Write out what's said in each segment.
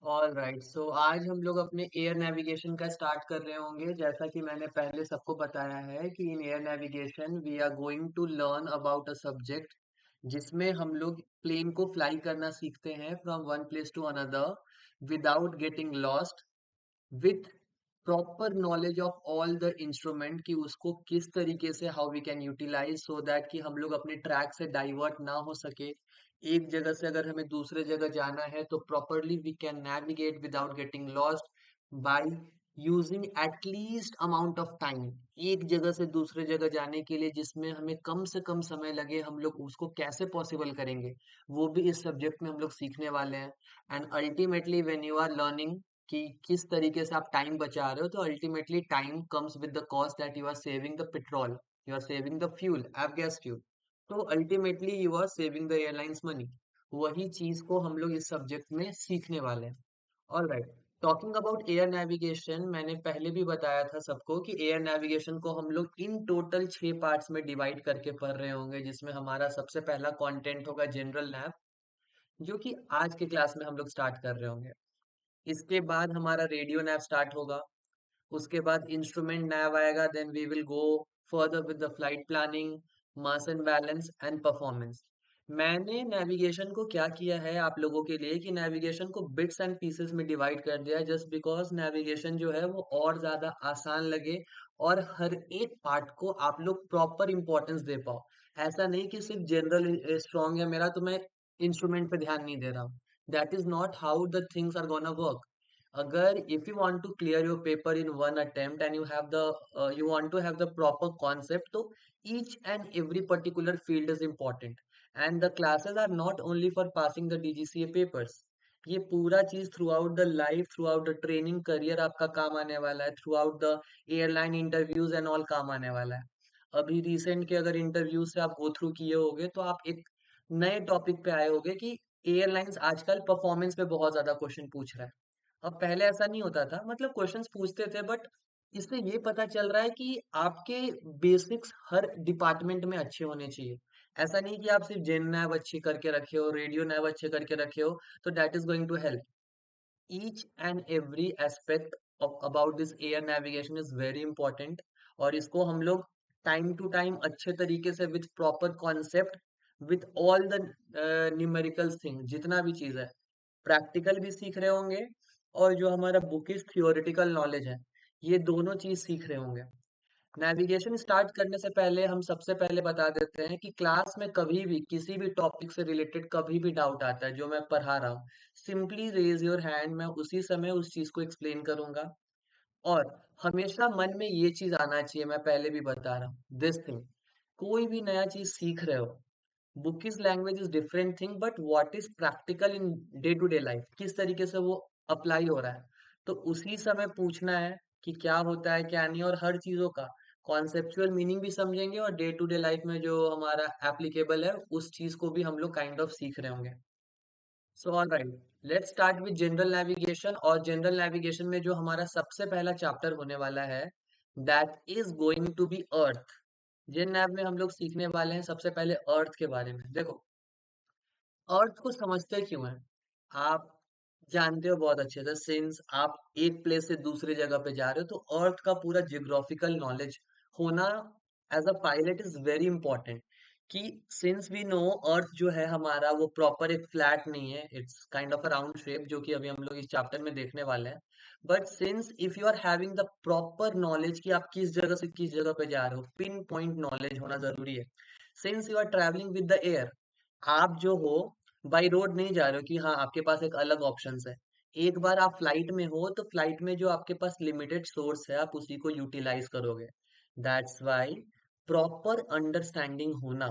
All right, सो आज हम लोग अपने एयर नेविगेशन का स्टार्ट कर रहे होंगे। जैसा कि मैंने पहले सबको बताया है कि इन air navigation we are going to learn about a subject जिसमें हम लोग प्लेन को फ्लाई करना सीखते हैं from one place to another without getting lost, with proper knowledge of all the instrument कि उसको किस तरीके से how we can utilize so that कि हम लोग अपने ट्रैक से डाइवर्ट ना हो सके। एक जगह से अगर हमें दूसरे जगह जाना है तो properly we can navigate without getting lost by using at least amount of time. एक जगह से दूसरे जगह जाने के लिए जिसमें हमें कम से कम समय लगे, हम लोग उसको कैसे पॉसिबल करेंगे, वो भी इस सब्जेक्ट में हम लोग सीखने वाले हैं। And ultimately when you are learning कि किस तरीके से आप टाइम बचा रहे हो, तो ultimately time comes with the cost that you are saving the petrol, you are saving the fuel, F gas fuel. तो ultimately you are saving the airlines money. वही चीज को हम लोग इस सब्जेक्ट में सीखने वाले हैं। All right, talking about air navigation, मैंने पहले भी बताया था सबको कि एयर नेविगेशन को हम लोग इन टोटल 6 पार्ट्स में डिवाइड करके पढ़ रहे होंगे, जिसमें हमारा सबसे पहला कंटेंट होगा जनरल नैव, जो कि आज के क्लास में हम लोग स्टार्ट कर रहे होंगे। इसके बाद हमारा रेडियो नैव स्टार्ट होगा। उसके बाद इंस्ट्रूमेंट नैव आएगा, then we will go further with the flight planning, mass and balance and performance. मैंने नेविगेशन को क्या किया है आप लोगों के लिए कि नेविगेशन को बिट्स एंड पीसेस में डिवाइड कर दिया है, जस्ट बिकॉज नेविगेशन जो है वो और ज्यादा आसान लगे और हर एक पार्ट को आप लोग प्रॉपर इंपॉर्टेंस दे पाओ। ऐसा नहीं कि सिर्फ जनरल स्ट्रॉन्ग है मेरा तो मैं इंस्ट्रूमेंट पे ध्यान नहीं दे रहा हूँ। That is not how the things are gonna work. अगर if you want to clear your paper in one attempt and you have the you want to have the proper concept, तो each and every particular field is important and the classes are not only for passing the DGCA papers। ये पूरा चीज through out the life, through out the training career आपका काम आने वाला है, through out the airline interviews and all काम आने वाला है। अभी रिसेंट के अगर इंटरव्यू से आप गो थ्रू किए होगे तो आप एक नए टॉपिक पे आए होगे कि एयरलाइंस आजकल परफॉर्मेंस पे बहुत ज्यादा क्वेश्चन पूछ रहा है। अब पहले ऐसा नहीं होता था, मतलब क्वेश्चंस पूछते थे, बट इससे ये पता चल रहा है कि आपके बेसिक्स हर डिपार्टमेंट में अच्छे होने चाहिए। ऐसा नहीं कि आप सिर्फ जेन नैव अच्छी करके रखे हो, रेडियो नैव अच्छे करके रखे हो, तो that is going to help. Each and every aspect of about this air navigation is very important, और इसको हम लोग टाइम टू टाइम अच्छे तरीके से with proper concept, with all the numerical thing, जितना भी चीज है प्रैक्टिकल भी सीख रहे होंगे, और जो हमारा बुकिश थियोरेटिकल नॉलेज है, ये दोनों चीज सीख रहे होंगे। नेविगेशन स्टार्ट करने से पहले हम सबसे पहले बता देते हैं कि क्लास में कभी भी किसी भी टॉपिक से रिलेटेड कभी भी डाउट आता है जो मैं पढ़ा रहा हूँ, सिंपली रेज योर हैंड, मैं उसी समय उस चीज को एक्सप्लेन करूंगा। और हमेशा मन में ये चीज आना चाहिए, मैं पहले भी बता रहा हूँ दिस थिंग, कोई भी नया चीज सीख रहे हो, book is language is different thing, but what is practical in day to day life, किस तरीके से वो अप्लाई हो रहा है, तो उसी समय पूछना है कि क्या होता है क्या नहीं, और हर चीजों का कॉन्सेप्चुअल मीनिंग भी समझेंगे और डे टू डे लाइफ में जो हमारा एप्लीकेबल है उस चीज को भी हम लोग काइंड ऑफ सीख रहे होंगे। So all right, let's start with general navigation. और जनरल नेविगेशन में जो हमारा सबसे पहला चैप्टर होने वाला है, that is going to be earth. जिन नैव में हम लोग सीखने वाले हैं सबसे पहले अर्थ के बारे में। देखो, अर्थ को समझते क्यों हैं आप जानते हो बहुत अच्छे से, सिंस आप एक प्लेस से दूसरे जगह पे जा रहे हो, तो अर्थ का पूरा जियोग्राफिकल नॉलेज होना as a pilot is very important. कि सिंस वी नो अर्थ जो है हमारा वो प्रॉपर एक फ्लैट नहीं है, it's kind of a round shape, जो कि अभी हम लोग इस चैप्टर में देखने वाले हैं। But since if you are having the proper knowledge कि आप किस जगह से किस जगह पे जा रहे हो, पिन पॉइंट नॉलेज होना जरूरी है। Since you are travelling with the air, आप जो हो बाई रोड नहीं जा रहे हो कि हाँ आपके पास एक अलग ऑप्शंस है। एक बार आप फ्लाइट में हो तो फ्लाइट में जो आपके पास लिमिटेड सोर्स है आप उसी को यूटिलाइज करोगे। दैट्स वाई प्रॉपर अंडरस्टैंडिंग होना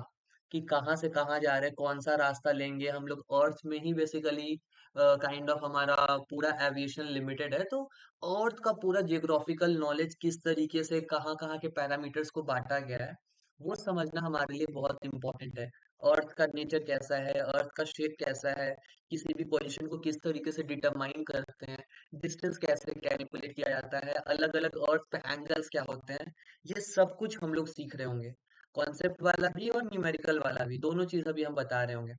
कि कहाँ से कहाँ जा रहे हैं, कौन सा रास्ता लेंगे, हम लोग अर्थ में ही बेसिकली काइंड ऑफ हमारा पूरा एविएशन लिमिटेड है, तो अर्थ का पूरा जियोग्राफिकल नॉलेज किस तरीके से कहाँ कहाँ के पैरामीटर्स को बांटा गया है, वो समझना हमारे लिए बहुत इंपॉर्टेंट है। अर्थ का नेचर कैसा है, अर्थ का शेप कैसा है, किसी भी पोजीशन को किस तरीके से डिटरमाइन करते हैं, डिस्टेंस कैसे कैलकुलेट किया जाता है, अलग अलग अर्थ पे एंगल्स क्या होते हैं, ये सब कुछ हम लोग सीख रहे होंगे। कॉन्सेप्ट वाला भी और न्यूमेरिकल वाला भी, दोनों चीज अभी हम बता रहे होंगे।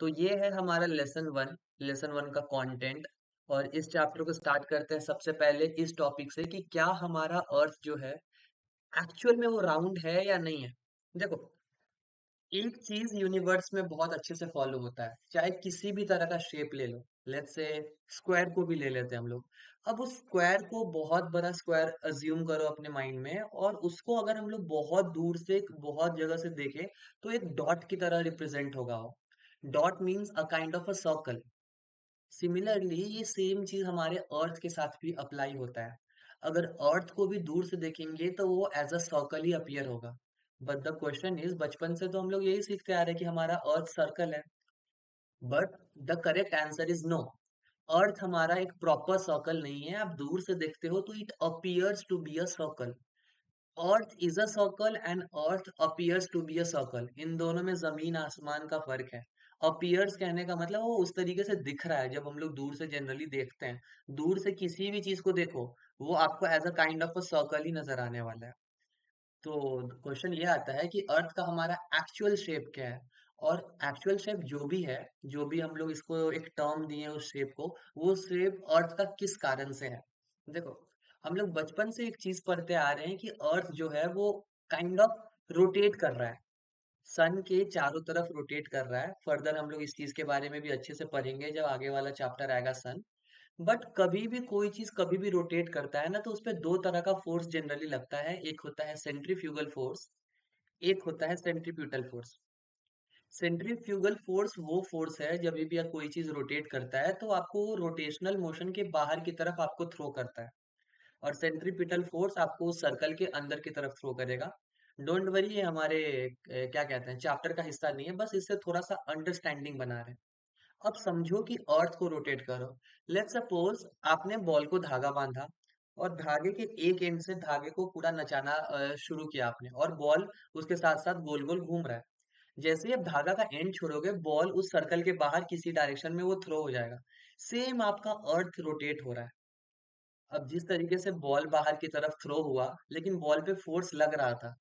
तो ये है हमारा लेसन वन, लेसन वन का कंटेंट। और इस चैप्टर को स्टार्ट करते हैं सबसे पहले इस टॉपिक से कि क्या हमारा अर्थ जो है एक्चुअल में वो राउंड है या नहीं है। देखो, एक चीज यूनिवर्स में बहुत अच्छे से फॉलो होता है, चाहे किसी भी तरह का शेप ले लो। लेट्स से स्क्वायर को भी ले लेते हैं हम लोग। अब उस स्क्वायर को, बहुत बड़ा स्क्वायर अज्यूम करो अपने माइंड में, और उसको अगर हम लोग बहुत दूर से, बहुत जगह से देखें, तो एक डॉट की तरह रिप्रेजेंट होगा वो। Dot means a kind of a circle. Similarly ये सेम चीज हमारे अर्थ के साथ भी अप्लाई होता है। अगर अर्थ को भी दूर से देखेंगे तो वो एज अ सर्कल ही अपीयर होगा। बट द क्वेश्चन इज, बचपन से तो हम लोग यही सीखते आ रहे हैं कि हमारा अर्थ सर्कल है। But the correct answer is no. Earth हमारा एक प्रॉपर सर्कल नहीं है। आप दूर से देखते हो तो it appears to be a circle. Earth is a circle and earth appears to be a circle. इन दोनों में जमीन आसमान का फर्क है। अपीयर्स कहने का मतलब वो उस तरीके से दिख रहा है, जब हम लोग दूर से जनरली देखते हैं। दूर से किसी भी चीज को देखो, वो आपको as a kind of a circle ही नजर आने वाला है। तो क्वेश्चन ये आता है कि अर्थ का हमारा एक्चुअल शेप क्या है। और एक्चुअल शेप जो भी है, जो भी हम लोग इसको एक टर्म दिए हैं उस शेप को, वो शेप अर्थ का किस कारण से है। देखो, हम लोग बचपन से एक चीज पढ़ते आ रहे हैं कि अर्थ जो है वो काइंड ऑफ रोटेट कर रहा है, सन के चारों तरफ रोटेट कर रहा है। फर्दर हम लोग इस चीज के बारे में भी अच्छे से पढ़ेंगे जब आगे वाला चैप्टर आएगा, सन। बट कभी भी कोई चीज कभी भी रोटेट करता है ना, तो उसपे दो तरह का फोर्स जनरली लगता है। एक होता है सेंट्रीफ्यूगल फोर्स, एक होता है सेंट्रीप्यूटल फोर्स। सेंट्रीफ्यूगल फोर्स वो फोर्स है, जब भी कोई चीज रोटेट करता है तो आपको रोटेशनल मोशन के बाहर की तरफ आपको थ्रो करता है। और सेंट्रीपिटल फोर्स आपको सर्कल के अंदर की तरफ थ्रो करेगा। डोंट वरी, ये हमारे क्या कहते हैं, चैप्टर का हिस्सा नहीं है, बस इससे थोड़ा सा अंडरस्टैंडिंग बना रहे हैं। अब समझो कि अर्थ को रोटेट करो। लेट्स सपोज आपने बॉल को धागा बांधा, और धागे के एक एंड से धागे को पूरा नचाना शुरू किया आपने, और बॉल उसके साथ साथ गोल गोल घूम रहा है। जैसे ही आप धागा का एंड छोड़ोगे, बॉल उस सर्कल के बाहर किसी डायरेक्शन में वो थ्रो हो जाएगा। सेम आपका अर्थ रोटेट हो रहा है। अब जिस तरीके से बॉल बाहर की तरफ थ्रो हुआ, लेकिन बॉल पे फोर्स लग रहा था,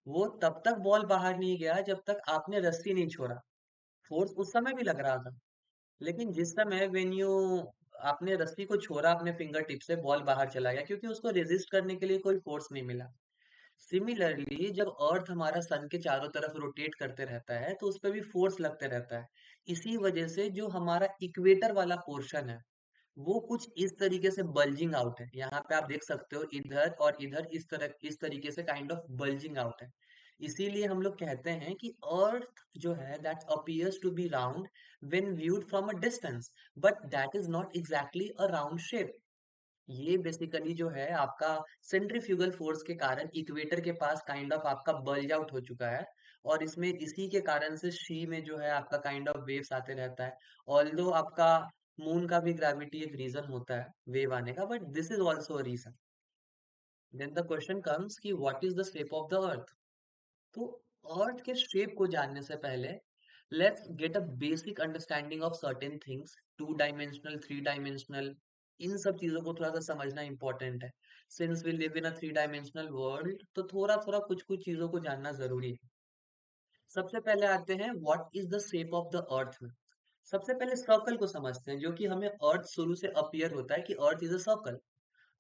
वो तब तक बॉल बाहर नहीं गया जब तक आपने रस्सी नहीं छोड़ा। फोर्स उस समय भी लग रहा था, लेकिन जिस समय व्हेन यू आपने रस्सी को छोड़ा अपने फिंगर टिप से, बॉल बाहर चला गया, क्योंकि उसको रेजिस्ट करने के लिए कोई फोर्स नहीं मिला। सिमिलरली जब अर्थ हमारा सन के चारों तरफ रोटेट करते रहता है, तो उस पर भी फोर्स लगते रहता है। इसी वजह से जो हमारा इक्वेटर वाला पोर्शन है, वो कुछ इस तरीके से बल्जिंग आउट है। यहाँ पे आप देख सकते हो, इधर और इधर इस तरीके से काइंड ऑफ बल्जिंग आउट है। इसीलिए हम लोग कहते हैं कि अर्थ जो है that appears to be round when viewed from a distance, but that is not exactly a round shape. ये बेसिकली जो है आपका सेंट्रीफ्यूगल फोर्स के कारण इक्वेटर के पास काइंड ऑफ आपका बल्ज आउट हो चुका है। और इसमें इसी के कारण से शी में जो है आपका काइंड ऑफ वेव्स आते रहता है। ऑल्दो आपका मून का भी ग्रेविटी एक रीजन होता है वेव आने का, but this is also a reason. Then the question comes कि what is the shape of the earth. तो अर्थ के शेप को जानने से पहले let's get a basic understanding of certain things. Two dimensional, three dimensional, इन सब चीजों को थोड़ा सा समझना इंपॉर्टेंट है। Since we live in a three dimensional world, तो थोड़ा थोड़ा कुछ कुछ चीजों को जानना जरूरी है। सबसे पहले आते हैं what is the shape of the अर्थ में। सबसे पहले सर्कल को समझते हैं, जो कि हमें अर्थ शुरू से अपीयर होता है कि अर्थ इज अ सर्कल।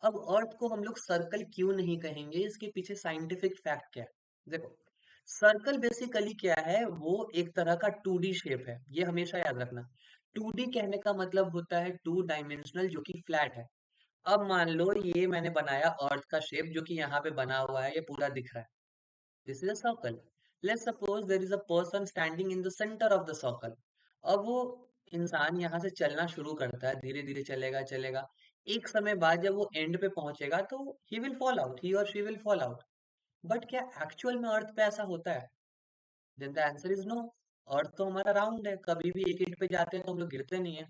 अब अर्थ को हम लोग सर्कल क्यों नहीं कहेंगे, इसके पीछे साइंटिफिक फैक्ट क्या है। देखो, सर्कल बेसिकली क्या है, वो एक तरह का 2D शेप है, ये हमेशा याद रखना। 2D कहने का मतलब होता है टू डायमेंशनल, जो कि फ्लैट है। अब मान लो ये मैंने बनाया अर्थ का शेप, जो कि यहाँ पे बना हुआ है, ये पूरा दिख रहा है। This is a circle. Let's suppose there is a person standing in the centre of the circle. अब वो इंसान यहाँ से चलना शुरू करता है, धीरे धीरे चलेगा चलेगा। एक समय बाद जब वो एंड पे पहुंचेगा, तो he will fall out, he और she will fall out. But क्या एक्चुअल में अर्थ पे ऐसा होता है? Then the answer is no. Earth तो हमारा राउंड है, कभी भी एक एंड पे जाते हैं तो हम लोग गिरते नहीं है।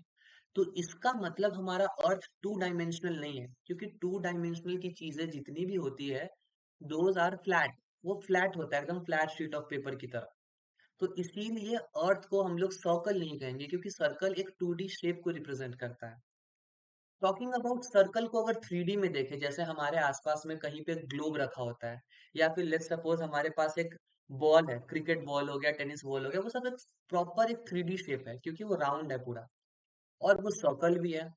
तो इसका मतलब हमारा अर्थ टू डायमेंशनल नहीं है, क्योंकि टू डायमेंशनल की चीजें जितनी भी होती है, दोज आर फ्लैट। वो फ्लैट होता है, एकदम फ्लैट शीट ऑफ पेपर की तरह। तो इसीलिए अर्थ को हम लोग सर्कल नहीं कहेंगे, क्योंकि सर्कल एक 2D शेप को रिप्रेजेंट करता है। टॉकिंग अबाउट सर्कल को अगर 3D में देखें, जैसे हमारे आसपास में कहीं पे ग्लोब रखा होता है, या फिर लेट्स सपोज हमारे पास एक बॉल है, क्रिकेट बॉल हो गया, टेनिस बॉल हो गया, वो सब एक प्रॉपर एक 3D शेप है, क्योंकि वो राउंड है पूरा, और वो सर्कल भी है।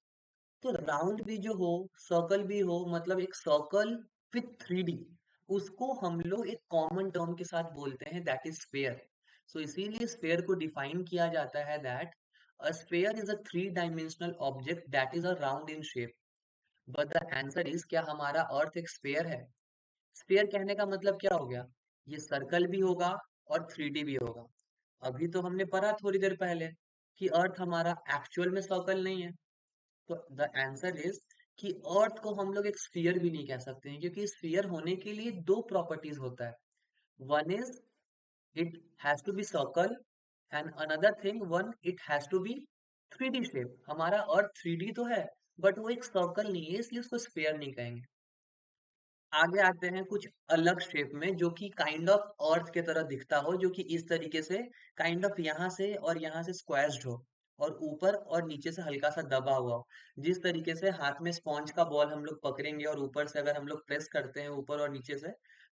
तो राउंड भी जो हो, सर्कल भी हो, मतलब एक सर्कल विथ 3D, उसको हम लोग एक कॉमन टर्म के साथ बोलते हैं, दैट इज स्फेयर। सो इसीलिए स्फेयर को डिफाइन किया जाता है that a sphere is a three dimensional object that is a round in shape. But the answer is, क्या हमारा अर्थ एक स्फेयर है? स्फेयर कहने का मतलब क्या हो गया? ये सर्कल भी होगा और 3D भी होगा। अभी तो हमने पढ़ा थोड़ी देर पहले कि अर्थ हमारा एक्चुअल में सर्कल नहीं है। तो द आंसर इज कि अर्थ को हम लोग एक स्फीयर भी नहीं कह सकते हैं, क्योंकि स्फीयर होने के लिए दो प्रॉपर्टीज होता है। One is it has to be circle, and another thing, one it has to be 3D shape. हमारा अर्थ 3D तो है, बट वो एक सर्कल नहीं है, इसलिए उसको स्फीयर नहीं कहेंगे। आगे आते हैं कुछ अलग शेप में, जो कि काइंड ऑफ अर्थ के तरह दिखता हो, जो कि इस तरीके से काइंड ऑफ यहाँ से स्क्वेश्ड हो, और ऊपर और नीचे से हल्का सा दबा हुआ हो। जिस तरीके से हाथ में स्पॉन्ज का बॉल हम लोग पकड़ेंगे और ऊपर से अगर हम लोग प्रेस करते हैं ऊपर और नीचे से,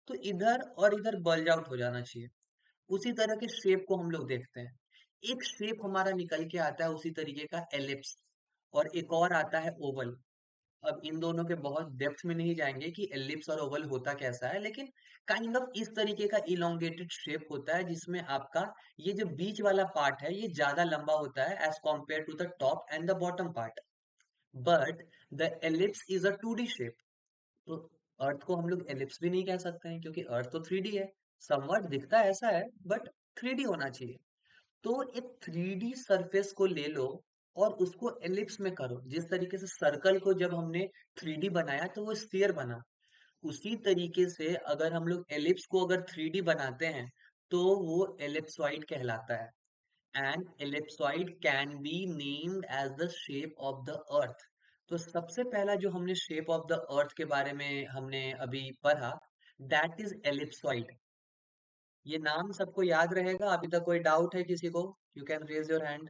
तो इधर और इधर बल्ज आउट हो जाना चाहिए। उसी तरह के शेप को हम लोग देखते हैं। एक शेप हमारा निकल के आता है उसी तरीके का, एलिप्स, और एक और आता है ओवल। अब इन दोनों के बहुत डेप्थ में नहीं जाएंगे कि एलिप्स और ओवल होता कैसा है, लेकिन काइंड ऑफ इस तरीके का इलोंगेटेड शेप होता है, जिसमें आपका ये जो बीच वाला पार्ट है ये ज्यादा लंबा होता है as compare to the top and the bottom part. But the ellipse is a 2D shape. तो अर्थ को हम लोग एलिप्स भी नहीं कह सकते हैं, क्योंकि अर्थ तो 3D है। समवट दिखता ऐसा है, बट 3D होना चाहिए। तो एक 3D सरफेस को ले लो और उसको एलिप्स में करो। जिस तरीके से सर्कल को जब हमने 3D बनाया तो वो स्फीयर बना, उसी तरीके से अगर हम लोग एलिप्स को अगर 3D बनाते हैं तो वो एलिप्सॉइड कहलाता है। And ellipsoid can be named as the shape of the earth. तो सबसे पहला जो हमने शेप ऑफ द अर्थ के बारे में हमने अभी पढ़ा, दैट इज एलिप्सॉइड। ये नाम सबको याद रहेगा? अभी तक कोई डाउट है किसी को? You can raise your hand.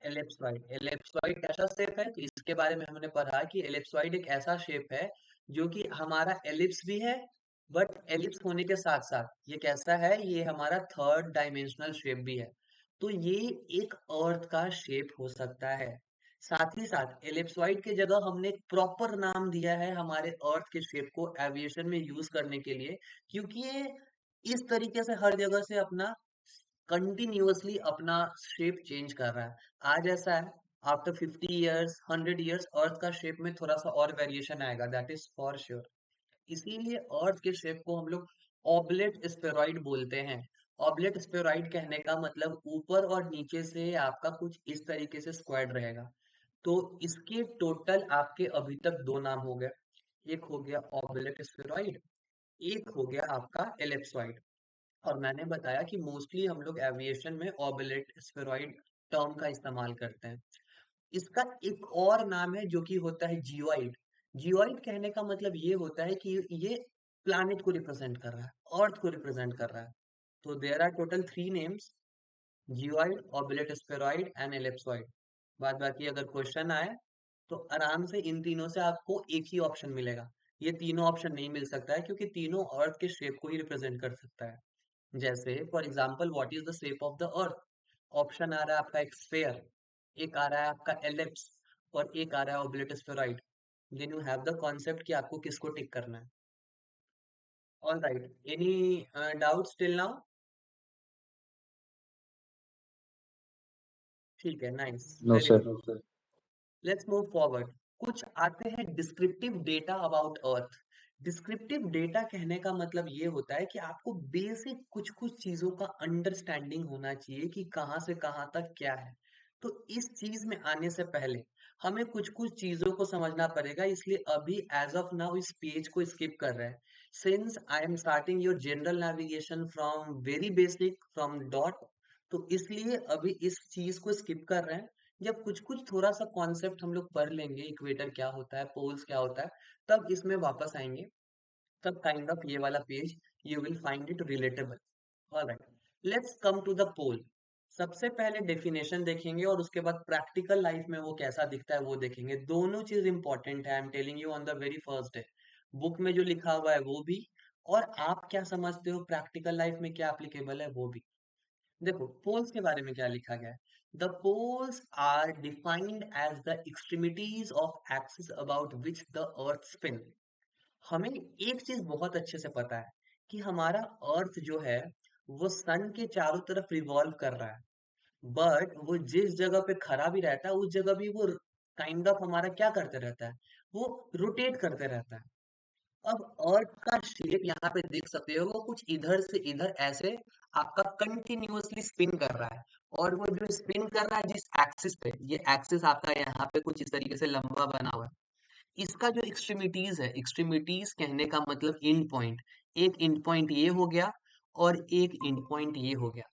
Ellipsoid, ellipsoid कैसा शेप है? तो इसके बारे में हमने पढ़ा कि एलिप्सॉइड एक ऐसा शेप है जो कि हमारा एलिप्स भी है, बट एलिप्स होने के साथ साथ ये कैसा है, ये हमारा थर्ड डायमेंशनल शेप भी है। तो ये एक अर्थ का शेप हो सकता है। साथ ही साथ एलिप्सॉइड की जगह हमने एक प्रॉपर नाम दिया है हमारे अर्थ के शेप को एविएशन में यूज करने के लिए, क्योंकि ये इस तरीके से हर जगह से अपना कंटिन्यूअसली अपना शेप चेंज कर रहा है। आज ऐसा है, आफ्टर 50 ईयर्स, 100 ईयर्स अर्थ का शेप में थोड़ा सा और वेरिएशन आएगा, दैट इज फॉर श्योर। इसीलिए अर्थ के शेप को हम लोग ऑबलेट स्फेरॉइड बोलते हैं। ऑबलेट स्फेरॉइड कहने का मतलब ऊपर और नीचे से आपका कुछ इस तरीके से स्क्वायर रहेगा। तो इसके टोटल आपके अभी तक दो नाम हो गए, एक हो गया ऑबलेट स्फेरॉइड, एक हो गया आपका एलिप्सॉइड। और मैंने बताया कि मोस्टली हम लोग एविएशन में ऑर्बिट स्फेरॉइड टर्म का इस्तेमाल करते हैं। इसका एक और नाम है जो कि होता है जियोइड। जियोइड कहने का मतलब ये होता है कि ये प्लैनेट को रिप्रेजेंट कर रहा है, अर्थ को रिप्रेजेंट कर रहा है। तो there are total three names, geoid, orbit spheroid and ellipsoid. बाद बाकी अगर क्वेश्चन आए तो आराम से इन तीनों से आपको एक ही ऑप्शन मिलेगा। ये तीनों ऑप्शन नहीं मिल सकता है, क्योंकि तीनों अर्थ के शेप को ही रिप्रेजेंट कर सकता है। जैसे for example, what is the shape of the earth? Option आ रहा है आपका एक स्फेयर, एक आ रहा है आपका एलिप्स, और एक आ रहा है oblate spheroid. Then you have the concept कि आपको किसको टिक करना है। All right, any doubts till now? ठीक है, nice, no very sir. Good. Let's move forward. कुछ आते हैं descriptive data about earth. Descriptive data कहने का मतलब ये होता है कि आपको बेसिक कुछ कुछ चीजों का अंडरस्टैंडिंग होना चाहिए कि कहाँ से कहाँ तक क्या है। तो इस चीज में आने से पहले हमें कुछ कुछ चीजों को समझना पड़ेगा, इसलिए अभी एज ऑफ नाउ इस पेज को स्किप कर रहे हैं। Since I am starting your general navigation from very basic, from dot, तो इसलिए अभी इस चीज को स्किप कर रहे हैं। जब कुछ कुछ थोड़ा सा कॉन्सेप्ट हम लोग पढ़ लेंगे, इक्वेटर क्या होता है, पोल्स क्या होता है, तब इसमें वापस आएंगे। तब काइंड ऑफ ये वाला page you will find it relatable. Alright, let's come to the pole. सबसे पहले डेफिनेशन देखेंगे और उसके बाद प्रैक्टिकल लाइफ में वो कैसा दिखता है वो देखेंगे। दोनों चीज इंपॉर्टेंट है, I am telling you on the very first day. Book में जो लिखा हुआ है वो भी, और आप क्या समझते हो प्रैक्टिकल लाइफ में क्या एप्लीकेबल है वो भी। देखो पोल्स के बारे में क्या लिखा गया है। The poles are defined as the extremities of axis about which the earth spin. हमें एक चीज बहुत अच्छे से पता है कि हमारा अर्थ जो है वो सन के चारों तरफ रिवॉल्व कर रहा है, बट वो जिस जगह पे खड़ा भी रहता है उस जगह भी वो काइंड ऑफ हमारा क्या करते रहता है, वो रोटेट करते रहता है। अब अर्थ का शेप यहाँ पे देख सकते हो, वो कुछ इधर से इधर ऐसे आपका कंटिन्यूअसली स्पिन कर रहा है। और वो जो स्पिन कर रहा है जिस एक्सिस पे, ये एक्सिस आपका यहाँ पे कुछ इस तरीके से लंबा बना हुआ है। इसका जो एक्सट्रीमिटीज है, एक्सट्रीमिटीज कहने का मतलब एंड पॉइंट, एक एंड पॉइंट ये हो गया और एक एंड पॉइंट ये हो गया।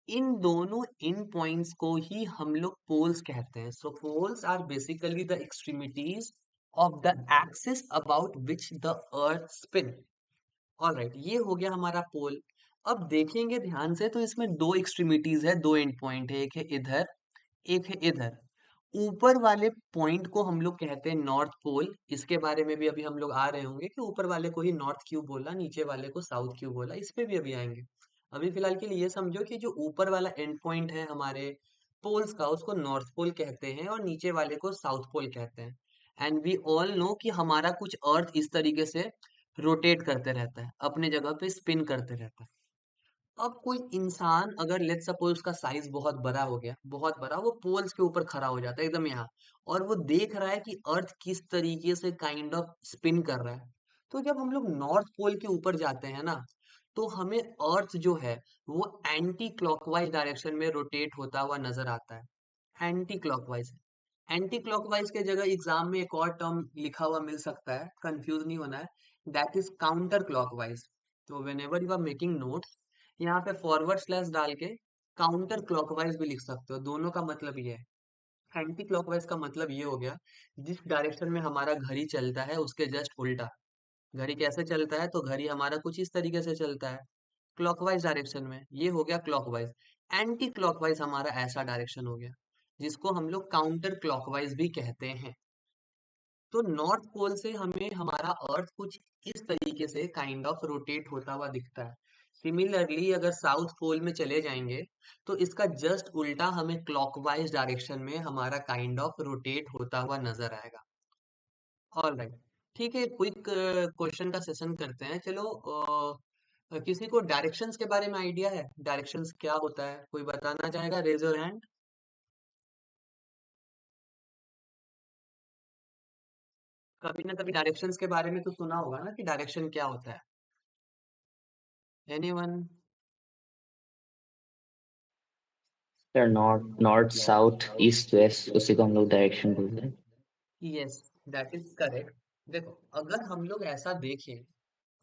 इन दोनों एंड पॉइंट्स को ही हम लोग पोल्स कहते हैं। So poles are basically the extremities of the axis about which the earth spin. Alright, ये हो गया हमारा पोल। अब देखेंगे ध्यान से तो इसमें दो एक्सट्रीमिटीज है, दो एंड पॉइंट है, एक है इधर, एक है इधर। ऊपर वाले पॉइंट को हम लोग कहते हैं नॉर्थ पोल। इसके बारे में भी अभी हम लोग आ रहे होंगे कि ऊपर वाले को ही नॉर्थ क्यों बोला, नीचे वाले को साउथ क्यों बोला, इस पे भी अभी आएंगे। अभी फिलहाल के लिए ये समझो कि जो ऊपर वाला एंड पॉइंट है हमारे पोल्स का, उसको नॉर्थ पोल कहते हैं और नीचे वाले को साउथ पोल कहते हैं। एंड वी ऑल नो कि हमारा कुछ अर्थ इस तरीके से रोटेट करते रहता है, अपने जगह पे स्पिन करते रहता है। अब कोई इंसान अगर लेट सपोज उसका साइज बहुत बड़ा हो गया, बहुत बड़ा, वो पोल्स के ऊपर खड़ा हो जाता है एकदम यहाँ, और वो देख रहा है कि अर्थ किस तरीके से काइंड ऑफ स्पिन कर रहा है। तो जब हम लोग नॉर्थ पोल के ऊपर जाते हैं ना, तो हमें अर्थ जो है वो एंटी क्लॉकवाइज डायरेक्शन में रोटेट होता हुआ नजर आता है। एंटी क्लॉकवाइज, एंटी क्लॉकवाइज के जगह एग्जाम में एक और टर्म लिखा हुआ मिल सकता है, कंफ्यूज नहीं होना है, दैट इज काउंटर क्लॉकवाइज। तो whenever you are making notes, यहाँ पे फॉरवर्ड स्लैश डाल के काउंटर क्लॉकवाइज भी लिख सकते हो। दोनों का मतलब ये है। एंटी क्लॉकवाइज का मतलब ये हो गया, जिस डायरेक्शन में हमारा घड़ी चलता है उसके जस्ट उल्टा। घड़ी कैसे चलता है, तो घड़ी हमारा कुछ इस तरीके से चलता है, क्लॉकवाइज डायरेक्शन में, ये हो गया क्लॉकवाइज। एंटी क्लॉकवाइज हमारा ऐसा डायरेक्शन हो गया जिसको हम लोग काउंटर क्लॉकवाइज भी कहते हैं। तो नॉर्थ पोल से हमें हमारा अर्थ कुछ इस तरीके से काइंड ऑफ रोटेट होता हुआ दिखता है। सिमिलरली अगर साउथ पोल में चले जाएंगे तो इसका जस्ट उल्टा हमें क्लॉकवाइज डायरेक्शन में हमारा काइंड ऑफ रोटेट होता हुआ नजर आएगा। ऑलराइट, ठीक है, क्विक क्वेश्चन का सेशन करते हैं। चलो, किसी को डायरेक्शंस के बारे में आइडिया है, डायरेक्शंस क्या होता है, कोई बताना चाहेगा, रेज योर हैंड। कभी ना कभी डायरेक्शंस के बारे में तो सुना होगा ना कि डायरेक्शन क्या होता है। Anyone? Sir north north south east west उसी को हम लोग डायरेक्शन बोलते हैं। Yes, that is correct. देखो, अगर हम लोग ऐसा देखें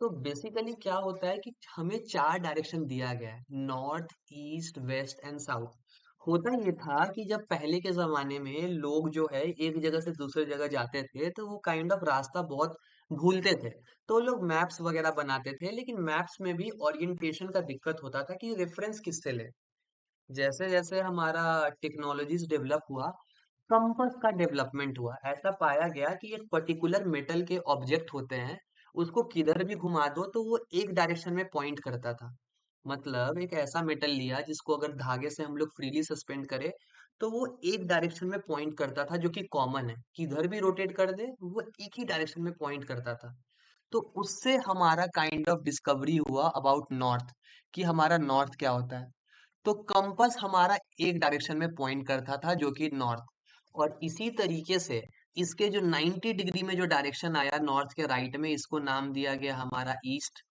तो बेसिकली क्या होता है कि हमें चार डायरेक्शन दिया गया है, north east west and south. होता ये था कि जब पहले के जमाने में लोग जो है एक जगह से दूसरी जगह जाते थे तो वो काइंड ऑफ रास्ता बहुत भूलते थे। तो लोग मैप्स वगैरह बनाते थे, लेकिन मैप्स में भी ओरिएंटेशन का दिक्कत होता था कि रेफरेंस किससे ले। जैसे जैसे हमारा टेक्नोलॉजीज डेवलप हुआ, कंपास का डेवलपमेंट हुआ, ऐसा पाया गया कि एक पर्टिकुलर मेटल के ऑब्जेक्ट होते हैं, उसको किधर भी घुमा दो तो वो एक डायरेक्शन में पॉइंट करता था। मतलब एक ऐसा मेटल लिया जिसको अगर धागे से हम लोग फ्रीली सस्पेंड करें तो वो एक डायरेक्शन में पॉइंट करता था, जो कि कॉमन है, किधर भी रोटेट कर दे वो एक ही डायरेक्शन में पॉइंट करता था। तो उससे हमारा काइंड ऑफ डिस्कवरी हुआ अबाउट नॉर्थ, कि हमारा नॉर्थ क्या होता है। तो कंपास हमारा एक डायरेक्शन में पॉइंट करता था जो कि नॉर्थ। और इसी तरीके से इसके जो 90 डिग्री में जो डायरेक्शन आया नॉर्थ के राइट में, इसको नाम दिया गया हमारा ईस्ट।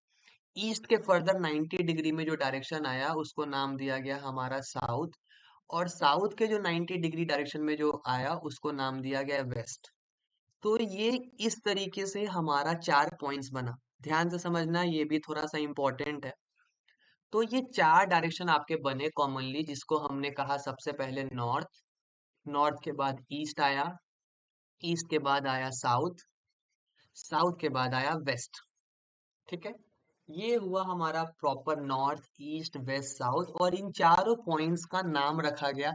ईस्ट के फर्दर 90 डिग्री में जो डायरेक्शन आया उसको नाम दिया गया हमारा साउथ। और साउथ के जो 90 डिग्री डायरेक्शन में जो आया उसको नाम दिया गया वेस्ट। तो ये इस तरीके से हमारा चार पॉइंट्स बना। ध्यान से समझना, ये भी थोड़ा सा इंपॉर्टेंट है। तो ये चार डायरेक्शन आपके बने कॉमनली, जिसको हमने कहा सबसे पहले नॉर्थ, नॉर्थ के बाद ईस्ट आया, ईस्ट के बाद आया साउथ, साउथ के बाद आया वेस्ट। ठीक है, ये हुआ हमारा proper north east west south, और इन चारों पॉइंट्स का नाम रखा गया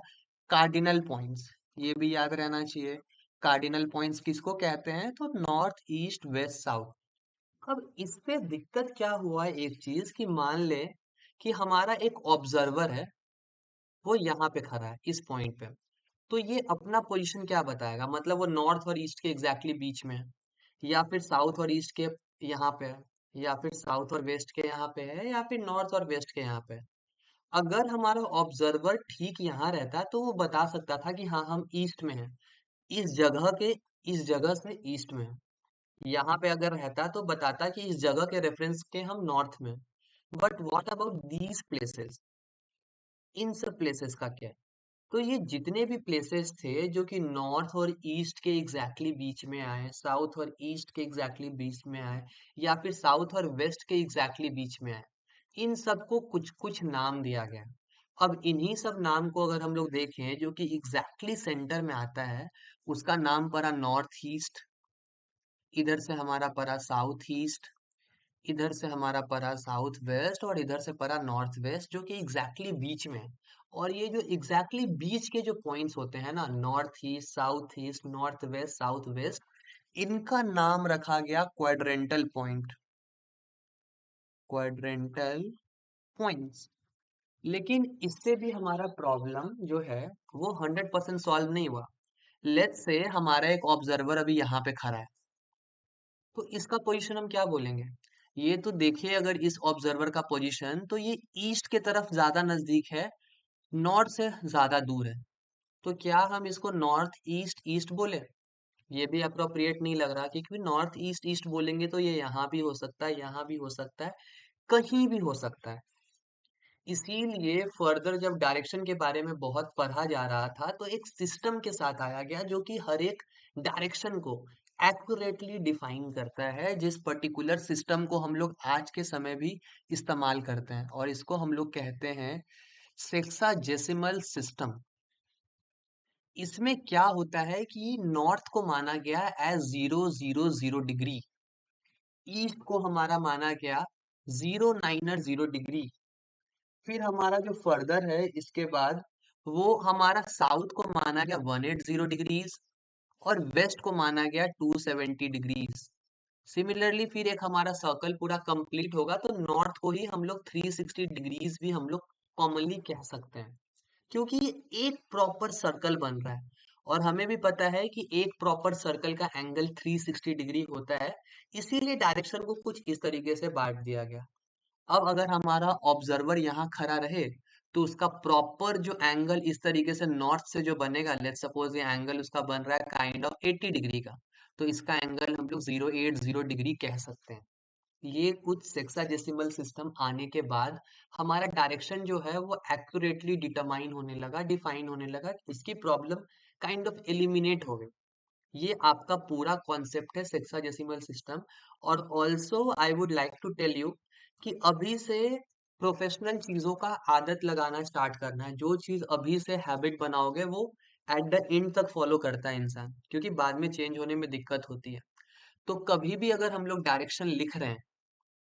कार्डिनल पॉइंट्स। ये भी याद रहना चाहिए, कार्डिनल पॉइंट्स किसको कहते हैं, तो नॉर्थ ईस्ट वेस्ट साउथ। अब इस पे दिक्कत क्या हुआ है, एक चीज कि मान ले कि हमारा एक ऑब्जर्वर है, वो यहाँ पे खड़ा है इस पॉइंट पे। तो ये अपना पोजीशन क्या बताएगा, मतलब वो नॉर्थ और ईस्ट के एग्जैक्टली बीच में है, या फिर साउथ और ईस्ट के यहाँ पे है, या फिर साउथ और वेस्ट के यहाँ पे है, या फिर नॉर्थ और वेस्ट के यहाँ पे है। अगर हमारा ऑब्जर्वर ठीक यहाँ रहता तो वो बता सकता था कि हाँ हम ईस्ट में हैं, इस जगह के इस जगह से ईस्ट में है। यहाँ पे अगर रहता तो बताता कि इस जगह के रेफरेंस के हम नॉर्थ में हैं। But what about these places, इन सब प्लेसेस का क्या है? तो ये जितने भी प्लेसेस थे जो कि नॉर्थ और ईस्ट के एग्जैक्टली बीच में आए, साउथ और ईस्ट के एग्जैक्टली बीच में आए, या फिर साउथ और वेस्ट के एग्जैक्टली बीच में आए, इन सबको कुछ कुछ नाम दिया गया। अब इन्हीं सब नाम को अगर हम लोग देखें जो कि एग्जैक्टली सेंटर में आता है, उसका नाम पड़ा नॉर्थ ईस्ट, इधर से हमारा पड़ा साउथ ईस्ट, इधर से हमारा पड़ा साउथ वेस्ट, और इधर से पड़ा नॉर्थ वेस्ट, जो कि एग्जैक्टली बीच में है। और ये जो एग्जैक्टली बीच के जो पॉइंट्स होते हैं ना, north east north west south west, इनका नाम रखा गया क्वाड्रेंटल पॉइंट, क्वाड्रेंटल पॉइंट्स। लेकिन इससे भी हमारा प्रॉब्लम जो है वो 100% सॉल्व नहीं हुआ। लेट्स से हमारा एक ऑब्जर्वर अभी यहाँ पे खड़ा है, तो इसका पोजीशन हम क्या बोलेंगे? ये तो देखिए, अगर इस ऑब्जर्वर का पोजीशन, तो ये ईस्ट के तरफ ज्यादा नजदीक है, नॉर्थ से ज्यादा दूर है। तो क्या हम इसको नॉर्थ ईस्ट ईस्ट बोले? ये भी अप्रोप्रिएट नहीं लग रहा, क्योंकि नॉर्थ ईस्ट ईस्ट बोलेंगे तो ये यहाँ भी हो सकता है, यहाँ भी हो सकता है, कहीं भी हो सकता है। इसीलिए फर्दर जब डायरेक्शन के बारे में बहुत पढ़ा जा रहा था, तो एक सिस्टम के साथ आया गया जो कि हर एक डायरेक्शन को एक्यूरेटली डिफाइन करता है, जिस पर्टिकुलर सिस्टम को हम लोग आज के समय भी इस्तेमाल करते हैं, और इसको हम लोग कहते हैं सेक्साजेसिमल सिस्टम। इसमें क्या होता है कि नॉर्थ को माना गया एज 000 डिग्री, ईस्ट को हमारा माना गया 090 डिग्री, फिर हमारा जो फर्दर है इसके बाद, वो हमारा साउथ को माना गया 180 डिग्रीज, और वेस्ट को माना गया 270 डिग्रीज। सिमिलरली फिर एक हमारा सर्कल पूरा कंप्लीट होगा, तो नॉर्थ को ही हम लोग 360 डिग्रीज भी हम लोग कॉमनली कह सकते हैं, क्योंकि ये एक प्रॉपर सर्कल बन रहा है। और हमें भी पता है कि एक प्रॉपर सर्कल का एंगल 360 डिग्री होता है, इसीलिए डायरेक्शन को कुछ इस तरीके से बांट दिया गया। अब अगर हमारा ऑब्जर्वर यहाँ खड़ा रहे, तो उसका प्रॉपर जो एंगल इस तरीके से नॉर्थ से जो बनेगा, लेट्स सपोज ये एंगल उसका बन रहा है काइंड ऑफ 80 डिग्री का, तो इसका एंगल हम लोग 080 डिग्री कह सकते हैं। ये कुछ सेक्साजेसिमल सिस्टम आने के बाद हमारा डायरेक्शन जो है वो एक्यूरेटली डिटरमाइन होने लगा, डिफाइन होने लगा, इसकी प्रॉब्लम काइंड ऑफ एलिमिनेट हो गई। ये आपका पूरा कॉन्सेप्ट है सेक्साजेसिमल सिस्टम। और also I would like to tell you कि अभी से प्रोफेशनल चीजों का आदत लगाना स्टार्ट करना है। जो चीज अभी से हैबिट बनाओगे वो एट द एंड तक फॉलो करता है इंसान, क्योंकि बाद में चेंज होने में दिक्कत होती है। तो कभी भी अगर हम लोग डायरेक्शन लिख रहे हैं,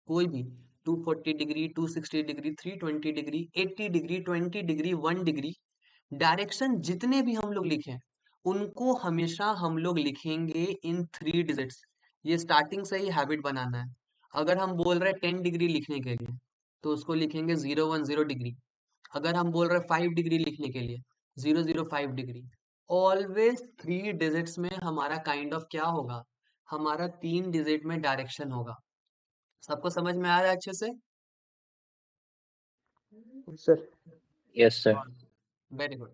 कोई भी 240 degree 260 degree 320 degree 80 degree 20 degree 1 degree, direction जितने भी हम लोग लिखें, उनको हमेशा हम लोग लिखेंगे इन 3 डिजिट्स। ये स्टार्टिंग से ही हैबिट बनाना है। अगर हम बोल रहे हैं 10 डिग्री लिखने के लिए, तो उसको लिखेंगे 010 डिग्री। अगर हम बोल रहे हैं 5 डिग्री लिखने के लिए, 005 डिग्री। ऑलवेज 3 डिजिट्स में हमारा काइंड ऑफ क्या होगा, हमारा 3 डिजिट में डायरेक्शन होगा। सबको समझ में आ रहा है अच्छे से? Sir. Yes, sir. Very good.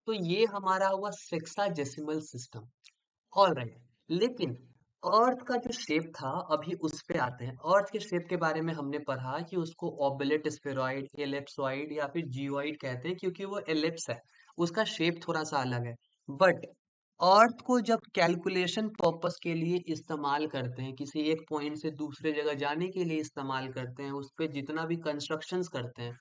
तो ये हमारा हुआ सेक्साजेसिमल सिस्टम। All right. लेकिन अर्थ का जो शेप था, अभी उस पे आते हैं। अर्थ के शेप के बारे में हमने पढ़ा कि उसको ओबलेट स्फेरॉइड, एलिप्सॉइड या फिर जियोइड कहते हैं, क्योंकि वो एलिप्स है, उसका शेप थोड़ा सा अलग है। बट अर्थ को जब कैलकुलेशन पर्पस के लिए इस्तेमाल करते हैं, किसी एक पॉइंट से दूसरे जगह जाने के लिए इस्तेमाल करते हैं, उस पे जितना भी कंस्ट्रक्शंस करते हैं,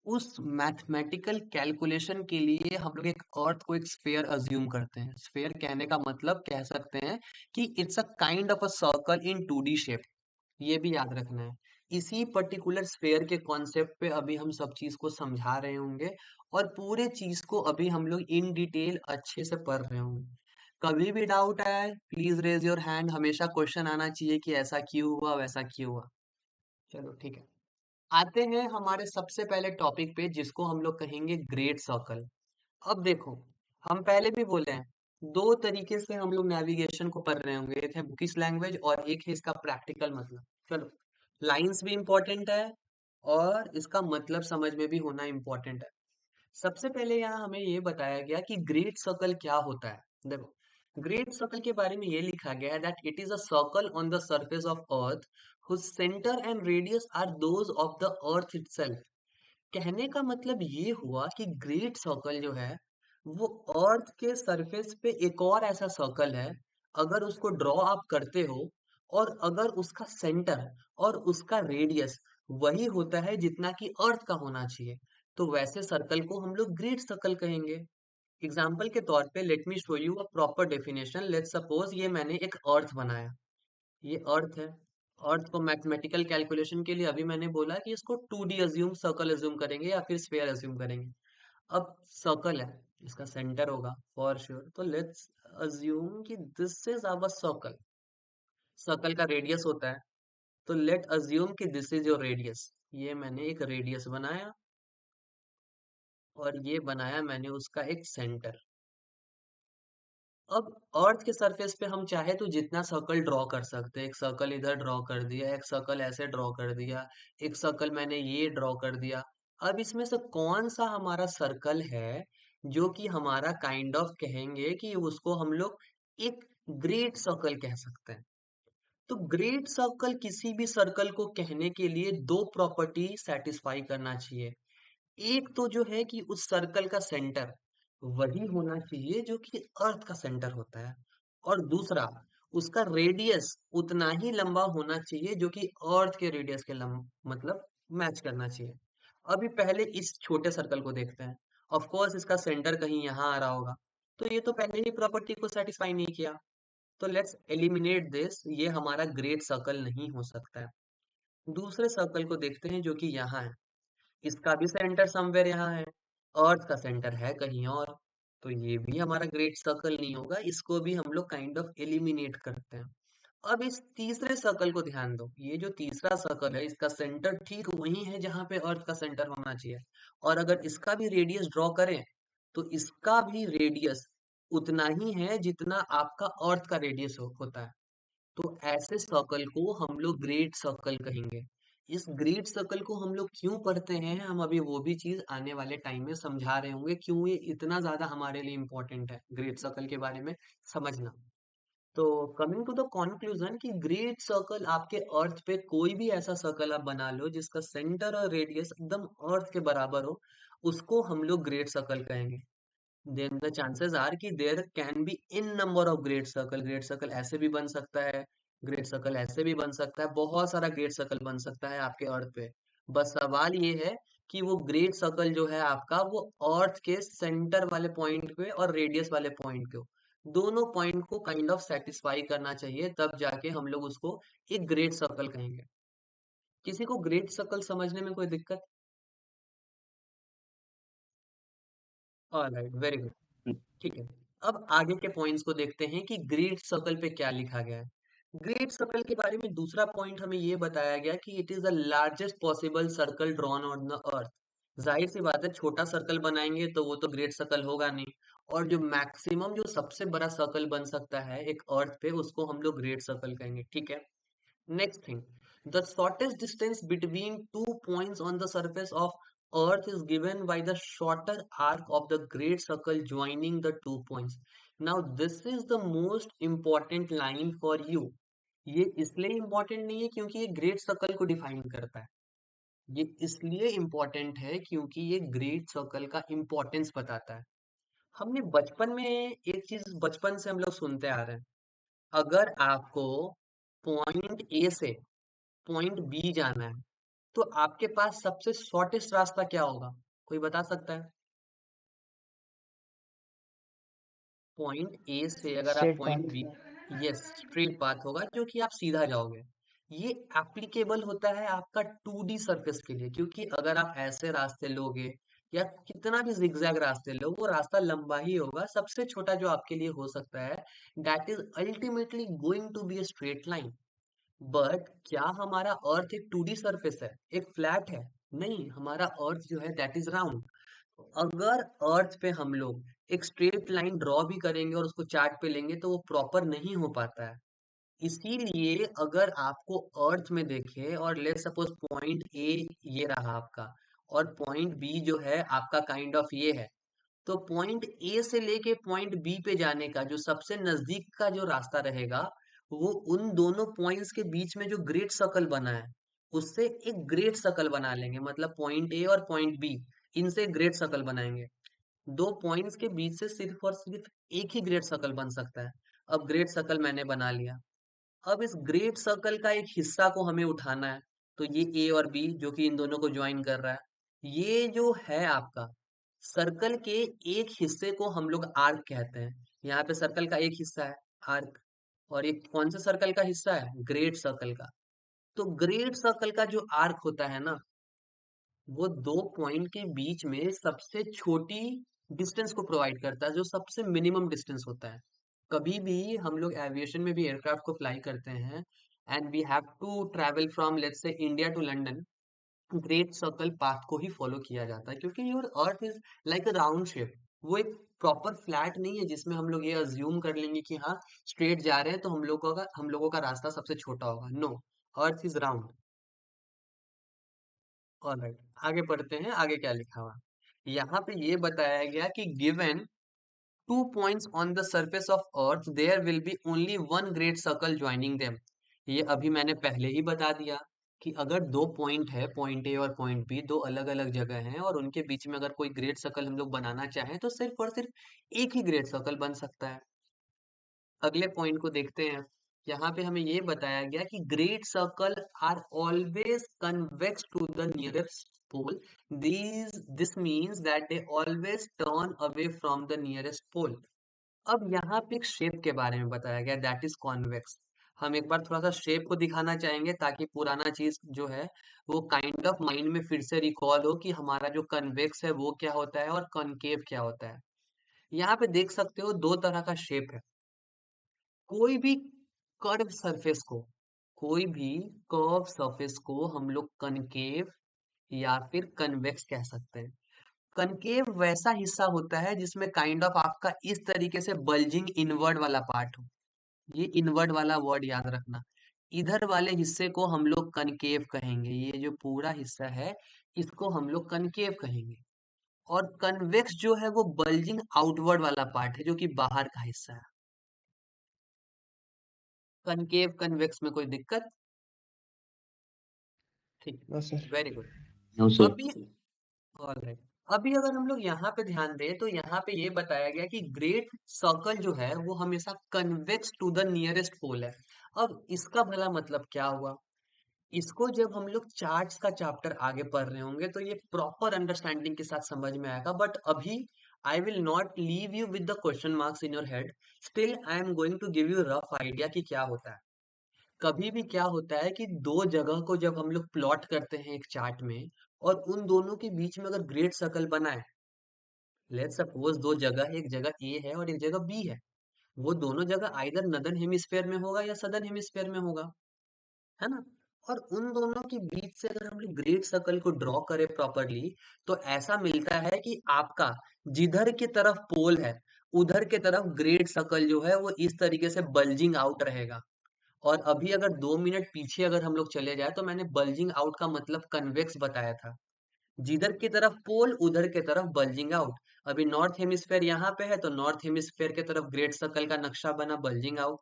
उस मैथमेटिकल कैलकुलेशन के लिए हम लोग एक अर्थ को एक स्फेयर अज्यूम करते हैं। स्फेयर कहने का मतलब कह सकते हैं कि it's a kind of a circle in 2D shape. ये भी याद रखना है। इसी पर्टिकुलर स्फेयर के कॉन्सेप्ट पे अभी हम सब चीज को समझा रहे होंगे, और पूरे चीज को अभी हम लोग इन डिटेल अच्छे से पढ़ रहे होंगे। कभी भी डाउट आए, प्लीज रेज योर हैंड। हमेशा क्वेश्चन आना चाहिए कि ऐसा क्यों हुआ, वैसा क्यों हुआ। चलो ठीक है। आते हैं हमारे सबसे पहले टॉपिक पे जिसको हम लोग कहेंगे ग्रेट सर्कल। अब देखो, हम पहले भी बोले हैं, दो तरीके से हम लोग नेविगेशन को पढ़ रहे होंगे, एक है बुकिश लैंग्वेज और एक है इसका प्रैक्टिकल मतलब। चलो, लाइंस भी इंपॉर्टेंट है और इसका मतलब समझ में भी होना इंपॉर्टेंट है। सबसे पहले यहाँ हमें ये बताया गया कि ग्रेट सर्कल क्या होता है। देखो, ग्रेट सर्कल के बारे में ये लिखा गया है that it is a circle on the surface of earth whose center and radius are those of the earth itself। कहने का मतलब ये हुआ कि ग्रेट सर्कल जो है वो अर्थ के सरफेस पे एक और ऐसा सर्कल है, अगर उसको ड्रॉ आप करते हो और अगर उसका सेंटर और उसका रेडियस वही होता है जितना कि अर्थ का होना चाहिए, तो वैसे सर्कल को हम लोग ग्रेट सर्कल कहेंगे। एग्जाम्पल के तौर पे late me show you a proper definition. Let suppose ये मैंने एक अर्थ बनाया, ये अर्थ है। अर्थ को मैथमेटिकल कैलकुलेशन के लिए अभी मैंने बोला कि इसको 2D अज्यूम सर्कल अज्यूम करेंगे या फिर स्फीयर अज्यूम करेंगे। अब सर्कल है, इसका सेंटर होगा फॉर श्योर, तो लेट्स अज्यूम कि this is our circle. Circle का रेडियस होता है, तो लेट अज्यूम कि दिस इज योर रेडियस। ये मैंने एक रेडियस बनाया और ये बनाया मैंने उसका एक सेंटर। अब अर्थ के सरफेस पे हम चाहे तो जितना सर्कल ड्रॉ कर सकते हैं, एक सर्कल इधर ड्रॉ कर दिया, एक सर्कल ऐसे ड्रॉ कर दिया, एक सर्कल मैंने ये ड्रॉ कर दिया। अब इसमें से कौन सा हमारा सर्कल है जो कि हमारा काइंड ऑफ कहेंगे कि उसको हम लोग एक ग्रेट सर्कल कह सकते हैं। तो ग्रेट सर्कल किसी भी सर्कल को कहने के लिए दो प्रॉपर्टी सेटिस्फाई करना चाहिए। एक तो जो है कि उस सर्कल का सेंटर वही होना चाहिए जो कि अर्थ का सेंटर होता है, और दूसरा उसका रेडियस उतना ही लंबा होना चाहिए जो कि अर्थ के रेडियस के मतलब मैच करना चाहिए। अभी पहले इस छोटे सर्कल को देखते हैं। ऑफ कोर्स इसका सेंटर कहीं यहाँ आ रहा होगा, तो ये तो पहले ही प्रॉपर्टी को सेटिस्फाई नहीं किया, तो लेट्स एलिमिनेट दिस, ये हमारा ग्रेट सर्कल नहीं हो सकता है। दूसरे सर्कल को देखते हैं जो कि यहाँ है। इसका भी सेंटर समवेयर यहाँ है, अर्थ का सेंटर है कहीं और, तो ये भी हमारा ग्रेट सर्कल नहीं होगा, इसको भी हम लोग काइंड ऑफ एलिमिनेट करते हैं। अब इस तीसरे सर्कल को ध्यान दो, ये जो तीसरा सर्कल है इसका सेंटर ठीक वही है जहां पे अर्थ का सेंटर होना चाहिए, और अगर इसका भी रेडियस ड्रॉ करें तो इसका भी रेडियस उतना ही है जितना आपका अर्थ का रेडियस होता है। तो ऐसे सर्कल को हम लोग ग्रेट सर्कल कहेंगे। इस ग्रेट सर्कल को हम लोग क्यों पढ़ते हैं, हम अभी वो भी चीज आने वाले टाइम में समझा रहे होंगे क्यों ये इतना ज्यादा हमारे लिए इम्पोर्टेंट है ग्रेट सर्कल के बारे में समझना। तो कमिंग टू द कंक्लूजन कि ग्रेट सर्कल आपके अर्थ पे कोई भी ऐसा सर्कल आप बना लो जिसका सेंटर और रेडियस एकदम अर्थ के बराबर हो, उसको हम लोग ग्रेट सर्कल कहेंगे। then the chances are कि there can be in number of great circle ऐसे भी बन सकता है, ग्रेट सर्कल ऐसे भी बन सकता है, बहुत सारा ग्रेट सर्कल बन सकता है आपके अर्थ पे। बस सवाल ये है कि वो ग्रेट सर्कल जो है आपका वो अर्थ के सेंटर वाले पॉइंट पे और रेडियस वाले पॉइंट को, दोनों पॉइंट को काइंड ऑफ सेटिस्फाई करना चाहिए, तब जाके हम लोग उसको एक ग्रेट सर्कल कहेंगे। किसी को ग्रेट सर्कल समझने में कोई दिक्कत? Alright, very good. ठीक है, अब आगे के पॉइंट्स को देखते हैं कि ग्रेट सर्कल पे क्या लिखा गया है। ग्रेट सर्कल के बारे में दूसरा पॉइंट हमें ये बताया गया कि it is the largest possible circle drawn on the earth. जाहिर सी बात है, छोटा सर्कल बनाएंगे तो वो तो ग्रेट सर्कल होगा नहीं, और जो मैक्सिमम जो सबसे बड़ा सर्कल बन सकता है एक अर्थ पे उसको हम लोग ग्रेट सर्कल कहेंगे, ठीक है। Next thing, the shortest distance between 2 points on the surface of Earth is given by the shorter arc of the great circle joining the 2 points. Now, this is the most important line for you. ये इसलिए important नहीं है क्योंकि ये great circle को define करता है, ये इसलिए important है क्योंकि ये ग्रेट सर्कल का इंपॉर्टेंस बताता है। हमने बचपन में एक चीज बचपन से हम लोग सुनते आ रहे हैं, अगर आपको पॉइंट ए से पॉइंट बी जाना है तो आपके पास सबसे शॉर्टेस्ट रास्ता क्या होगा? कोई बता सकता है? पॉइंट ए से अगर आप Straight point path. B, yes, straight path होगा जो कि आप सीधा जाओगे। ये एप्लीकेबल होता है आपका 2D सरफेस के लिए, क्योंकि अगर आप ऐसे रास्ते लोगे या कितना भी जिगजैग रास्ते लो वो रास्ता लंबा ही होगा, सबसे छोटा जो आपके लिए हो सकता है that is ultimately going to be a straight line. But क्या हमारा अर्थ एक 2D सरफेस है, एक फ्लैट है? नहीं, हमारा अर्थ जो है दैट इज राउंड। अगर अर्थ पे हम लोग एक स्ट्रेट लाइन ड्रॉ भी करेंगे और उसको चार्ट पे लेंगे तो वो प्रॉपर नहीं हो पाता है। इसीलिए अगर आपको अर्थ में देखे और लेट्स सपोज पॉइंट ए ये रहा आपका, और पॉइंट बी जो है आपका काइंड ऑफ ये है, तो पॉइंट ए से लेके पॉइंट बी पे जाने का जो सबसे नजदीक का जो रास्ता रहेगा, वो उन दोनों पॉइंट्स के बीच में जो ग्रेट सर्कल बना है उससे एक ग्रेट सर्कल बना लेंगे। मतलब पॉइंट ए और पॉइंट बी, इनसे ग्रेट सर्कल बनाएंगे। दो पॉइंट्स के बीच से सिर्फ और सिर्फ एक ही ग्रेट सर्कल बन सकता है। अब ग्रेट सर्कल मैंने बना लिया। अब इस ग्रेट सर्कल का एक हिस्सा को हमें उठाना है, तो ये ए और बी जो कि इन दोनों को ज्वाइन कर रहा है, ये जो है आपका सर्कल के एक हिस्से को हम लोग आर्क कहते हैं। यहाँ पे सर्कल का एक हिस्सा है आर्क, और एक कौन से सर्कल का हिस्सा है? ग्रेट सर्कल का। तो ग्रेट सर्कल का जो आर्क होता है ना, वो दो पॉइंट के बीच में सबसे छोटी डिस्टेंस को प्रोवाइड करता है, जो सबसे मिनिमम डिस्टेंस होता है। कभी भी हम लोग एविएशन में भी एयरक्राफ्ट को फ्लाई करते हैं and we have to travel from let's say India to London, great circle path को ही फॉलो किया जाता है, क्योंकि your earth is like a round shape. वो एक प्रॉपर फ्लैट नहीं है जिसमें हम लोग ये अज्यूम कर लेंगे कि हाँ स्ट्रेट जा रहे हैं तो हम लोगों का रास्ता सबसे छोटा होगा। No, earth is round. Alright, आगे बढ़ते हैं। आगे क्या लिखा हुआ? यहाँ पे ये बताया गया कि given 2 points on the surface of earth there will be only one great circle joining them। ये अभी मैंने पहले ही बता दिया कि अगर दो पॉइंट है, पॉइंट ए और पॉइंट बी, दो अलग अलग जगह हैं और उनके बीच में अगर कोई ग्रेट सर्कल हम लोग बनाना चाहें तो सिर्फ और सिर्फ एक ही ग्रेट सर्कल बन सकता है। अगले पॉइंट को देखते हैं। यहाँ पे हमें ये बताया गया कि great circle are always convex to the nearest pole. This means that they always turn away from the nearest pole. अब यहाँ पे एक शेप के बारे में बताया गया, दैट इज कॉन्वेक्स। हम एक बार थोड़ा सा शेप को दिखाना चाहेंगे ताकि पुराना चीज जो है वो काइंड ऑफ माइंड में फिर से रिकॉल हो कि हमारा जो कन्वेक्स है वो क्या होता है और कॉनकेव क्या होता है। यहाँ पे देख सकते हो दो तरह का शेप है। कोई भी कर्व सरफेस को कोई भी कर्व सरफेस को हम लोग कनकेव या फिर कन्वेक्स कह सकते हैं। कनकेव वैसा हिस्सा होता है जिसमें काइंड ऑफ आपका इस तरीके से बल्जिंग इनवर्ड वाला पार्ट हो। ये इनवर्ड वाला वर्ड याद रखना। इधर वाले हिस्से को हम लोग कनकेव कहेंगे, ये जो पूरा हिस्सा है इसको हम लोग कनकेव कहेंगे। और कन्वेक्स जो है वो बल्जिंग आउटवर्ड वाला पार्ट है जो कि बाहर का हिस्सा है। कनकेव कन्वेक्स में कोई दिक्कत? ठीक, No, sir. Very good. No, sir. अभी ऑलराइट, अभी अगर हम लोग यहाँ पे ध्यान दें तो यहाँ पे ये बताया गया कि ग्रेट सर्कल जो है वो हमेशा कन्वेक्स टू द नियरेस्ट पोल है। अब इसका भला मतलब क्या हुआ? इसको जब हम लोग चार्ट्स का चैप्टर आगे पढ़ रहे होंगे तो ये प्रॉपर अंडरस्टैंडिंग के साथ समझ में आएगा, बट अभी I will not leave you with the question marks in your head. Still I am going to give you rough idea कि क्या होता है। कभी भी क्या होता है कि दो जगह को जब हम लोग प्लॉट करते हैं एक चार्ट में और उन दोनों के बीच में अगर ग्रेट सर्कल बना है, लेट्स सपोज दो जगह, एक जगह ए है और एक जगह बी है, वो दोनों जगह आइदर नदर्न हेमिस्फेयर में होगा या सदर्न हेमिस्फेयर में होगा, है ना? और उन दोनों के बीच से अगर हम लोग ग्रेट सर्कल को ड्रॉ करें प्रॉपरली तो ऐसा मिलता है कि आपका जिधर की तरफ पोल है उधर के तरफ ग्रेट सर्कल जो है वो इस तरीके से बल्जिंग आउट रहेगा। और अभी अगर 2 मिनट पीछे अगर हम लोग चले जाए तो मैंने बल्जिंग आउट का मतलब कन्वेक्स बताया था। जिधर की तरफ पोल उधर के तरफ बल्जिंग आउट। अभी नॉर्थ हेमिस्फेयर यहाँ पे है तो नॉर्थ हेमिस्फेयर के तरफ ग्रेट सर्कल का नक्शा बना बल्जिंग आउट।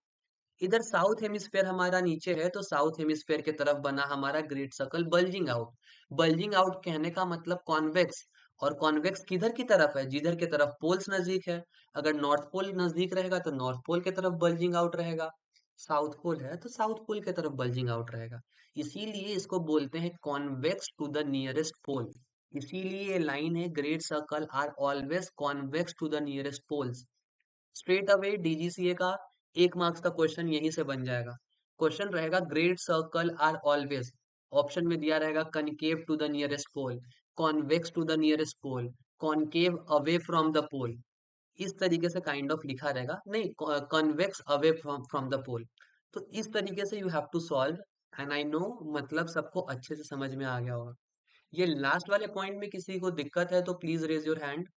इधर साउथ हेमिस्फेयर हमारा नीचे है तो साउथ हेमिस्फेयर के तरफ बना हमारा great circle bulging out. Bulging out कहने का मतलब कॉन्वेक्स। और कॉन्वेक्स किधर की तरफ है? जिधर की तरफ पोल्स नजदीक है। अगर नॉर्थ पोल नजदीक रहेगा तो नॉर्थ पोल की तरफ बल्जिंग आउट रहेगा। साउथ पोल है तो साउथ पोल की तरफ बल्जिंग आउट रहेगा। इसीलिए इसको बोलते हैं convex to the nearest pole. इसीलिए ये लाइन है, great circle are always convex to the nearest poles. Straight away DGCA का 1 मार्क्स का क्वेश्चन यहीं से बन जाएगा। क्वेश्चन रहेगा great circle are always, option में दिया रहेगा concave to the nearest pole, convex to the nearest pole, concave away from the pole. इस तरीके से काइंड ऑफ लिखा रहेगा, नहीं, convex away from from the pole. तो इस तरीके से you have to solve. And I know मतलब सबको अच्छे से समझ में आ गया होगा। ये लास्ट वाले पॉइंट में किसी को दिक्कत है तो please raise your hand.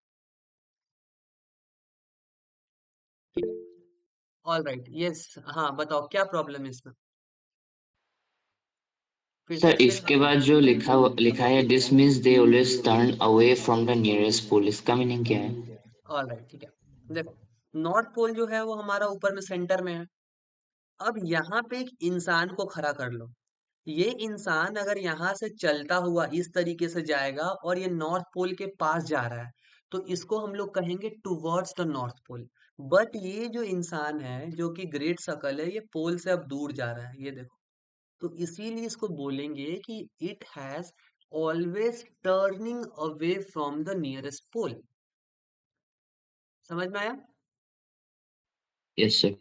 All right, yes. हाँ बताओ क्या प्रॉब्लम है इसमें, फिर से सर एक्सप्लेन इसके करो। बाद जो लिखा है this means they always turn away from the nearest pole, इसका मीनिंग क्या है? ऑल राइट, ठीक है। देखो, नॉर्थ पोल जो है वो हमारा ऊपर में सेंटर में है। अब यहाँ पे एक इंसान को खड़ा कर लो। ये इंसान अगर यहाँ से चलता हुआ इस तरीके से जाएगा और ये नॉर्थ पोल के पास जा रहा है, तो इसको हम लोग कहेंगे towards the north pole. But ये जो इंसान है जो कि ग्रेट सर्कल है, ये पोल से अब दूर जा रहा है, ये देखो। तो इसीलिए इसको बोलेंगे कि it has always turning away from the nearest pole. समझ में आया? Yes sir.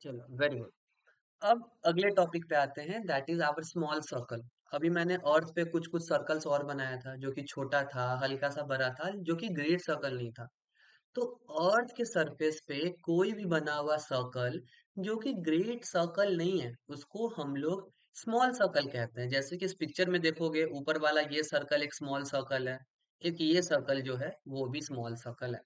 चलो, वेरी गुड। अब अगले टॉपिक पे आते हैं, that is our small circle. अभी मैंने अर्थ पे कुछ कुछ सर्कल्स और बनाया था जो कि छोटा था, हल्का सा बड़ा था, जो कि ग्रेट सर्कल नहीं था। तो अर्थ के सरफेस पे कोई भी बना हुआ सर्कल जो कि ग्रेट सर्कल नहीं है, उसको हम लोग स्मॉल सर्कल कहते हैं। जैसे कि इस पिक्चर में देखोगे, ऊपर वाला ये सर्कल एक स्मॉल सर्कल है, एक ये सर्कल जो है वो भी स्मॉल सर्कल है।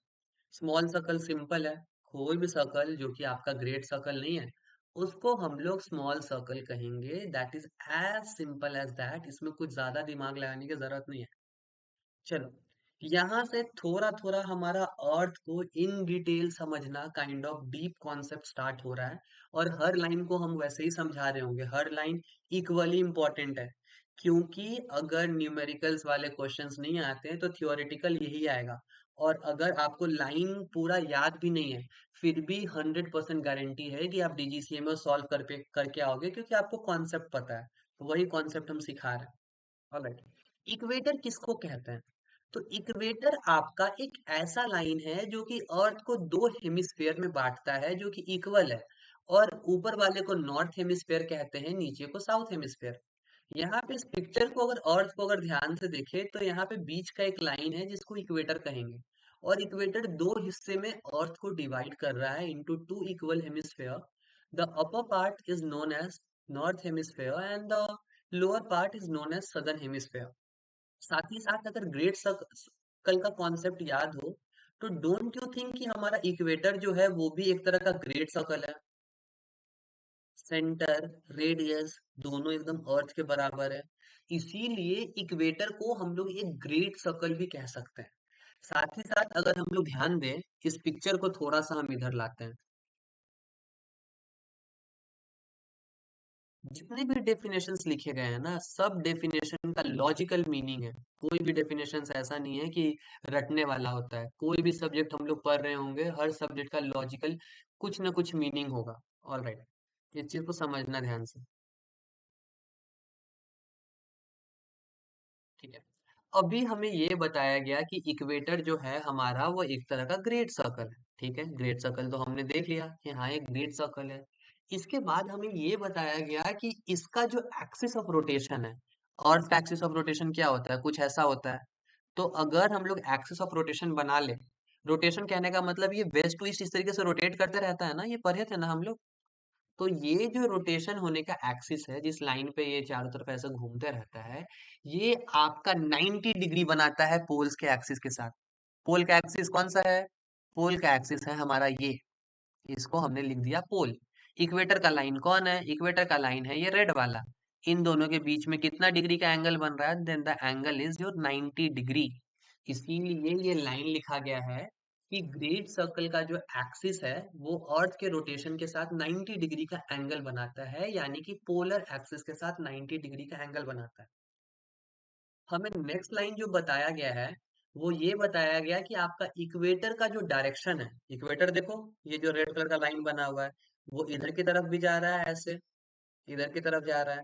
स्मॉल सर्कल सिंपल है, कोई भी सर्कल जो कि आपका ग्रेट सर्कल नहीं है उसको हम लोग स्मॉल सर्कल कहेंगे। That is as simple as that, इसमें कुछ ज्यादा दिमाग लगाने की जरूरत नहीं है। चलो, यहाँ से थोड़ा थोड़ा हमारा अर्थ को इन डिटेल समझना kind of deep concept start हो रहा है। और हर लाइन को हम वैसे ही समझा रहे होंगे, हर लाइन इक्वली इंपॉर्टेंट है। क्योंकि अगर न्यूमेरिकल्स वाले क्वेश्चंस नहीं आते हैं तो थियोरेटिकल यही आएगा। और अगर आपको लाइन पूरा याद भी नहीं है, फिर भी 100% गारंटी है कि आप डीजीसीए में सॉल्व करके आओगे, क्योंकि आपको कॉन्सेप्ट पता है। तो वही कॉन्सेप्ट हम सिखा रहे हैं। ऑलराइट, इक्वेटर किसको कहते हैं? तो इक्वेटर आपका एक ऐसा लाइन है जो कि अर्थ को दो हेमिस्फेयर में बांटता है, जो कि इक्वल है। और ऊपर वाले को नॉर्थ हेमिस्फेयर कहते हैं, नीचे को साउथ हेमिस्फेयर। यहाँ पे इस पिक्चर को अगर अर्थ को अगर ध्यान से देखे तो यहाँ पे बीच का एक लाइन है जिसको इक्वेटर कहेंगे। और इक्वेटर दो हिस्से में अर्थ को डिवाइड कर रहा है into two equal hemisphere. The upper part is known as north hemisphere and the lower part is known as southern hemisphere. साथ ही साथ अगर ग्रेट सर्कल का कॉन्सेप्ट याद हो, तो डोंट यू थिंक कि हमारा इक्वेटर जो है वो भी एक तरह का ग्रेट सर्कल है। सेंटर, रेडियस दोनों एकदम अर्थ के बराबर है। इसीलिए इक्वेटर को हम लोग एक ग्रेट सर्कल भी कह सकते हैं। साथ ही साथ अगर हम लोग ध्यान दें, इस पिक्चर को थोड़ा सा हम इधर लाते हैं। जितने भी डेफिनेशंस लिखे गए हैं ना, सब डेफिनेशन का लॉजिकल मीनिंग है। कोई भी डेफिनेशंस ऐसा नहीं है कि रटने वाला होता है। कोई भी सब्जेक्ट हम लोग पढ़ रहे होंगे, हर सब्जेक्ट का लॉजिकल कुछ ना कुछ मीनिंग होगा। ऑलराइट, इस चीज को समझना ध्यान से। ठीक है, अभी हमें ये बताया गया कि इक्वेटर जो है हमारा वो एक तरह का ग्रेट सर्कल है। ठीक है, ग्रेट सर्कल तो हमने देख लिया कि हाँ एक ग्रेट सर्कल है। इसके बाद हमें ये बताया गया कि इसका जो एक्सिस ऑफ रोटेशन है, अर्थ का एक्सिस ऑफ रोटेशन क्या होता है, कुछ ऐसा होता है। तो अगर हम लोग एक्सिस ऑफ रोटेशन बना ले, रोटेशन कहने का मतलब ये वेस्ट टू ईस्ट इस तरीके से रोटेट करते रहता है ना, ये पढ़े थे ना हम लोग। तो ये जो रोटेशन होने का एक्सिस है, जिस लाइन पे ये चारों तरफ ऐसे घूमते रहता है, ये आपका 90 डिग्री बनाता है पोल्स के एक्सिस के साथ। पोल का एक्सिस कौन सा है? पोल का एक्सिस है हमारा ये, इसको हमने लिख दिया पोल। इक्वेटर का लाइन कौन है? इक्वेटर का लाइन है ये रेड वाला। इन दोनों के बीच में कितना डिग्री का एंगल बन रहा है? Then the angle is your 90 degree. इसीलिए ये लाइन लिखा गया है कि ग्रेट सर्कल का जो एक्सिस है वो अर्थ के रोटेशन के साथ 90 डिग्री का एंगल बनाता है, यानी कि पोलर एक्सिस के साथ 90 डिग्री का एंगल बनाता है। हमें नेक्स्ट लाइन जो बताया गया है, वो ये बताया गया कि आपका इक्वेटर का जो डायरेक्शन है, इक्वेटर देखो, ये जो रेड कलर का लाइन बना हुआ है, वो इधर की तरफ भी जा रहा है, ऐसे इधर की तरफ जा रहा है।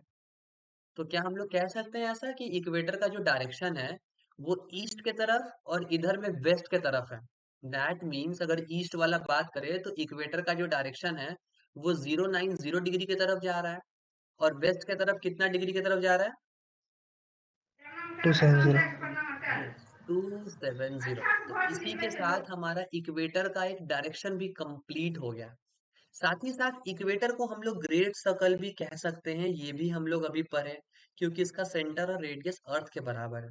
तो क्या हम लोग कह सकते हैं ऐसा कि इक्वेटर का जो डायरेक्शन है वो ईस्ट के तरफ और इधर में वेस्ट के तरफ है? दैट मीन्स अगर ईस्ट वाला बात करें तो इक्वेटर का जो डायरेक्शन है वो 090 डिग्री की तरफ जा रहा है। और वेस्ट के तरफ कितना डिग्री की तरफ जा रहा है? 270। यस, 270। तो इसी के साथ हमारा इक्वेटर का एक डायरेक्शन भी कंप्लीट हो गया। साथ ही साथ इक्वेटर को हम लोग ग्रेट सर्कल भी कह सकते हैं, ये भी हम लोग अभी पढ़े, क्योंकि इसका सेंटर और रेडियस अर्थ के बराबर है।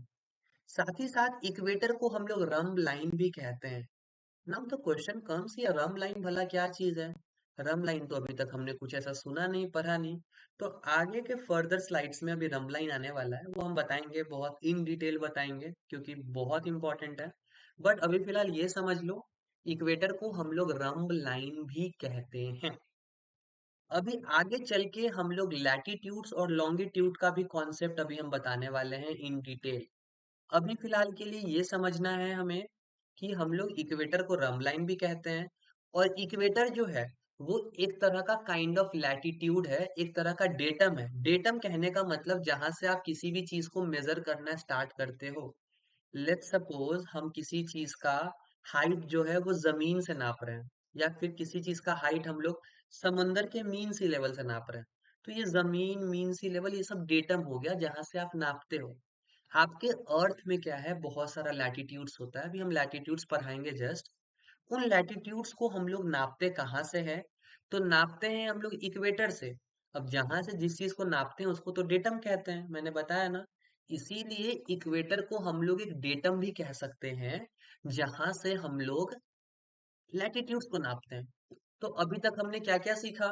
साथ ही साथ इक्वेटर को हम लोग रम्ब लाइन भी कहते हैं। नाउ द क्वेश्चन कम्स, ये रम लाइन भला क्या चीज है? रम लाइन तो अभी तक हमने कुछ ऐसा सुना नहीं, पढ़ा नहीं। तो आगे के फर्दर स्लाइड्स में अभी रम लाइन आने वाला है, वो हम बताएंगे, बहुत इन डिटेल बताएंगे, क्योंकि बहुत इंपॉर्टेंट है। बट अभी फिलहाल ये समझ लो, इक्वेटर को हम लोग रम्ब लाइन भी कहते हैं। अभी आगे चल के हम लोग लैटिट्यूड्स और लॉन्गिट्यूड का भी कॉन्सेप्ट अभी हम बताने वाले हैं इन डिटेल। अभी फिलहाल के लिए ये समझना है हमें कि हम लोग इक्वेटर को रम लाइन भी कहते हैं, और इक्वेटर जो है वो एक तरह का काइंड ऑफ लैटिट्यूड है, एक तरह का डेटम है। डेटम कहने का मतलब जहां से आप किसी भी चीज को मेजर करना स्टार्ट करते हो। लेट्स सपोज हम किसी चीज का हाइट जो है वो जमीन से नाप रहे हैं, या फिर किसी चीज का हाइट हम लोग समुंदर के मीन सी लेवल से नाप रहे हैं। तो ये जमीन, मीन सी लेवल, ये सब डेटम हो गया जहां से आप नापते हो। आपके अर्थ में क्या है, बहुत सारा लैटिट्यूड्स होता है, अभी हम लैटिट्यूड्स पढ़ाएंगे जस्ट। उन लैटिट्यूड्स को हम लोग नापते कहाँ से है? तो नापते हैं हम लोग इक्वेटर से। अब जहां से जिस चीज को नापते हैं उसको तो डेटम कहते हैं, मैंने बताया ना। इसीलिए इक्वेटर को हम लोग एक डेटम भी कह सकते हैं, जहां से हम लोग लैटिट्यूड्स को नापते हैं। तो अभी तक हमने क्या क्या सीखा?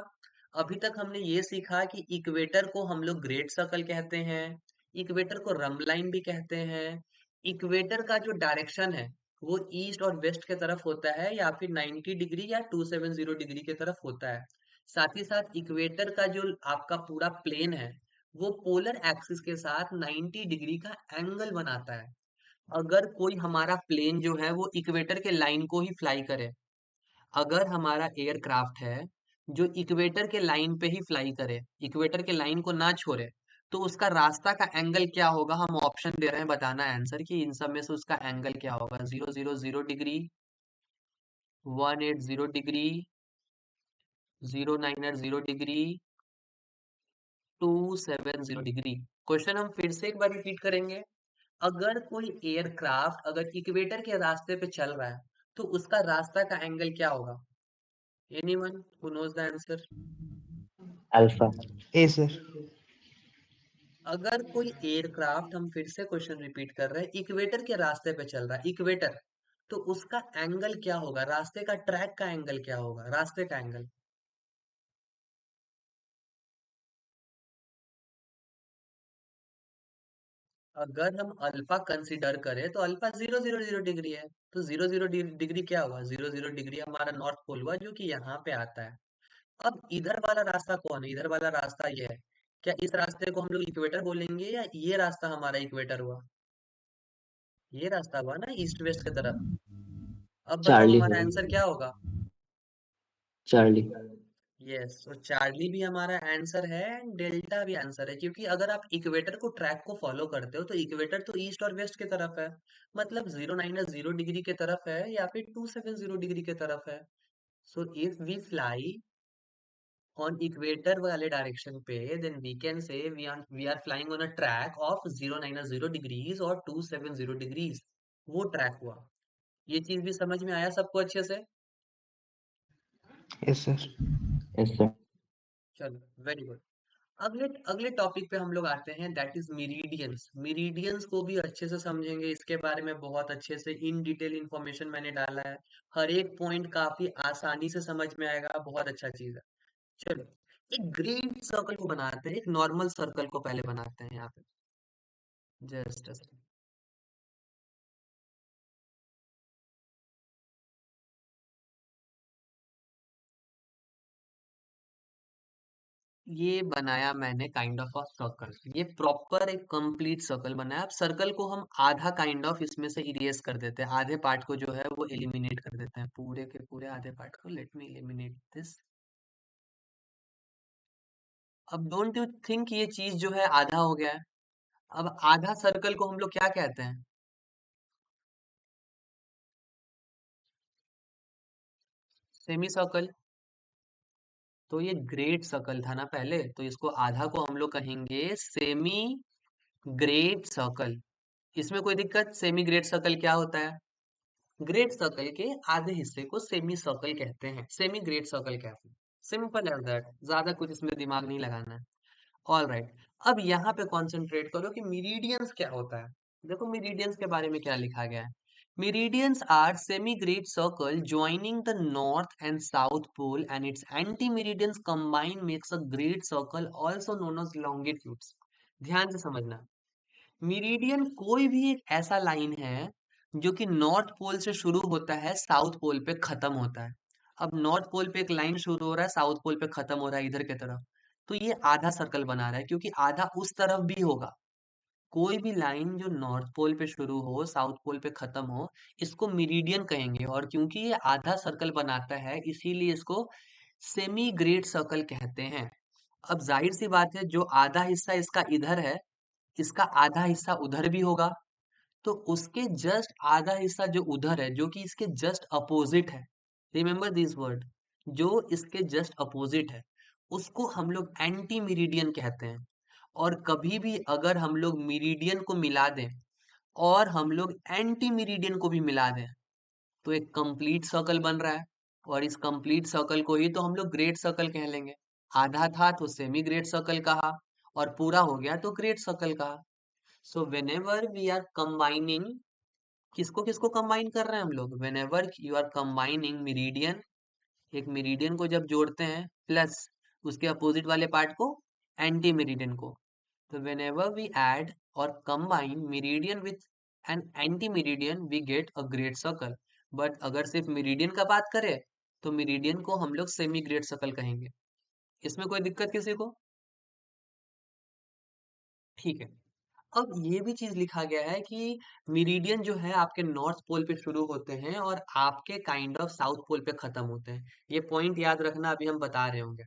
अभी तक हमने ये सीखा कि इक्वेटर को हम लोग ग्रेट सर्कल कहते हैं, इक्वेटर को रम लाइन भी कहते हैं। इक्वेटर का जो डायरेक्शन है वो ईस्ट और वेस्ट के तरफ होता है, या फिर 90 डिग्री या 270 डिग्री के तरफ होता है। साथ ही साथ इक्वेटर का जो आपका पूरा प्लेन है वो पोलर एक्सिस के साथ 90 डिग्री का एंगल बनाता है। अगर कोई हमारा प्लेन जो है वो इक्वेटर के लाइन को ही फ्लाई करे, अगर हमारा एयरक्राफ्ट है जो इक्वेटर के लाइन पे ही फ्लाई करे, इक्वेटर के लाइन को ना छोड़े, तो उसका रास्ता का एंगल क्या होगा? हम ऑप्शन दे रहे हैं, बताना है आंसर कि इन सब में से उसका एंगल क्या होगा। 000 degree, 180 degree, 090 degree, 270 degree. Question हम फिर से एक बार रिपीट करेंगे। अगर कोई एयरक्राफ्ट अगर इक्वेटर के रास्ते पे चल रहा है, तो उसका रास्ता का एंगल क्या होगा? Anyone who knows the answer? Alpha. A sir. अगर कोई एयरक्राफ्ट, हम फिर से क्वेश्चन रिपीट कर रहे हैं, इक्वेटर के रास्ते पे चल रहा है, इक्वेटर, तो उसका एंगल क्या होगा? रास्ते का, ट्रैक का एंगल क्या होगा? रास्ते का एंगल। अगर हम अल्फा कंसीडर करें तो अल्फा 000 डिग्री है। तो 0 0 डिग्री क्या हुआ? 0 0 डिग्री हमारा नॉर्थ पोल हुआ, जो कि यहाँ पे आता है। अब इधर वाला रास्ता कौन है? इधर वाला रास्ता ये है। क्या इस रास्ते को हम लोग इक्वेटर बोलेंगे, या ये रास्ता हमारा इक्वेटर हुआ? ये रास्ता हुआ ना ईस्ट वेस्ट की तरफ। अब बताओ चार्ली हमारा होगा। आंसर क्या होगा? चार्ली। यस, तो चार्ली भी हमारा आंसर है, एंड डेल्टा भी आंसर है, क्योंकि अगर आप इक्वेटर को ट्रैक को फॉलो करते हो तो इक्वेटर तो ईस्ट और वेस्ट की तरफ है, मतलब 0 - 0 डिग्री की तरफ है, या फिर 270 डिग्री की तरफ है। So if we fly on equator वाले डायरेक्शन पे, then we can say we are flying on a track of 0 - 0 degrees और 270 डिग्रीज। वो ट्रैक हुआ। ये चीज भी समझ में आया सबको अच्छे से? Yes sir. Yes sir. चलो, वेरी गुड। अगले अगले टॉपिक पे हम लोग आते हैं, दैट इज मेरिडियंस। मेरिडियंस को भी अच्छे से समझेंगे, इसके बारे में बहुत अच्छे से इन डिटेल इंफॉर्मेशन मैंने डाला है। हर एक पॉइंट काफी आसानी से समझ में आएगा, बहुत अच्छा चीज है। चलो, एक ग्रीन सर्कल को बनाते हैं, एक नॉर्मल सर्कल को पहले बनाते हैं यहाँ पे। जस्ट ये बनाया मैंने काइंड ऑफ अ सर्कल, ये प्रॉपर एक कंप्लीट सर्कल बनाया। अब सर्कल को हम आधा काइंड ऑफ इसमें से इरेज कर देते हैं, आधे पार्ट को जो है वो एलिमिनेट कर देते हैं, पूरे के पूरे आधे पार्ट को। Let me eliminate this. अब डोंट यू थिंक ये चीज जो है आधा हो गया है? अब आधा सर्कल को हम लोग क्या कहते हैं? Semi circle. तो ये ग्रेट सर्कल था ना पहले, तो इसको आधा को हम लोग कहेंगे सेमी ग्रेट सर्कल। इसमें कोई दिक्कत? सेमी ग्रेट सर्कल क्या होता है? ग्रेट सर्कल के आधे हिस्से को सेमी सर्कल कहते हैं, सेमी ग्रेट सर्कल कहते हैं। सिंपल एज दैट, ज्यादा कुछ इसमें दिमाग नहीं लगाना है। ऑल राइट, अब यहाँ पे कॉन्सेंट्रेट करो कि मेरिडियंस क्या होता है। देखो मेरिडियंस के बारे में क्या लिखा गया है। Meridians are semi great circle joining the north and south pole and its anti meridians combine makes a great circle also known as longitudes. ध्यान से समझना, मेरिडियन कोई भी एक ऐसा लाइन है जो कि नॉर्थ पोल से शुरू होता है, साउथ पोल पे खत्म होता है। अब नॉर्थ पोल पे एक लाइन शुरू हो रहा है, साउथ पोल पे खत्म हो रहा है इधर की तरफ, तो ये आधा सर्कल बना रहा है क्योंकि आधा उस तरफ भी होगा। कोई भी लाइन जो नॉर्थ पोल पे शुरू हो, साउथ पोल पे खत्म हो, इसको मेरिडियन कहेंगे। और क्योंकि ये आधा सर्कल बनाता है, इसीलिए इसको सेमी ग्रेट सर्कल कहते हैं। अब जाहिर सी बात है, जो आधा हिस्सा इसका इधर है, इसका आधा हिस्सा उधर भी होगा, तो उसके जस्ट आधा हिस्सा जो उधर है, जो कि इसके जस्ट अपोजिट है, रिमेंबर दिस वर्ड, जो इसके जस्ट अपोजिट है, उसको हम लोग एंटी मेरिडियन कहते हैं। और कभी भी अगर हम लोग मेरिडियन को मिला दें और हम लोग एंटी मेरिडियन को भी मिला दें, तो एक कंप्लीट सर्कल बन रहा है। और इस कंप्लीट सर्कल को ही तो हम लोग ग्रेट सर्कल कह लेंगे। आधा था तो सेमी ग्रेट सर्कल कहा, और पूरा हो गया तो ग्रेट सर्कल कहा। So whenever we are combining, किसको किसको कंबाइन कर रहे हैं हम लोग, whenever you are combining meridian, एक मेरिडियन को जब जोड़ते हैं प्लस उसके अपोजिट वाले पार्ट को, एंटी मेरिडियन को, तो व्हेनेवर वी ऐड और combine meridian with an anti meridian we get a great circle. But अगर सिर्फ मेरिडियन का बात करें तो मेरिडियन को हम लोग सेमी ग्रेट सर्कल कहेंगे। इसमें कोई दिक्कत किसी को? ठीक है। अब ये भी चीज लिखा गया है कि मेरिडियन जो है आपके नॉर्थ पोल पे शुरू होते हैं और आपके काइंड ऑफ साउथ पोल पे खत्म होते हैं। ये पॉइंट याद रखना, अभी हम बता रहे होंगे।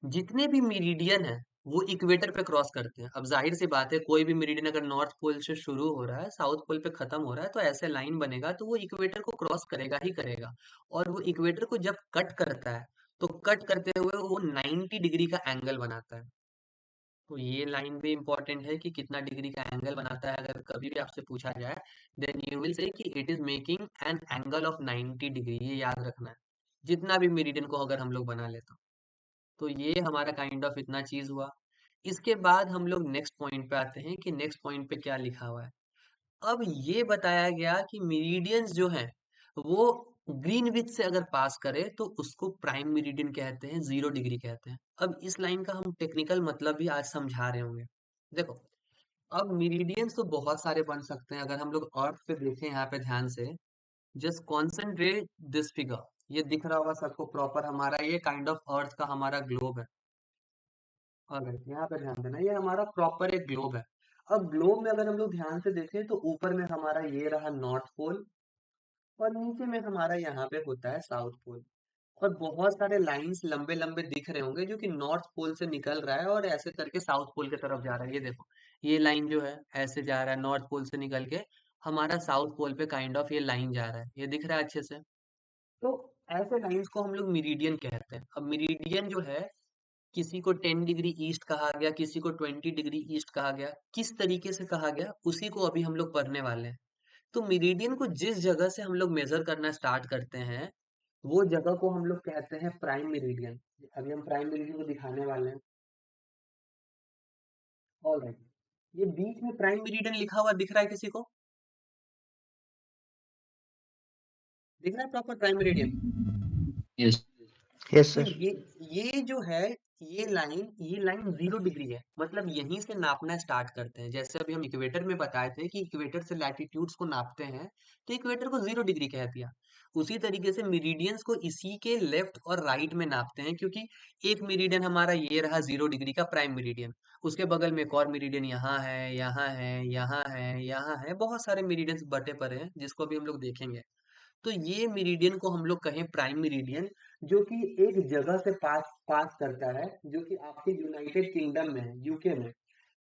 जितने भी मेरिडियन है वो इक्वेटर पे क्रॉस करते हैं। अब जाहिर सी बात है, कोई भी मेरिडियन अगर नॉर्थ पोल से शुरू हो रहा है, साउथ पोल पे खत्म हो रहा है, तो ऐसे लाइन बनेगा तो वो इक्वेटर को क्रॉस करेगा ही करेगा। और वो इक्वेटर को जब कट करता है, तो कट करते हुए वो 90 डिग्री का एंगल बनाता है। तो ये लाइन भी इंपॉर्टेंट है कि कितना डिग्री का एंगल बनाता है। अगर कभी भी आपसे पूछा जाए, देन यू विल से कि it is making an angle of 90 degree, ये याद रखना है। जितना भी मेरिडियन को अगर हम लोग बना ले तो ये हमारा काइंड ऑफ इतना चीज हुआ। इसके बाद हम लोग नेक्स्ट पॉइंट पे आते हैं कि नेक्स्ट पॉइंट पे क्या लिखा हुआ है। अब ये बताया गया कि मेरिडियंस जो हैं वो ग्रीनविच से अगर पास करे तो उसको प्राइम मेरिडियन कहते हैं, 0 डिग्री कहते हैं। अब इस लाइन का हम टेक्निकल मतलब भी आज समझा रहे होंगे। देखो, अब मेरिडियंस तो बहुत सारे बन सकते हैं। अगर हम लोग अर्थ पे देखें यहाँ पे ध्यान से, जस्ट कॉन्सेंट्रेट दिस फिगर, ये दिख रहा होगा सबको प्रॉपर, हमारा ये काइंड ऑफ अर्थ का हमारा ग्लोब है। ऑलराइट, यहाँ पे ध्यान देना, ये हमारा प्रॉपर एक ग्लोब है। अब ग्लोब में अगर हम लोग ध्यान से देखें तो ऊपर में हमारा ये रहा नॉर्थ पोल, और नीचे में हमारा यहाँ पे होता है साउथ पोल। और बहुत सारे लाइंस लंबे लंबे दिख रहे होंगे जो कि नॉर्थ पोल से निकल रहा है और ऐसे करके साउथ पोल की तरफ जा रहा है। ये देखो, ये लाइन जो है ऐसे जा रहा है नॉर्थ पोल से निकल के हमारा साउथ पोल पे काइंड ऑफ ये लाइन जा रहा है, ये दिख रहा है अच्छे से। तो ऐसे लाइंस को हम लोग मेरिडियन कहते हैं। अब मेरिडियन जो है, किसी को 10 डिग्री ईस्ट कहा गया, किसी को 20 डिग्री ईस्ट कहा गया, किस तरीके से कहा गया उसी को अभी हम लोग पढ़ने वाले हैं। तो मेरिडियन को जिस जगह से हम लोग मेजर करना स्टार्ट करते हैं, वो जगह को हम लोग कहते हैं प्राइम मेरिडियन। अभी हम प्राइम मेरिडियन को दिखाने वाले हैं। ऑल राइट, ये बीच में प्राइम मेरिडियन लिखा हुआ दिख रहा है किसी को? दिख रहा है proper prime meridian? Yes. Yes, तो sir. ये जो है, ये लाइन 0 डिग्री है, मतलब यहीं से नापना स्टार्ट करते हैं। जैसे अभी हम इक्वेटर में बताए थे कि इक्वेटर से लैटिट्यूड्स को नापते हैं, तो इक्वेटर को 0 डिग्री कह दिया। उसी तरीके से मेरिडियंस को इसी के लेफ्ट और राइट में नापते हैं, क्योंकि एक मेरिडियन हमारा ये रहा 0 डिग्री का प्राइम मेरिडियन, उसके बगल में एक और मेरिडियन यहाँ है, यहाँ है, यहाँ है, यहाँ है, बहुत सारे मेरिडियंस बटे पड़े हैं जिसको अभी हम लोग देखेंगे। तो ये मेरिडियन को हम लोग कहें प्राइम मेरिडियन, जो कि एक जगह से पास पास करता है, जो कि आपके यूनाइटेड किंगडम में है, यूके में,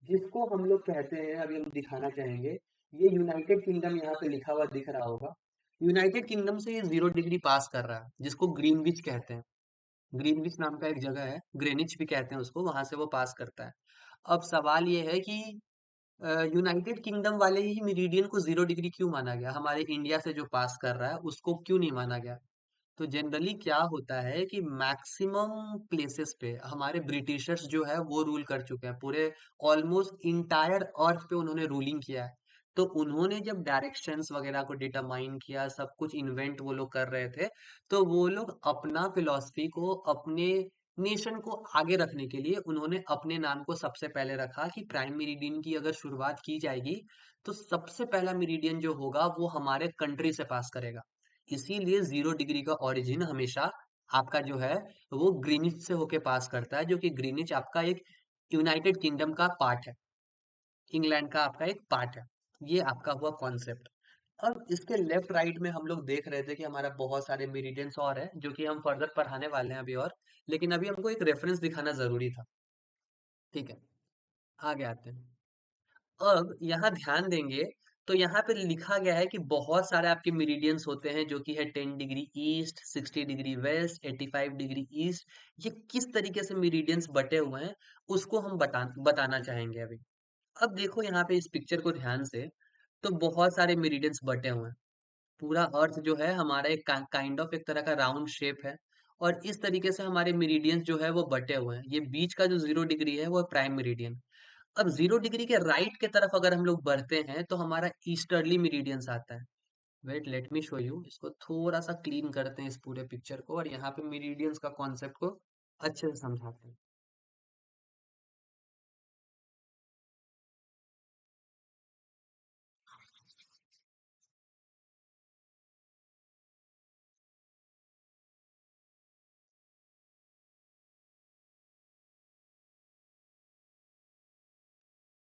जिसको हम लोग कहते हैं, अभी हम दिखाना चाहेंगे। ये यूनाइटेड किंगडम यहाँ पे लिखा हुआ दिख रहा होगा। यूनाइटेड किंगडम से ये 0 डिग्री पास कर रहा है, जिसको ग्रीनविच कहते हैं। ग्रीनविच नाम का एक जगह है, ग्रेनिच भी कहते हैं उसको, वहां से वो पास करता है। अब सवाल ये है कि यूनाइटेड किंगडम वाले ही मेरिडियन को 0 डिग्री क्यों माना गया, हमारे इंडिया से जो पास कर रहा है उसको क्यों नहीं माना गया? तो जनरली क्या होता है कि मैक्सिमम प्लेसेस पे हमारे ब्रिटिशर्स जो है वो रूल कर चुके हैं, पूरे ऑलमोस्ट इंटायर अर्थ पे उन्होंने रूलिंग किया है। तो उन्होंने जब डायरेक्शंस वगैरह को डिटरमाइन किया, सब कुछ इन्वेंट वो लोग कर रहे थे, तो वो लोग अपना फिलॉसफी को, अपने नेशन को आगे रखने के लिए उन्होंने अपने नाम को सबसे पहले रखा कि प्राइम मेरिडियन की अगर शुरुआत की जाएगी तो सबसे पहला मेरिडियन जो होगा वो हमारे कंट्री से पास करेगा। इसीलिए 0 डिग्री का ओरिजिन हमेशा आपका जो है वो ग्रीनिच से होके पास करता है, जो कि ग्रीनिच आपका एक यूनाइटेड किंगडम का पार्ट है, इंग्लैंड का आपका एक पार्ट है। ये आपका हुआ कॉन्सेप्ट। अब इसके लेफ्ट राइट में हम लोग देख रहे थे कि हमारा बहुत सारे मेरिडियंस और है जो कि हम फर्दर पढ़ाने वाले हैं अभी, और लेकिन अभी हमको एक रेफरेंस दिखाना जरूरी था। ठीक है, आगे आते हैं। अब यहाँ ध्यान देंगे तो यहाँ पे लिखा गया है कि बहुत सारे आपके मेरिडियंस होते हैं जो कि है 10 degree east, 60 degree west, 85 degree east. ये किस तरीके से मेरिडियंस बटे हुए हैं उसको हम बताना चाहेंगे अभी। अब देखो यहाँ पे इस पिक्चर को ध्यान से, तो बहुत सारे मेरिडियंस बटे हुए हैं। पूरा अर्थ जो है हमारा एक काइंड ऑफ एक तरह का राउंड शेप है, और इस तरीके से हमारे मेरिडियंस जो है वो बटे हुए हैं। ये बीच का जो 0 डिग्री है वो प्राइम मेरिडियन। अब 0 डिग्री के राइट के तरफ अगर हम लोग बढ़ते हैं तो हमारा ईस्टर्ली मेरिडियंस आता है। Wait, let me show you. इसको थोड़ा सा क्लीन करते हैं इस पूरे पिक्चर को, और यहाँ पे मेरिडियंस का कॉन्सेप्ट को अच्छे से समझाते हैं।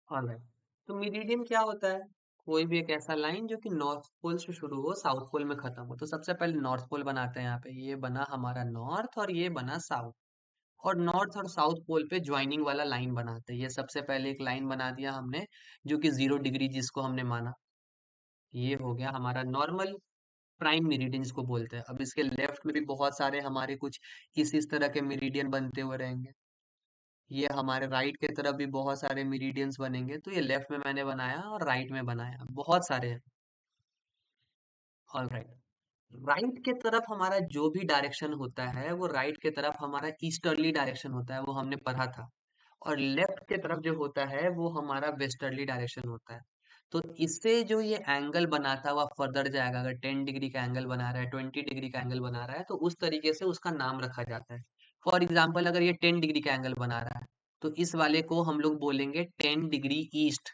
ऑलराइट, तो मेरिडियन क्या होता है? कोई भी एक ऐसा लाइन जो कि नॉर्थ पोल से शुरू हो, साउथ पोल में खत्म हो। तो सबसे पहले नॉर्थ पोल बनाते हैं। यहाँ पे ये बना हमारा नॉर्थ और ये बना साउथ, और नॉर्थ और साउथ पोल पे ज्वाइनिंग वाला लाइन बनाते हैं। ये सबसे पहले एक लाइन बना दिया हमने जो कि 0 डिग्री जिसको हमने माना। ये हो गया हमारा नॉर्मल प्राइम मेरिडियन जिसको बोलते हैं। अब इसके लेफ्ट में भी बहुत सारे हमारे कुछ इस तरह के मेरिडियन बनते हुए रहेंगे। ये हमारे राइट के तरफ भी बहुत सारे मेरिडियंस बनेंगे। तो ये लेफ्ट में मैंने बनाया और राइट में बनाया, बहुत सारे हैं। ऑल राइट, राइट के तरफ हमारा जो भी डायरेक्शन होता है वो राइट के तरफ हमारा ईस्टर्ली डायरेक्शन होता है, वो हमने पढ़ा था। और लेफ्ट के तरफ जो होता है वो हमारा वेस्टर्ली डायरेक्शन होता है। तो इससे जो ये एंगल बनाता हुआ फर्दर जाएगा, अगर 10 डिग्री का एंगल बना रहा है, 20 डिग्री का एंगल बना रहा है, तो उस तरीके से उसका नाम रखा जाता है। फॉर एग्जाम्पल, अगर ये 10 डिग्री का एंगल बना रहा है तो इस वाले को हम लोग बोलेंगे 10 डिग्री ईस्ट।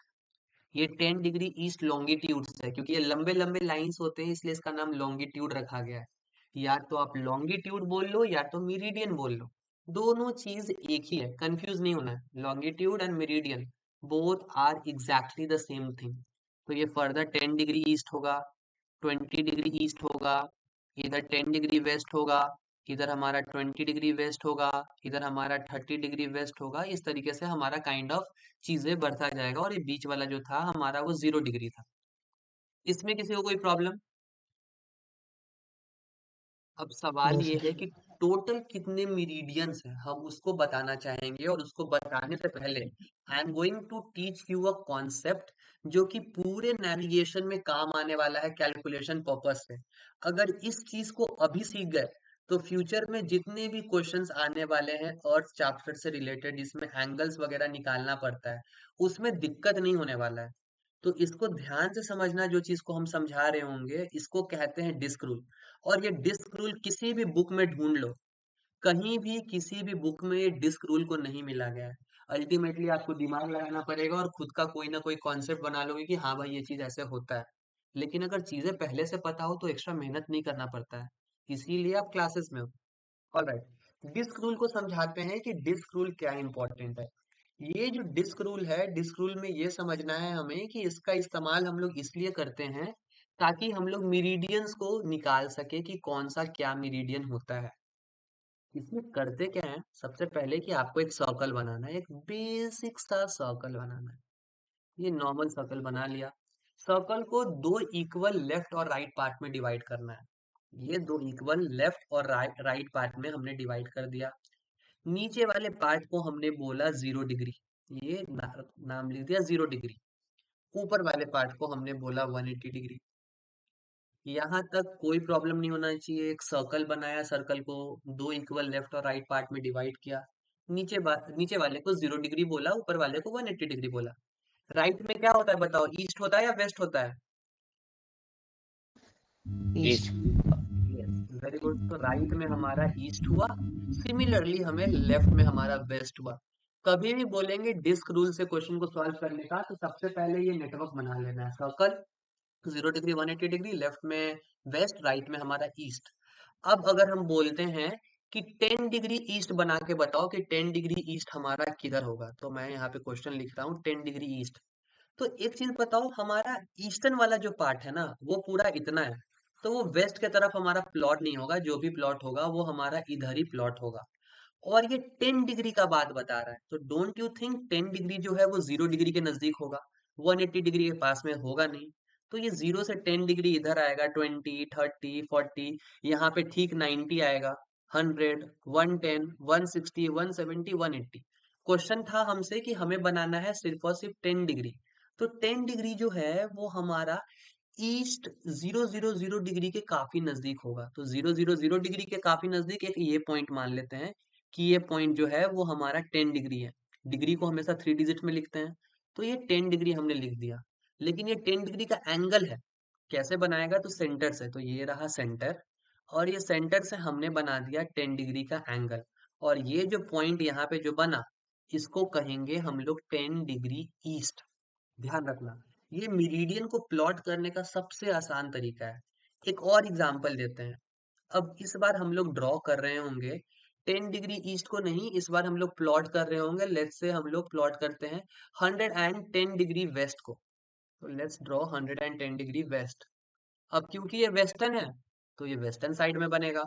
ये 10 डिग्री ईस्ट लॉन्गिट्यूड से है, क्योंकि ये लंबे लंबे लाइंस होते हैं इसलिए इसका नाम लॉन्गिट्यूड रखा गया है। या तो आप लॉन्गिट्यूड बोल लो या तो मेरिडियन बोल लो, दोनों चीज एक ही है, कंफ्यूज नहीं होना है। Longitude and meridian both are exactly the same thing. तो ये फर्दर 10 डिग्री ईस्ट होगा, 20 डिग्री ईस्ट होगा, इधर 10 डिग्री वेस्ट होगा, इधर हमारा 20 डिग्री वेस्ट होगा, इधर हमारा 30 डिग्री वेस्ट होगा। इस तरीके से हमारा काइंड ऑफ चीजें बढ़ता जाएगा, और ये बीच वाला जो था हमारा वो 0 डिग्री था। इसमें किसी को कोई प्रॉब्लम? अब सवाल नो ये सर। है कि टोटल कितने मेरिडियंस हैं, हम उसको बताना चाहेंगे। और उसको बताने से पहले I am going to teach you a concept जो कि पूरे नेविगेशन में काम आने वाला है, कैलकुलेशन पर्पस से। अगर इस चीज को अभी सीख गए तो फ्यूचर में जितने भी क्वेश्चंस आने वाले हैं अर्थ चैप्टर से रिलेटेड जिसमें एंगल्स वगैरह निकालना पड़ता है, उसमें दिक्कत नहीं होने वाला है। तो इसको ध्यान से समझना, जो चीज को हम समझा रहे होंगे इसको कहते हैं डिस्क रूल। और ये डिस्क रूल किसी भी बुक में ढूंढ लो, कहीं भी किसी भी बुक में ये डिस्क रूल को नहीं मिला गया है। अल्टीमेटली आपको दिमाग लगाना पड़ेगा और खुद का कोई ना कोई कॉन्सेप्ट बना लोगे कि हाँ भाई ये चीज ऐसे होता है। लेकिन अगर चीजें पहले से पता हो तो एक्स्ट्रा मेहनत नहीं करना पड़ता है, इसीलिए आप क्लासेस में हो। ऑलराइट, डिस्क रूल को समझाते हैं कि डिस्क रूल क्या इंपॉर्टेंट है। ये जो डिस्क रूल है, डिस्क रूल में ये समझना है हमें कि इसका इस्तेमाल हम लोग इसलिए करते हैं ताकि हम लोग मेरिडियंस को निकाल सके कि कौन सा क्या मेरिडियन होता है। इसमें करते क्या है, सबसे पहले कि आपको एक सर्कल बनाना है, एक बेसिक सा सर्कल बनाना है। ये नॉर्मल सर्कल बना लिया। सर्कल को दो इक्वल लेफ्ट और राइट पार्ट में डिवाइड करना है। ये दो इक्वल लेफ्ट और राइट पार्ट में हमने डिवाइड कर दिया। नीचे वाले पार्ट को हमने बोला 0 डिग्री, ये नाम लिख दिया 0 डिग्री। ऊपर वाले पार्ट को हमने बोला 180 डिग्री। यहाँ तक कोई प्रॉब्लम नहीं होना चाहिए। एक सर्कल बनाया, सर्कल को दो इक्वल लेफ्ट और राइट पार्ट में डिवाइड किया। नीचे वाले को 0 डिग्री बोला, ऊपर वाले को 180 डिग्री बोला। राइट में क्या होता है बताओ, ईस्ट होता है या वेस्ट होता है? ईस्ट। Very good. तो राइट में हमारा ईस्ट हुआ, सिमिलरली हमें लेफ्ट में हमारा वेस्ट हुआ। कभी भी बोलेंगे डिस्क रूल से क्वेश्चन को सॉल्व करने का, तो सबसे पहले ये नेटवर्क बना लेना है। सर्कल 0 डिग्री 180 डिग्री, लेफ्ट में वेस्ट, राइट में हमारा ईस्ट। अब अगर हम बोलते हैं कि 10 डिग्री ईस्ट बना के बताओ कि 10 डिग्री ईस्ट हमारा किधर होगा, तो मैं यहाँ पे क्वेश्चन लिखता हूँ 10 डिग्री ईस्ट। तो एक चीज बताओ, हमारा ईस्टर्न वाला जो पार्ट है ना, वो पूरा इतना है, तो वो वेस्ट के तरफ हमारा प्लॉट नहीं होगा। जो भी प्लॉट होगा वो हमारा इधर ही प्लॉट होगा। और ये 10 डिग्री का बात बता रहा है, तो डोंट यू थिंक 10 डिग्री जो है वो 0 डिग्री के नजदीक होगा, 180 डिग्री के पास में होगा नहीं। तो ये 0 से 10 डिग्री इधर आएगा, 20, 30, 40, यहाँ पे ठीक 90 आएगा, 100, 110, 160, 170, 180। क्वेश्चन था हमसे कि हमें बनाना है सिर्फ और सिर्फ 10 डिग्री। तो 10 डिग्री जो है वो हमारा ईस्ट 0 0 0 डिग्री के काफी नजदीक होगा। तो 0 0 0 डिग्री के काफी नजदीक एक ये पॉइंट मान लेते हैं कि ये पॉइंट जो है वो हमारा 10 डिग्री है। डिग्री को हमेशा 3 डिजिट में लिखते हैं। तो ये 10 डिग्री हमने लिख दिया। लेकिन ये 10 डिग्री का एंगल है, कैसे बनाएगा, तो सेंटर से। तो ये रहा सेंटर, और ये सेंटर से हमने बना दिया 10 डिग्री का एंगल। और ये जो पॉइंट यहाँ पे जो बना, इसको कहेंगे हम लोग 10 डिग्री ईस्ट। ध्यान रखना, ये मेरिडियन को प्लॉट करने का सबसे आसान तरीका है। एक और एग्जांपल देते हैं। अब इस बार हम लोग ड्रॉ कर रहे होंगे 10 डिग्री ईस्ट को नहीं, इस बार हम लोग प्लॉट कर रहे होंगे, लेट्स से हम लोग प्लॉट करते हैं 110 डिग्री वेस्ट को। तो लेट्स ड्रॉ 110 डिग्री वेस्ट। अब क्योंकि ये वेस्टर्न है, तो ये वेस्टर्न साइड में बनेगा।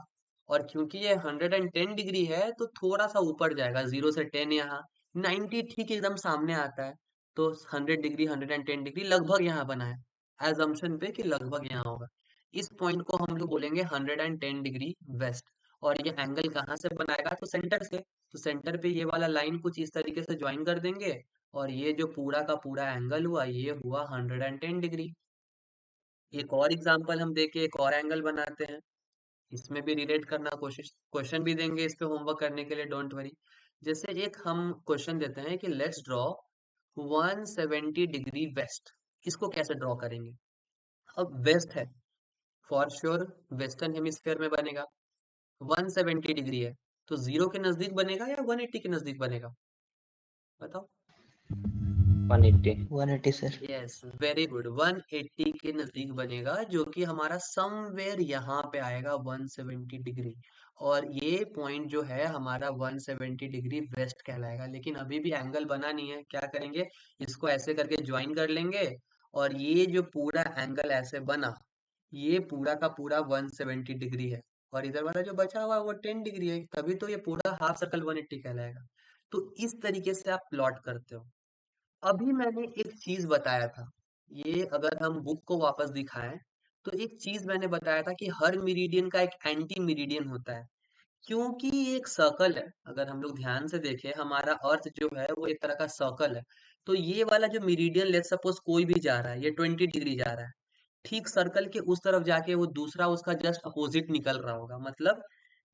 और क्योंकि ये 110 डिग्री है, तो थोड़ा सा ऊपर जाएगा, 0 से 10 यहाँ, 90 ठीक एकदम सामने आता है। तो 100 डिग्री 110 डिग्री लगभग यहाँ बना है, एजम्पशन पे कि लगभग यहाँ होगा। इस पॉइंट को हम लोग बोलेंगे 110 डिग्री वेस्ट। और ये एंगल कहाँ से बनाएगा, तो सेंटर से। तो सेंटर पे ये वाला लाइन कुछ इस तरीके से ज्वाइन कर देंगे, और ये जो पूरा का पूरा एंगल हुआ, ये हुआ 110 डिग्री। एक और एग्जांपल हम देके एक और एंगल बनाते हैं, इसमें भी रिलेट करना कोशिश, क्वेश्चन भी देंगे इस पे होमवर्क करने के लिए, डोंट वरी। जैसे एक हम क्वेश्चन देते हैं कि लेट्स ड्रॉ 170 डिग्री वेस्ट। इसको कैसे ड्रॉ करेंगे? अब वेस्ट है, फॉर श्योर वेस्टर्न हेमिस्फेयर में बनेगा, 170 डिग्री है, तो जीरो के नजदीक बनेगा या 180 के नजदीक बनेगा, बताओ। 180। 180 सर। यस, वेरी गुड, 180 के नजदीक बनेगा, जो कि हमारा समवेयर यहाँ पे आएगा 170 डिग्री। और ये पॉइंट जो है हमारा 170 डिग्री वेस्ट कहलाएगा। लेकिन अभी भी एंगल बना नहीं है, क्या करेंगे, इसको ऐसे करके ज्वाइन कर लेंगे। और ये जो पूरा एंगल ऐसे बना, ये पूरा का पूरा 170 डिग्री है। और इधर वाला जो बचा हुआ है वो 10 डिग्री है, तभी तो ये पूरा हाफ सर्कल 180 कहलाएगा। तो इस तरीके से आप प्लॉट करते हो। अभी मैंने एक चीज बताया था, ये अगर हम बुक को वापस दिखाएं, तो एक चीज मैंने बताया था कि हर मेरिडियन का एक एंटी मेरिडियन होता है। क्योंकि ये एक सर्कल है, अगर हम लोग ध्यान से देखें, हमारा अर्थ जो है वो एक तरह का सर्कल है। तो ये वाला जो मेरिडियन, लेट सपोज कोई भी जा रहा है, ये 20 डिग्री जा रहा है, ठीक सर्कल के उस तरफ जाके वो दूसरा उसका जस्ट अपोजिट निकल रहा होगा, मतलब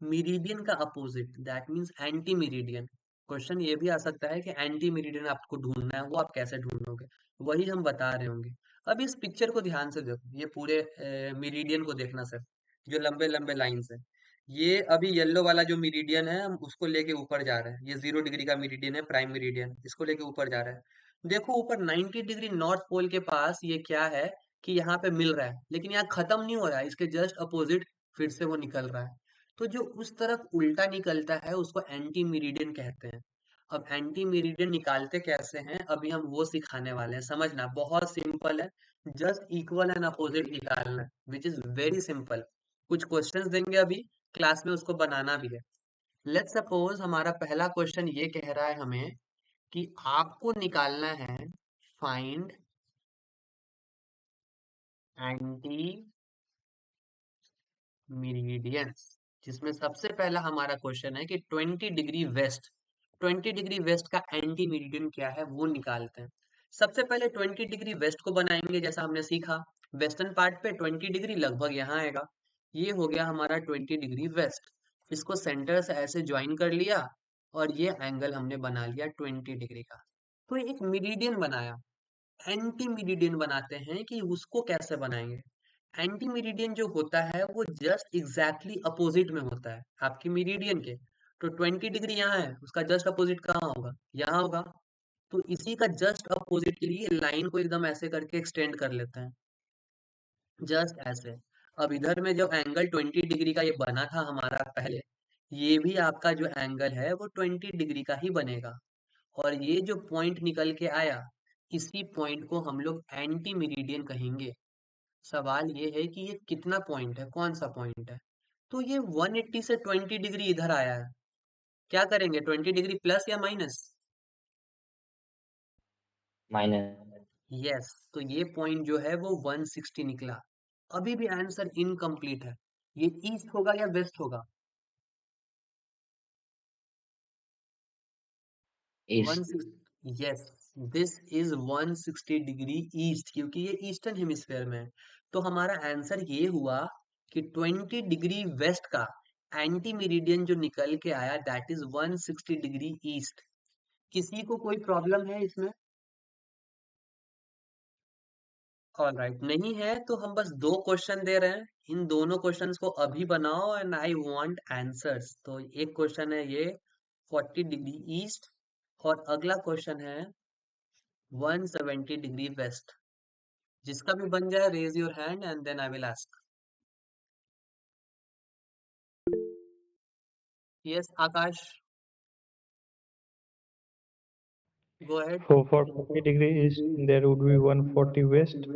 मेरिडियन का opposite, that means anti meridian. Question ये भी आ सकता है कि एंटी मेरिडियन आपको ढूंढना है, वो आप कैसे ढूंढोगे, वही हम बता रहे होंगे। अब इस पिक्चर को ध्यान से देखो, ये पूरे मेरिडियन को देखना सर, जो लंबे लंबे लाइंस है। ये अभी येलो वाला जो मेरिडियन है, हम उसको लेके ऊपर जा रहे हैं, ये 0 डिग्री का मेरिडियन है, प्राइम मेरिडियन, इसको लेके ऊपर जा रहा है। देखो ऊपर 90 डिग्री नॉर्थ पोल के पास ये क्या है कि यहाँ पे मिल रहा है, लेकिन यहाँ खत्म नहीं हो रहा है, इसके जस्ट अपोजिट फिर से वो निकल रहा है। तो जो उस तरफ उल्टा निकलता है उसको एंटी मेरिडियन कहते हैं। अब एंटी मेरिडियन निकालते कैसे हैं, अभी हम वो सिखाने वाले हैं, समझना बहुत सिंपल है। जस्ट इक्वल एंड अपोजिट निकालना, विच इज वेरी सिंपल। कुछ क्वेश्चंस देंगे अभी क्लास में, उसको बनाना भी है। लेट्स सपोज हमारा पहला क्वेश्चन ये कह रहा है हमें कि आपको निकालना है फाइंड एंटी मेरिडियंस, जिसमें सबसे पहला हमारा क्वेश्चन है कि 20 डिग्री वेस्ट, 20 डिग्री वेस्ट का एंटी मेरिडियन क्या है वो निकालते हैं। सबसे पहले 20 डिग्री वेस्ट को बनाएंगे, जैसा हमने सीखा। वेस्टर्न पार्ट पे 20 डिग्री लगभग यहाँ आएगा। ये हो गया हमारा 20 डिग्री वेस्ट। इसको सेंटर से ऐसे ज्वाइन कर लिया और ये एंगल हमने बना लिया 20 डिग्री का। तो एक मीडियन बनाया। एंटी मीडियन बनाते हैं कि उसको कैसे बनाएंगे। एंटी मीडियन जो होता है वो जस्ट एग्जैक्टली अपोजिट में होता है आपकी मीडियन के। तो 20 डिग्री यहाँ है, उसका जस्ट अपोजिट कहाँ होगा? यहाँ होगा। तो इसी का जस्ट अपोजिट के लिए लाइन को एकदम ऐसे करके एक्सटेंड कर लेते हैं, जस्ट ऐसे। अब इधर में जो एंगल 20 डिग्री का ये बना था हमारा पहले, ये भी आपका जो एंगल है वो 20 डिग्री का ही बनेगा। और ये जो पॉइंट निकल के आया, इसी पॉइंट को हम लोग एंटी मेरिडियन कहेंगे। सवाल ये है कि ये कितना पॉइंट है, कौन सा पॉइंट है? तो ये 180 से 20 डिग्री इधर आया है। क्या करेंगे, 20 डिग्री प्लस या माइनस? माइनस। यस, तो ये पॉइंट जो है वो 160 निकला। अभी भी आंसर इनकम्प्लीट है। ये ईस्ट होगा या वेस्ट होगा? East. 160। Yes, this is 160 degree east, क्योंकि ये ईस्टर्न हेमिस्फेयर में है। तो हमारा आंसर ये हुआ कि 20 डिग्री वेस्ट का एंटी मेरिडियन जो निकल के आया दैट इज 160 डिग्री ईस्ट। किसी को कोई प्रॉब्लम है इसमें? ऑलराइट, नहीं है तो हम बस दो क्वेश्चन दे रहे हैं। इन दोनों क्वेश्चंस को अभी बनाओ एंड आई वांट आंसर्स। तो एक क्वेश्चन है ये 40 डिग्री ईस्ट, और अगला क्वेश्चन है 170 डिग्री वेस्ट। जिसका भी बन जाए raise your hand and then I will ask. Yes Akash, go ahead. So for 40 degree east, there would be 140 west,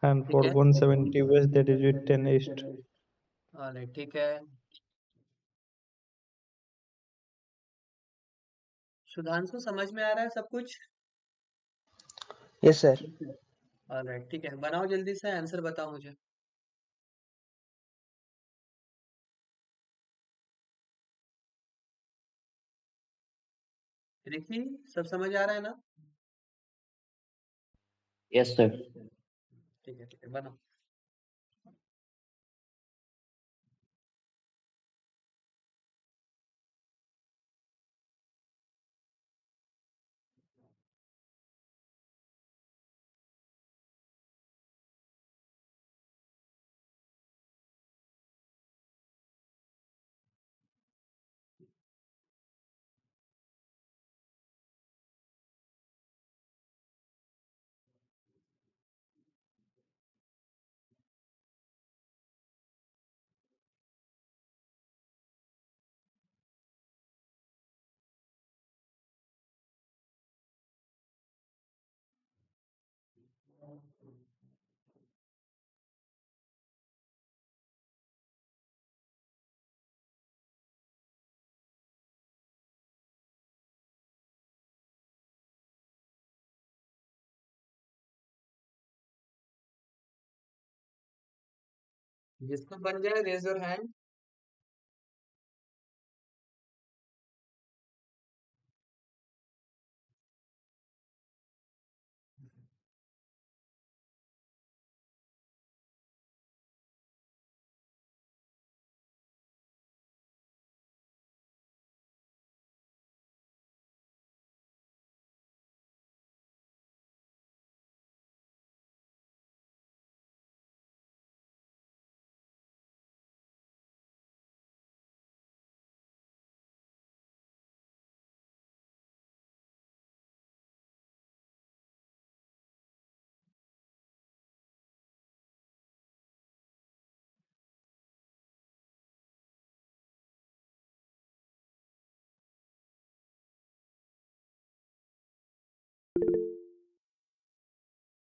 and ठीक for है, 170 west, that is with 10 east. Alright, ठीक है। सुधांशु, समझ में आ रहा है सब कुछ? Yes sir. ऑलराइट, ठीक है, बनाओ जल्दी से आंसर बताओ मुझे। रिकी, सब समझ आ रहा है ना? Yes sir. ठीक है, बनाओ। जिसको बन जाए रेज योर हैंड।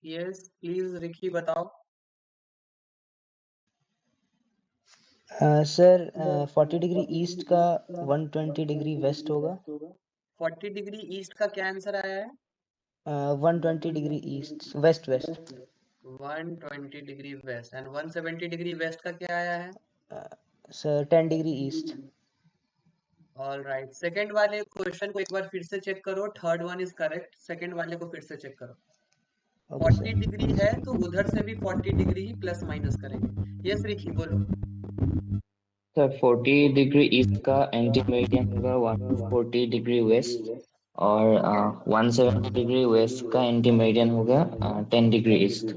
यस प्लीज रिकी बताओ। सर 40 डिग्री ईस्ट का 120 डिग्री वेस्ट होगा। 40 डिग्री ईस्ट का क्या आंसर आया है? 120 degree east west west. 120 degree west. And 170 degree west का क्या आया है? Sir 10 degree east. All right, second वाले क्वेश्चन को एक बार फिर से चेक करो। Third one is correct, second वाले को फिर से चेक करो। Okay 40 sir. डिग्री है तो उधर से भी 40 डिग्री ही प्लस माइनस करेंगे। यस रिकी बोलो। सर 40 डिग्री ईस्ट का एंटी मेरिडियन होगा 140 डिग्री वेस्ट, और ओके 170 डिग्री वेस्ट का एंटी मेरिडियन होगा 10 degree east.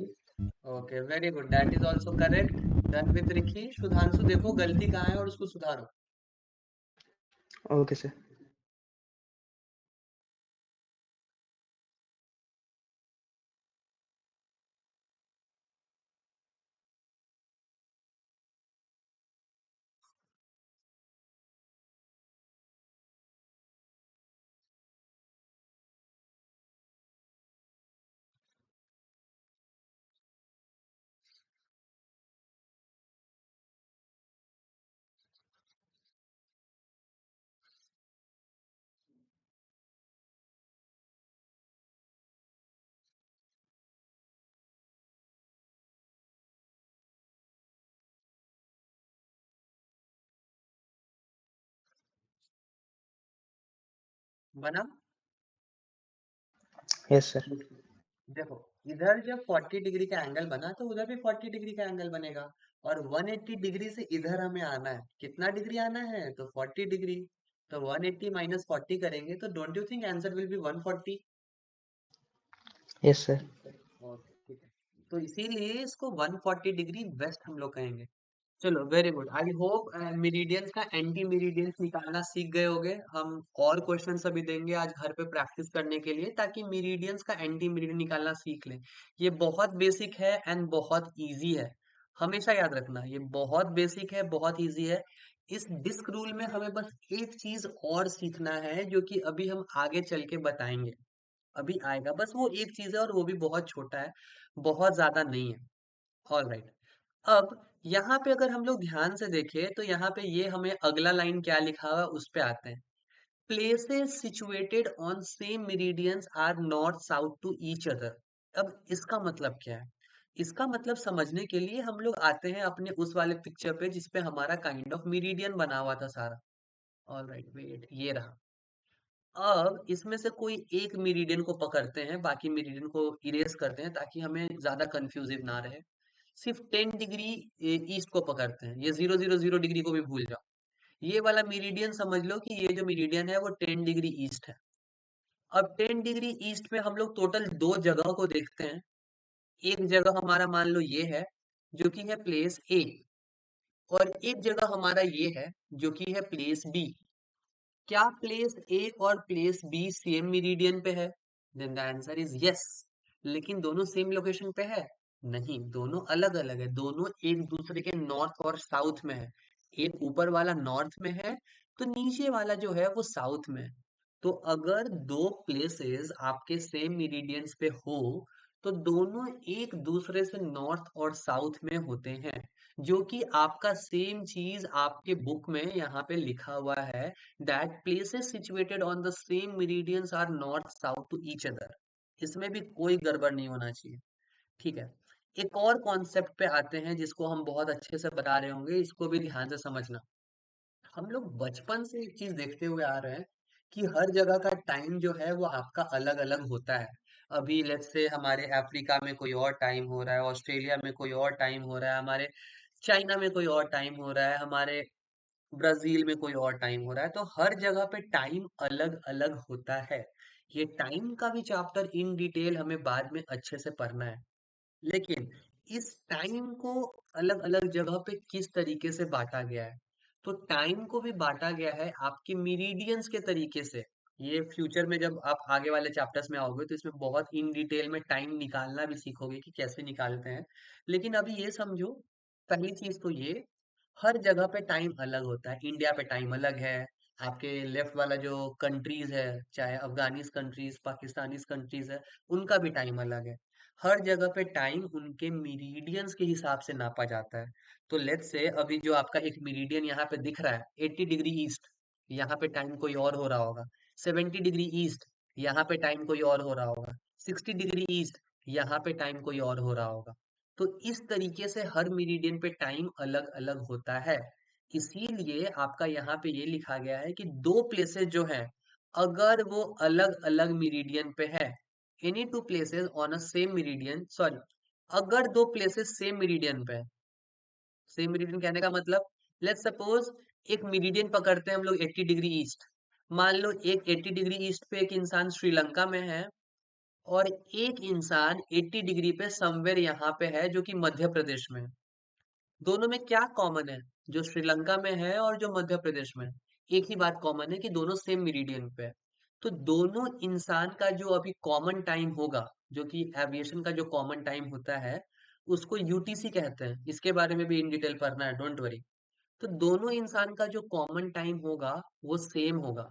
Okay very good, that is also correct. Done with Ricky. Sudhanshu देखो गलती कहाँ है और उसको सुधारो। Okay sir. बना। Yes sir. देखो इधर जब 40 डिग्री का एंगल बना तो उधर भी 40 डिग्री का एंगल बनेगा, और 180 डिग्री से इधर हमें आना है। कितना डिग्री आना है? तो 40 डिग्री। तो 180 माइनस 40 करेंगे तो don't you think answer will be 140? Yes sir. Okay ठीक है। तो इसीलिए इसको 140 डिग्री वेस्ट हम लोग कहेंगे। चलो very good, I hope meridians का एंटी मेरिडियंस निकालना सीख गए होगे। हम और क्वेश्चंस अभी देंगे आज घर पे प्रैक्टिस करने के लिए, ताकि मेरिडियंस का एंटी मेरिडियन निकालना सीख लें। ये बहुत बेसिक है एंड बहुत इजी है। हमेशा याद रखना, ये बहुत बेसिक है, बहुत इजी है। इस डिस्क रूल में हमें बस एक चीज और सीखना है, जो कि अभी हम आगे चल के बताएंगे। अभी आएगा, बस वो एक चीज है और वो भी बहुत छोटा है, बहुत ज्यादा नहीं है। ऑलराइट। अब यहाँ पे अगर हम लोग ध्यान से देखें तो यहाँ पे ये हमें अगला लाइन क्या लिखा हुआ है उस पे आते हैं। Places situated on same meridians are north south to each other. अब इसका मतलब क्या है? इसका मतलब समझने के लिए हम लोग आते हैं अपने उस वाले पिक्चर पे जिसपे हमारा काइंड ऑफ मेरिडियन बना हुआ था सारा। ऑलराइट वेट, ये रहा। अब इसमें से कोई एक मेरिडियन को पकड़ते हैं, बाकी मेरिडियन को इरेज करते हैं ताकि हमें ज्यादा कंफ्यूजिव ना रहे। सिर्फ 10 डिग्री ईस्ट को पकड़ते हैं, ये 000 डिग्री को भी भूल जाओ। ये वाला मेरिडियन समझ लो कि ये जो मेरिडियन है वो 10 डिग्री ईस्ट है। अब 10 डिग्री ईस्ट में हम लोग टोटल दो जगह को देखते हैं। एक जगह हमारा मान लो ये है, जो कि है प्लेस ए, और एक जगह हमारा ये है जो कि है प्लेस बी। क्या प्लेस ए और प्लेस बी सेम मेरिडियन पे है? Then the answer is yes. लेकिन दोनों सेम लोकेशन पे है? नहीं, दोनों अलग अलग है। दोनों एक दूसरे के नॉर्थ और साउथ में है। एक ऊपर वाला नॉर्थ में है तो नीचे वाला जो है वो साउथ में है। तो अगर दो प्लेसेस आपके सेम मेरिडियंस पे हो तो दोनों एक दूसरे से नॉर्थ और साउथ में होते हैं, जो कि आपका सेम चीज आपके बुक में यहाँ पे लिखा हुआ है, that places situated on the same meridians are north south to each other. इसमें भी कोई गड़बड़ नहीं होना चाहिए। ठीक है। एक और कॉन्सेप्ट पे आते हैं जिसको हम बहुत अच्छे से बता रहे होंगे, इसको भी ध्यान से समझना। हम लोग बचपन से एक चीज देखते हुए आ रहे हैं कि हर जगह का टाइम जो है वो आपका अलग अलग होता है। अभी लेट्स से हमारे अफ्रीका में कोई और टाइम हो रहा है, ऑस्ट्रेलिया में कोई और टाइम हो रहा है, हमारे चाइना में कोई और टाइम हो रहा है, हमारे ब्राजील में कोई और टाइम हो रहा है। तो हर जगह पे टाइम अलग अलग होता है। ये टाइम का भी चैप्टर इन डिटेल हमें बाद में अच्छे से पढ़ना है। लेकिन इस टाइम को अलग अलग जगह पे किस तरीके से बांटा गया है? तो टाइम को भी बांटा गया है आपके मेरिडियंस के तरीके से। ये फ्यूचर में जब आप आगे वाले चैप्टर्स में आओगे तो इसमें बहुत इन डिटेल में टाइम निकालना भी सीखोगे कि कैसे निकालते हैं। लेकिन अभी ये समझो, पहली चीज तो ये, हर जगह पे टाइम अलग होता है। इंडिया पे टाइम अलग है, आपके लेफ्ट वाला जो कंट्रीज है, चाहे अफगानिस कंट्रीज, पाकिस्तानीज कंट्रीज है, उनका भी टाइम अलग है। हर जगह पे टाइम उनके मेरिडियंस के हिसाब से नापा जाता है। तो लेट्स से अभी जो आपका एक मेरिडियन यहाँ पे दिख रहा है 80 डिग्री ईस्ट, यहाँ पे टाइम कोई और हो रहा होगा। 70 डिग्री ईस्ट, यहाँ पे टाइम कोई और हो रहा होगा। 60 डिग्री ईस्ट, यहाँ पे टाइम कोई और हो रहा होगा। तो इस तरीके से हर मेरिडियन पे टाइम अलग अलग होता है। इसीलिए आपका यहाँ पे ये लिखा गया है कि दो प्लेसेस जो हैं, अगर वो अलग अलग मेरिडियन पे है any two places on a same meridian, sorry, अगर दो प्लेसेस सेम मेरिडियन पे, सेम मेरिडियन कहने का मतलब, लेट्स सपोज एक मेरिडियन पकड़ते हैं हम लोग 80 डिग्री ईस्ट। मान लो एक 80 डिग्री ईस्ट पे एक इंसान श्रीलंका में है, और एक इंसान 80 डिग्री पे समवेयर यहाँ पे है जो कि मध्य प्रदेश में है। दोनों में क्या कॉमन है? जो श्रीलंका में है और जो मध्य प्रदेश में है, एक ही बात कॉमन है कि दोनों सेम मेरिडियन पे है। तो दोनों इंसान का जो अभी कॉमन टाइम होगा, जो कि एविएशन का जो कॉमन टाइम होता है, उसको यूटीसी कहते हैं। इसके बारे में भी इन डिटेल पढ़ना है, डोंट वरी। तो दोनों इंसान का जो कॉमन टाइम होगा वो सेम होगा।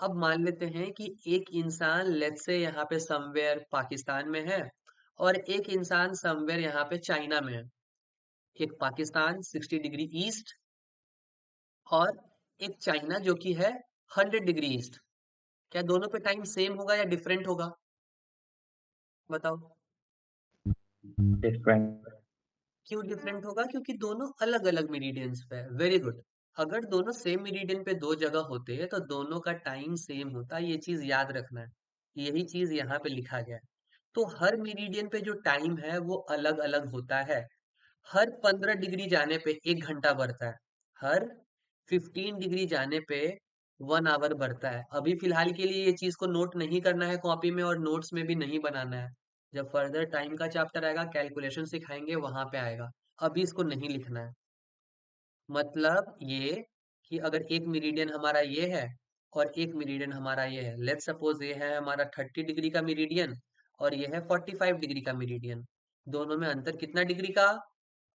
अब मान लेते हैं कि एक इंसान लेट्स से यहाँ पे समवेयर पाकिस्तान में है, और एक इंसान समवेयर यहाँ पे चाइना में है। एक पाकिस्तान 60 डिग्री ईस्ट, और एक चाइना जो कि है 100 डिग्री ईस्ट। क्या दोनों पे टाइम सेम होगा या डिफरेंट होगा? बताओ। Different. क्यों डिफरेंट होगा? क्योंकि दोनों अलग अलग मेरिडियंस पे है। Very good. अगर दोनों सेम मेरिडियन पे दो जगह होते हैं तो दोनों का टाइम सेम होता, ये चीज याद रखना है। यही चीज यहाँ पे लिखा गया है। तो हर मेरिडियन पे जो टाइम है वो अलग अलग होता है। हर 15 डिग्री जाने पे 1 घंटा बढ़ता है। हर 15 डिग्री जाने पे 1 आवर बढ़ता है। अभी फिलहाल के लिए ये चीज को नोट नहीं करना है कॉपी में, और नोट्स में भी नहीं बनाना है। जब फर्दर टाइम का चैप्टर आएगा, कैलकुलेशन सिखाएंगे, वहां पे आएगा। अभी इसको नहीं लिखना है। मतलब ये कि अगर एक मेरिडियन हमारा ये है और एक मेरिडियन हमारा ये है, लेट्स सपोज ये है हमारा 30 डिग्री का मेरिडियन और ये है 45 डिग्री का मेरिडियन। दोनों में अंतर कितना डिग्री का?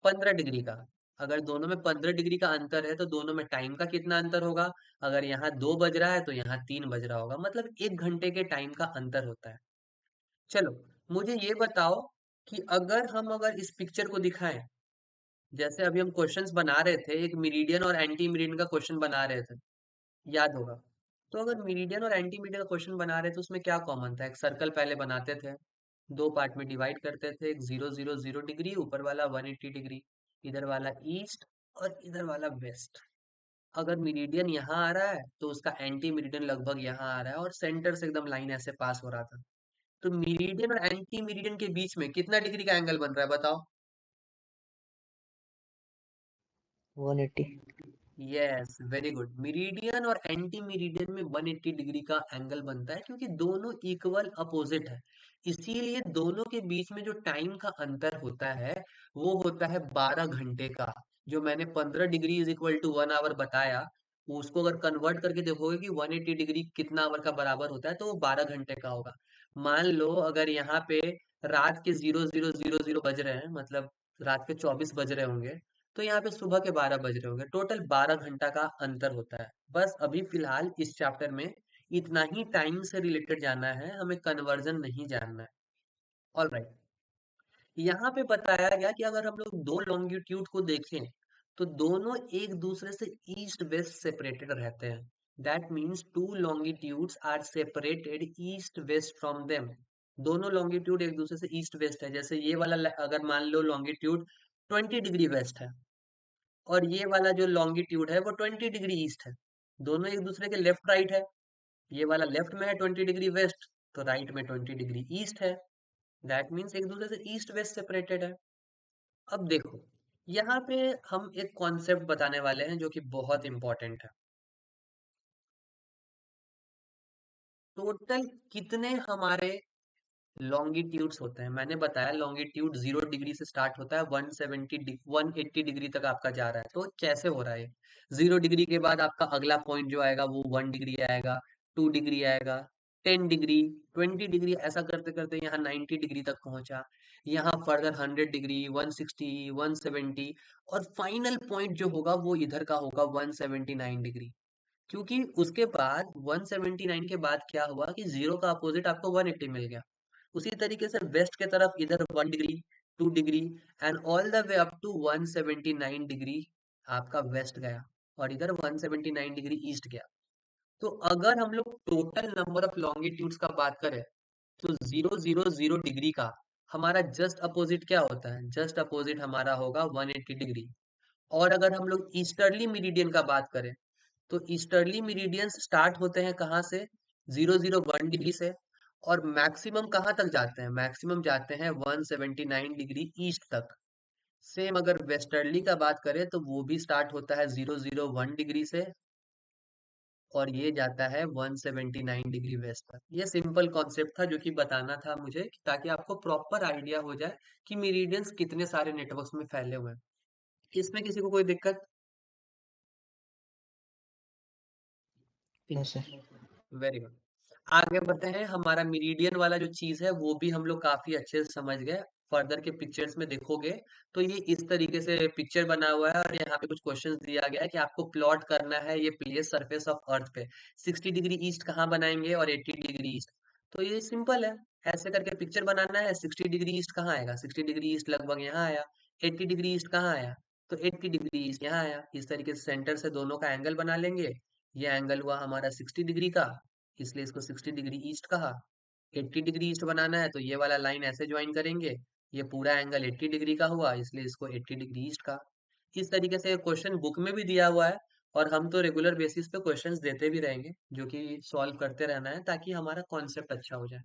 15 डिग्री का। अगर दोनों में 15 डिग्री का अंतर है तो दोनों में टाइम का कितना अंतर होगा? अगर यहाँ 2 बज रहा है तो यहाँ 3 बज रहा होगा, मतलब 1 घंटे के टाइम का अंतर होता है। चलो, मुझे ये बताओ कि अगर इस पिक्चर को दिखाएं, जैसे अभी हम क्वेश्चंस बना रहे थे, एक मेरिडियन और एंटी मेरिडियन का क्वेश्चन बना रहे थे, याद होगा। तो अगर मेरिडियन और एंटी मेरिडियन का क्वेश्चन बना रहे थे, उसमें क्या कॉमन था? एक सर्कल पहले बनाते थे, दो पार्ट में डिवाइड करते थे, एक 0 0 0 डिग्री, ऊपर वाला 180 डिग्री, इधर वाला ईस्ट और इधर वाला वेस्ट। अगर मेरिडियन यहाँ आ रहा है तो उसका एंटी मेरिडियन लगभग यहाँ आ रहा है, और सेंटर से एकदम लाइन ऐसे पास हो रहा था। तो मेरिडियन और एंटी मेरिडियन के बीच में कितना डिग्री का एंगल बन रहा है, बताओ? 180। Yes, very good. मेरिडियन और एंटी मेरिडियन में 180 डिग्री का एंगल बनता है, क्योंकि दोनों इक्वल अपोजिट है। इसीलिए दोनों के बीच में जो टाइम का अंतर होता है वो होता है 12 घंटे का। जो मैंने 15 degree is equal to 1 hour बताया, उसको अगर कन्वर्ट करके देखोगे कि 180 डिग्री कितना आवर का बराबर होता है, तो वो 12 घंटे का होगा। मान लो अगर यहाँ पे रात के 0000 बज रहे हैं, मतलब रात के 24 बज रहे होंगे, तो यहाँ पे सुबह के 12 बज रहे होंगे। टोटल 12 घंटा का अंतर होता है। बस अभी फिलहाल इस चैप्टर में इतना ही टाइम से रिलेटेड जानना है, हमें कन्वर्जन नहीं जानना है। All right. यहाँ पे बताया गया कि अगर हम लोग दो लॉन्गिट्यूड को देखें तो दोनों एक दूसरे से ईस्ट वेस्ट सेपरेटेड रहते हैं। That means two longitudes are separated east west from them. दोनों लॉन्गिट्यूड एक दूसरे से ईस्ट वेस्ट है। जैसे ये वाला अगर मान लो लॉन्गिट्यूड 20 डिग्री वेस्ट है, और ये वाला जो लॉन्गिट्यूड है वो 20 डिग्री ईस्ट है। दोनों एक दूसरे के लेफ्ट राइट है। ये वाला लेफ्ट में है 20 डिग्री वेस्ट, तो राइट में 20 डिग्री ईस्ट है। दैट मीन्स एक दूसरे से ईस्ट वेस्ट सेपरेटेड है। अब देखो, यहाँ पे हम एक कॉन्सेप्ट बताने वाले हैं जो कि बहुत इंपॉर्टेंट है। टोटल कितने हमारे लॉन्गिट्यूड्स होते हैं? मैंने बताया लॉन्गिट्यूड 0 डिग्री से स्टार्ट होता है, 180 डिग्री तक आपका जा रहा है। तो कैसे हो रहा है? 0 डिग्री के बाद आपका अगला पॉइंट जो आएगा वो 1 डिग्री आएगा, 2 डिग्री आएगा, 10 डिग्री, 20 डिग्री, ऐसा करते करते यहाँ 90 डिग्री तक पहुंचा। यहाँ फर्दर 100 डिग्री, 160, 170, और फाइनल पॉइंट जो होगा वो इधर का होगा 179 डिग्री। क्योंकि उसके बाद 179 के बाद क्या हुआ कि जीरो का अपोजिट आपको 180 मिल गया। उसी तरीके से वेस्ट के तरफ इधर 1 degree, 2 degree, and all the way up to 179 degree आपका वेस्ट गया, और इधर 179 डिग्री ईस्ट गया। तो अगर हम लोग टोटल नंबर ऑफ लॉन्गिट्यूड्स का बात करें तो 0 0 0 डिग्री का हमारा जस्ट अपोजिट क्या होता है? जस्ट अपोजिट हमारा होगा 180 डिग्री। और अगर हम लोग ईस्टर्ली मेरिडियन का बात करें तो ईस्टर्ली मेरिडियंस स्टार्ट होते हैं कहाँ से? 0 0 1 डिग्री से, और मैक्सिमम कहाँ तक जाते हैं? मैक्सिमम जाते हैं 179 डिग्री ईस्ट तक। सेम अगर वेस्टर्ली का बात करें तो वो भी स्टार्ट होता है 001 डिग्री से और ये जाता है 179 डिग्री वेस्ट तक। ये सिंपल कॉन्सेप्ट था जो कि बताना था मुझे ताकि आपको प्रॉपर आइडिया हो जाए कि मेरिडियंस कितने सारे नेटवर्क्स में फैले हुए हैं। इसमें किसी को कोई दिक्कत? No sir. Very good. आगे बढ़ते हैं। हमारा मेरिडियन वाला जो चीज है वो भी हम लोग काफी अच्छे से समझ गए। फर्दर के पिक्चर्स में देखोगे तो ये इस तरीके से पिक्चर बना हुआ है और यहाँ पे कुछ क्वेश्चंस दिया गया है कि आपको प्लॉट करना है ये प्लेस सरफेस ऑफ अर्थ पे 60 डिग्री ईस्ट कहाँ बनाएंगे और 80 डिग्री ईस्ट। तो ये सिंपल है, ऐसे करके पिक्चर बनाना है। 60 डिग्री ईस्ट कहाँ आएगा? 60 डिग्री ईस्ट लगभग यहाँ आया। 80 डिग्री ईस्ट कहाँ आया? तो 80 डिग्री ईस्ट यहाँ आया। इस तरीके से सेंटर से दोनों का एंगल बना लेंगे। ये एंगल हुआ हमारा 60 डिग्री का, इसलिए इसको 60 डिग्री ईस्ट कहा। 80 डिग्री ईस्ट बनाना है तो ये वाला लाइन ऐसे ज्वाइन करेंगे। ये पूरा एंगल 80 डिग्री का हुआ, इसलिए इसको 80 डिग्री ईस्ट का। इस तरीके से क्वेश्चन बुक में भी दिया हुआ है और हम तो रेगुलर बेसिस पे क्वेश्चंस देते भी रहेंगे जो कि सॉल्व करते रहना है ताकि हमारा कॉन्सेप्ट अच्छा हो जाए।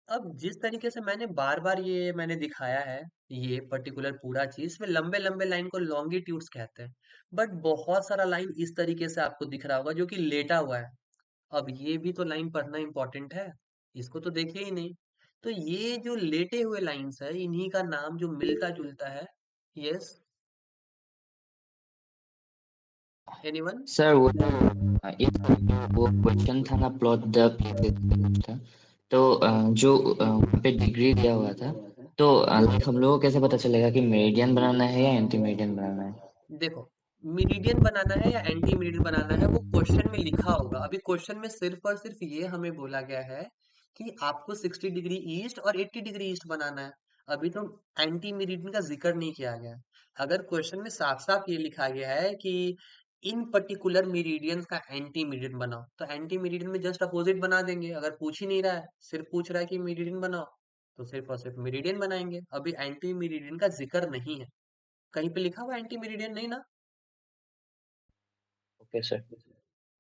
अब जिस तरीके से मैंने बार बार ये मैंने दिखाया है, ये पर्टिकुलर पूरा चीज में लंबे लंबे लाइन को लॉन्गिट्यूड्स कहते हैं। बट बहुत सारा लाइन इस तरीके से आपको दिख रहा होगा जो कि लेटा हुआ है। अब ये भी तो लाइन पढ़ना इंपॉर्टेंट है, इसको तो देखे ही नहीं। तो ये जो लेटे हुए लाइंस है इन्हीं का नाम जो मिलता जुलता है। Yes, anyone? सर वो वो क्वेश्चन था ना, प्लॉट द था। तो जो वहाँ पे डिग्री दिया हुआ था, तो like हम लोगों को कैसे पता चलेगा कि मेरिडियन बनाना है या एंटी मेरिडियन बनाना है? देखो, मेरिडियन बनाना है या एंटी मेरिडियन बनाना है वो क्वेश्चन में लिखा होगा। अभी क्वेश्चन में सिर्फ और सिर्फ ये हमें बोला गया है कि आपको 60 डिग्री ईस्ट और 80 डिग्री ईस्ट बनाना है। अभी तो एंटी मेरिडियन का जिक्र नहीं किया गया है। अगर क्वेश्चन में साफ साफ ये लिखा गया है कि इन पर्टिकुलर मेरिडियन का एंटी मेरिडियन बनाओ तो एंटी मेरिडियन में जस्ट अपोजिट बना देंगे। अगर पूछ ही नहीं रहा है, सिर्फ पूछ रहा है कि मेरिडियन बनाओ, तो सिर्फ और सिर्फ मेरिडियन बनाएंगे। अभी एंटी मेरिडियन का जिक्र नहीं है, कहीं पे लिखा हुआ एंटी मेरिडियन नहीं ना। Okay sir.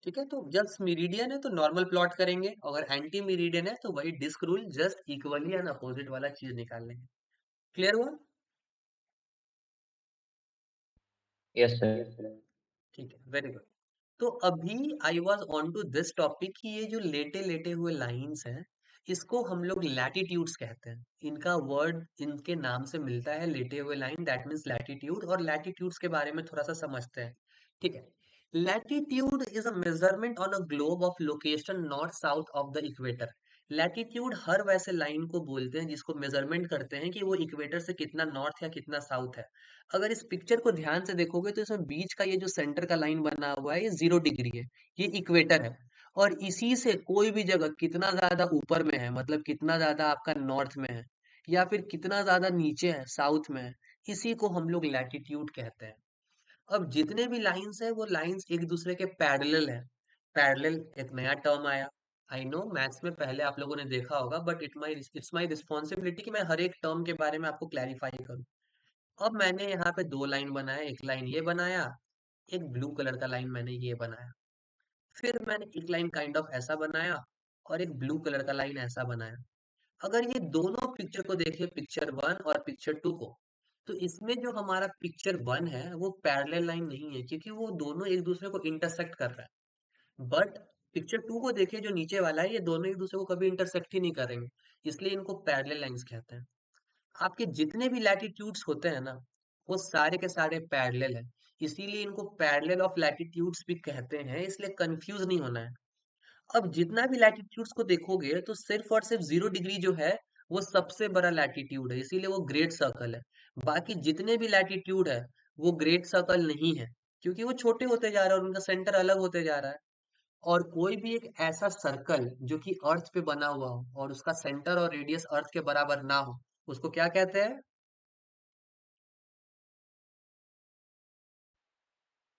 ठीक है, तो जब मेरिडियन है तो नॉर्मल प्लॉट करेंगे, अगर एंटी मेरिडियन है तो वही डिस्क rule just equally and opposite वाला चीज निकाल लेंगे। क्लियर हुआ? Yes sir. ठीक है, वेरी गुड। तो अभी I was on to this topic कि ये जो लेटे लेटे हुए लाइंस हैं इसको हम लोग लैटिट्यूड्स कहते हैं। इनका वर्ड इनके नाम से मिलता है, लेटे हुए लाइन, दैट मीन्स लैटिट्यूड। और लैटिट्यूड्स के बारे में थोड़ा सा समझते हैं। ठीक है, latitude is a measurement on a globe of location north south of the equator. Latitude हर वैसे लाइन को बोलते हैं जिसको मेजरमेंट करते हैं कि वो इक्वेटर से कितना नॉर्थ या कितना साउथ है। अगर इस पिक्चर को ध्यान से देखोगे तो इसमें बीच का ये जो सेंटर का लाइन बना हुआ है ये 0 डिग्री है, ये इक्वेटर है। और इसी से कोई भी जगह कितना ज्यादा ऊपर में है, मतलब कितना ज्यादा आपका नॉर्थ में है या फिर कितना ज्यादा नीचे है साउथ में है, इसी को हम लोग लैटिट्यूड कहते हैं। अब जितने भी लाइंस है वो लाइंस एक दूसरे के पैरेलल है। पैरेलल एक नया टर्म आया। आई नो मैथ्स में पहले आप लोगों ने देखा होगा, बट इट्स माई रिस्पॉन्सिबिलिटी कि मैं हर एक टर्म के बारे में आपको क्लैरिफाई करूं। अब मैंने यहाँ पे दो लाइन बनाया, एक लाइन ये बनाया, एक ब्लू कलर का लाइन मैंने ये बनाया। फिर मैंने एक लाइन काइंड ऑफ ऐसा बनाया और एक ब्लू कलर का लाइन ऐसा बनाया। अगर ये दोनों पिक्चर को देखें, पिक्चर वन और पिक्चर टू को, तो इसमें जो हमारा पिक्चर वन है वो पैरेलल लाइन नहीं है क्योंकि वो दोनों एक दूसरे को इंटरसेक्ट कर रहा है। बट पिक्चर टू को देखें जो नीचे वाला है, ये दोनों एक दूसरे को कभी इंटरसेक्ट ही नहीं करेंगे, इसलिए इनको पैरेलल लाइंस कहते हैं। आपके जितने भी लैटिट्यूड्स होते हैं ना वो सारे के सारे पैरेलल है, इसीलिए इनको पैरेलल ऑफ लैटिट्यूड्स भी कहते हैं, इसलिए कंफ्यूज नहीं होना है। अब जितना भी लैटिट्यूड्स को देखोगे तो सिर्फ और सिर्फ 0 डिग्री जो है वो सबसे बड़ा लैटिट्यूड है, इसीलिए वो ग्रेट सर्कल है। बाकी जितने भी लैटिट्यूड है वो ग्रेट सर्कल नहीं है क्योंकि वो छोटे होते जा रहे हैं और उनका सेंटर अलग होते जा रहा है। और कोई भी एक ऐसा सर्कल जो कि अर्थ पे बना हुआ हो और उसका सेंटर और रेडियस अर्थ के बराबर ना हो, उसको क्या कहते हैं?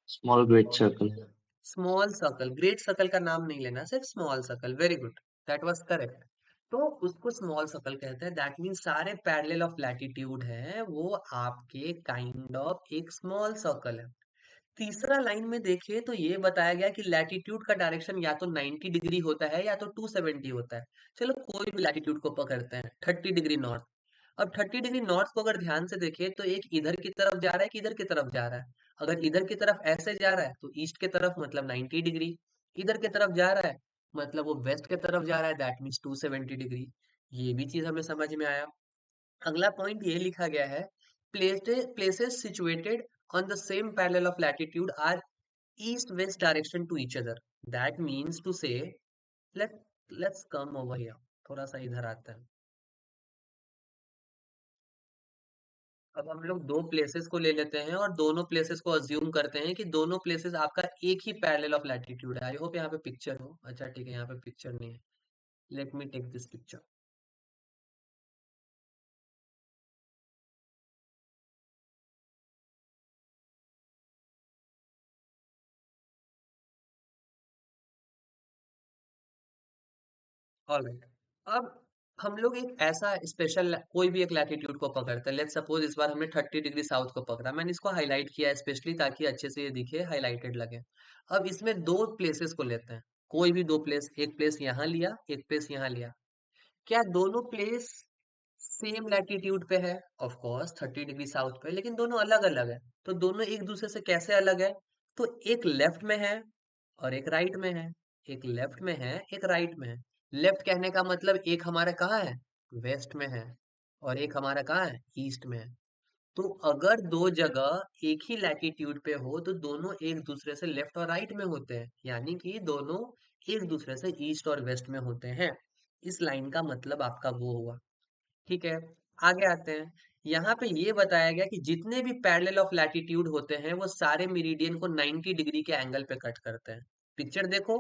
Small great circle. Small circle. Great circle का नाम नहीं लेना, सिर्फ small circle. Very good, that was correct. तो उसको स्मॉल सर्कल कहते हैं। दैट मीन्स सारे पैरेलल ऑफ लैटिट्यूड हैं वो आपके काइंड ऑफ एक स्मॉल सर्कल है। तीसरा लाइन में देखिए तो ये बताया गया कि लैटिट्यूड का डायरेक्शन या तो 90 डिग्री होता है या तो 270 होता है। चलो कोई भी लैटिट्यूड को पकड़ते हैं, 30 डिग्री नॉर्थ। अब 30 डिग्री नॉर्थ को अगर ध्यान से देखें तो एक इधर की तरफ जा रहा है कि इधर की तरफ जा रहा है। अगर इधर की तरफ ऐसे जा रहा है तो ईस्ट की तरफ मतलब 90 डिग्री, इधर की तरफ जा रहा है मतलब वो वेस्ट की तरफ जा रहा है, दैट मीन्स 270 डिग्री। ये भी चीज हमें समझ में आया। अगला पॉइंट ये लिखा गया है, places situated on the same parallel of latitude are east-west direction to each other. That means to say, let let's come over here. थोड़ा सा इधर आता है। अब हम लोग दो प्लेसेस को ले लेते हैं और दोनों प्लेसेस को अज्यूम करते हैं कि दोनों प्लेसेस आपका एक ही पैरेलल ऑफ लैटिट्यूड है। आई होप यहाँ पे पिक्चर हो। अच्छा ठीक है, यहाँ पे पिक्चर नहीं है। Let me take this picture. Alright. अब हम लोग एक ऐसा स्पेशल कोई भी एक लैटिट्यूड को पकड़ते हैं। लेट्स सपोज इस बार हमने 30 डिग्री साउथ को पकड़ा। मैंने इसको हाईलाइट किया स्पेशली ताकि अच्छे से ये दिखे, हाईलाइटेड लगे। अब इसमें दो प्लेसेस को लेते हैं, कोई भी दो प्लेस, एक प्लेस यहाँ लिया, एक प्लेस यहाँ लिया। क्या दोनों प्लेस सेम लैटिट्यूड पे है? ऑफ कोर्स 30 डिग्री साउथ पे, लेकिन दोनों अलग अलग है। तो दोनों एक दूसरे से कैसे अलग है? तो एक लेफ्ट में है और एक राइट में है। एक लेफ्ट में है, एक राइट में है। लेफ्ट कहने का मतलब एक हमारा कहाँ है? वेस्ट में है। और एक हमारा कहाँ है? ईस्ट में है। तो अगर दो जगह एक ही लैटिट्यूड पे हो तो दोनों एक दूसरे से लेफ्ट और राइट में होते हैं, यानी कि दोनों एक दूसरे से ईस्ट और वेस्ट में होते हैं। इस लाइन का मतलब आपका वो हुआ। ठीक है, आगे आते हैं। यहाँ पे ये बताया गया कि जितने भी पैरेलल ऑफ लैटिट्यूड होते हैं वो सारे मेरिडियन को 90 डिग्री के एंगल पे कट करते हैं। पिक्चर देखो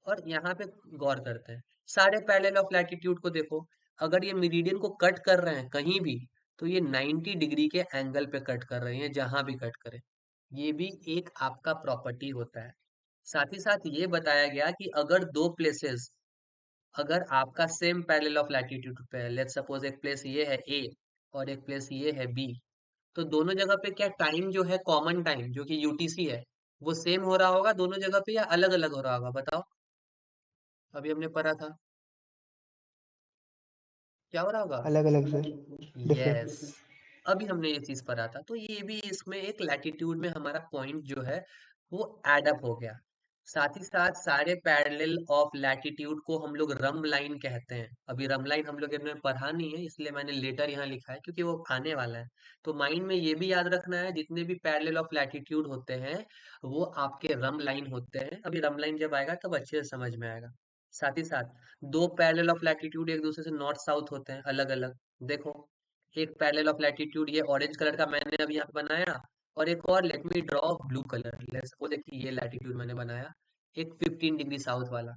और यहाँ पे गौर करते हैं। सारे पैरेलल ऑफ लैटिट्यूड को देखो, अगर ये मेरिडियन को कट कर रहे हैं कहीं भी तो ये 90 डिग्री के एंगल पे कट कर रहे हैं, जहां भी कट करें। ये भी एक आपका प्रॉपर्टी होता है। साथ ही साथ ये बताया गया कि अगर दो प्लेसेस, अगर आपका सेम पैरेलल ऑफ लैटिट्यूड पे है, लेट्स सपोज एक प्लेस ये है ए और एक प्लेस ये है बी, तो दोनों जगह पे क्या टाइम जो है, कॉमन टाइम जो कि यूटीसी है, वो सेम हो रहा होगा दोनों जगह पे या अलग अलग हो रहा होगा? बताओ। अभी हमने पढ़ा था, क्या हो रहा होगा? अलग अलग सर, डिफरेंट। यस, अभी हमने ये चीज पढ़ा था। तो ये भी इसमें एक लैटिट्यूड में हमारा पॉइंट जो है वो एड अप हो गया। साथ ही साथ सारे पैरेलल ऑफ लैटिट्यूड को हम लोग रम लाइन कहते हैं। अभी रम लाइन हम लोग ने पढ़ा नहीं है, इसलिए मैंने लेटर यहाँ लिखा है क्योंकि वो आने वाला है। तो माइंड में ये भी याद रखना है, जितने भी पैरेलल ऑफ लैटिट्यूड होते हैं वो आपके रम लाइन होते हैं। अभी रम लाइन जब आएगा तब अच्छे से समझ में आएगा। साथ ही साथ दो पैरेलल ऑफ लैटिट्यूड एक दूसरे से नॉर्थ साउथ होते हैं, अलग अलग। देखो, एक पैरेलल ऑफ लैटिट्यूड ये ऑरेंज कलर का मैंने अभी यहाँ पे बनाया, और एक और let me draw blue colour. Let's suppose देखिए ये लैटिट्यूड मैंने बनाया, एक 15 डिग्री साउथ वाला।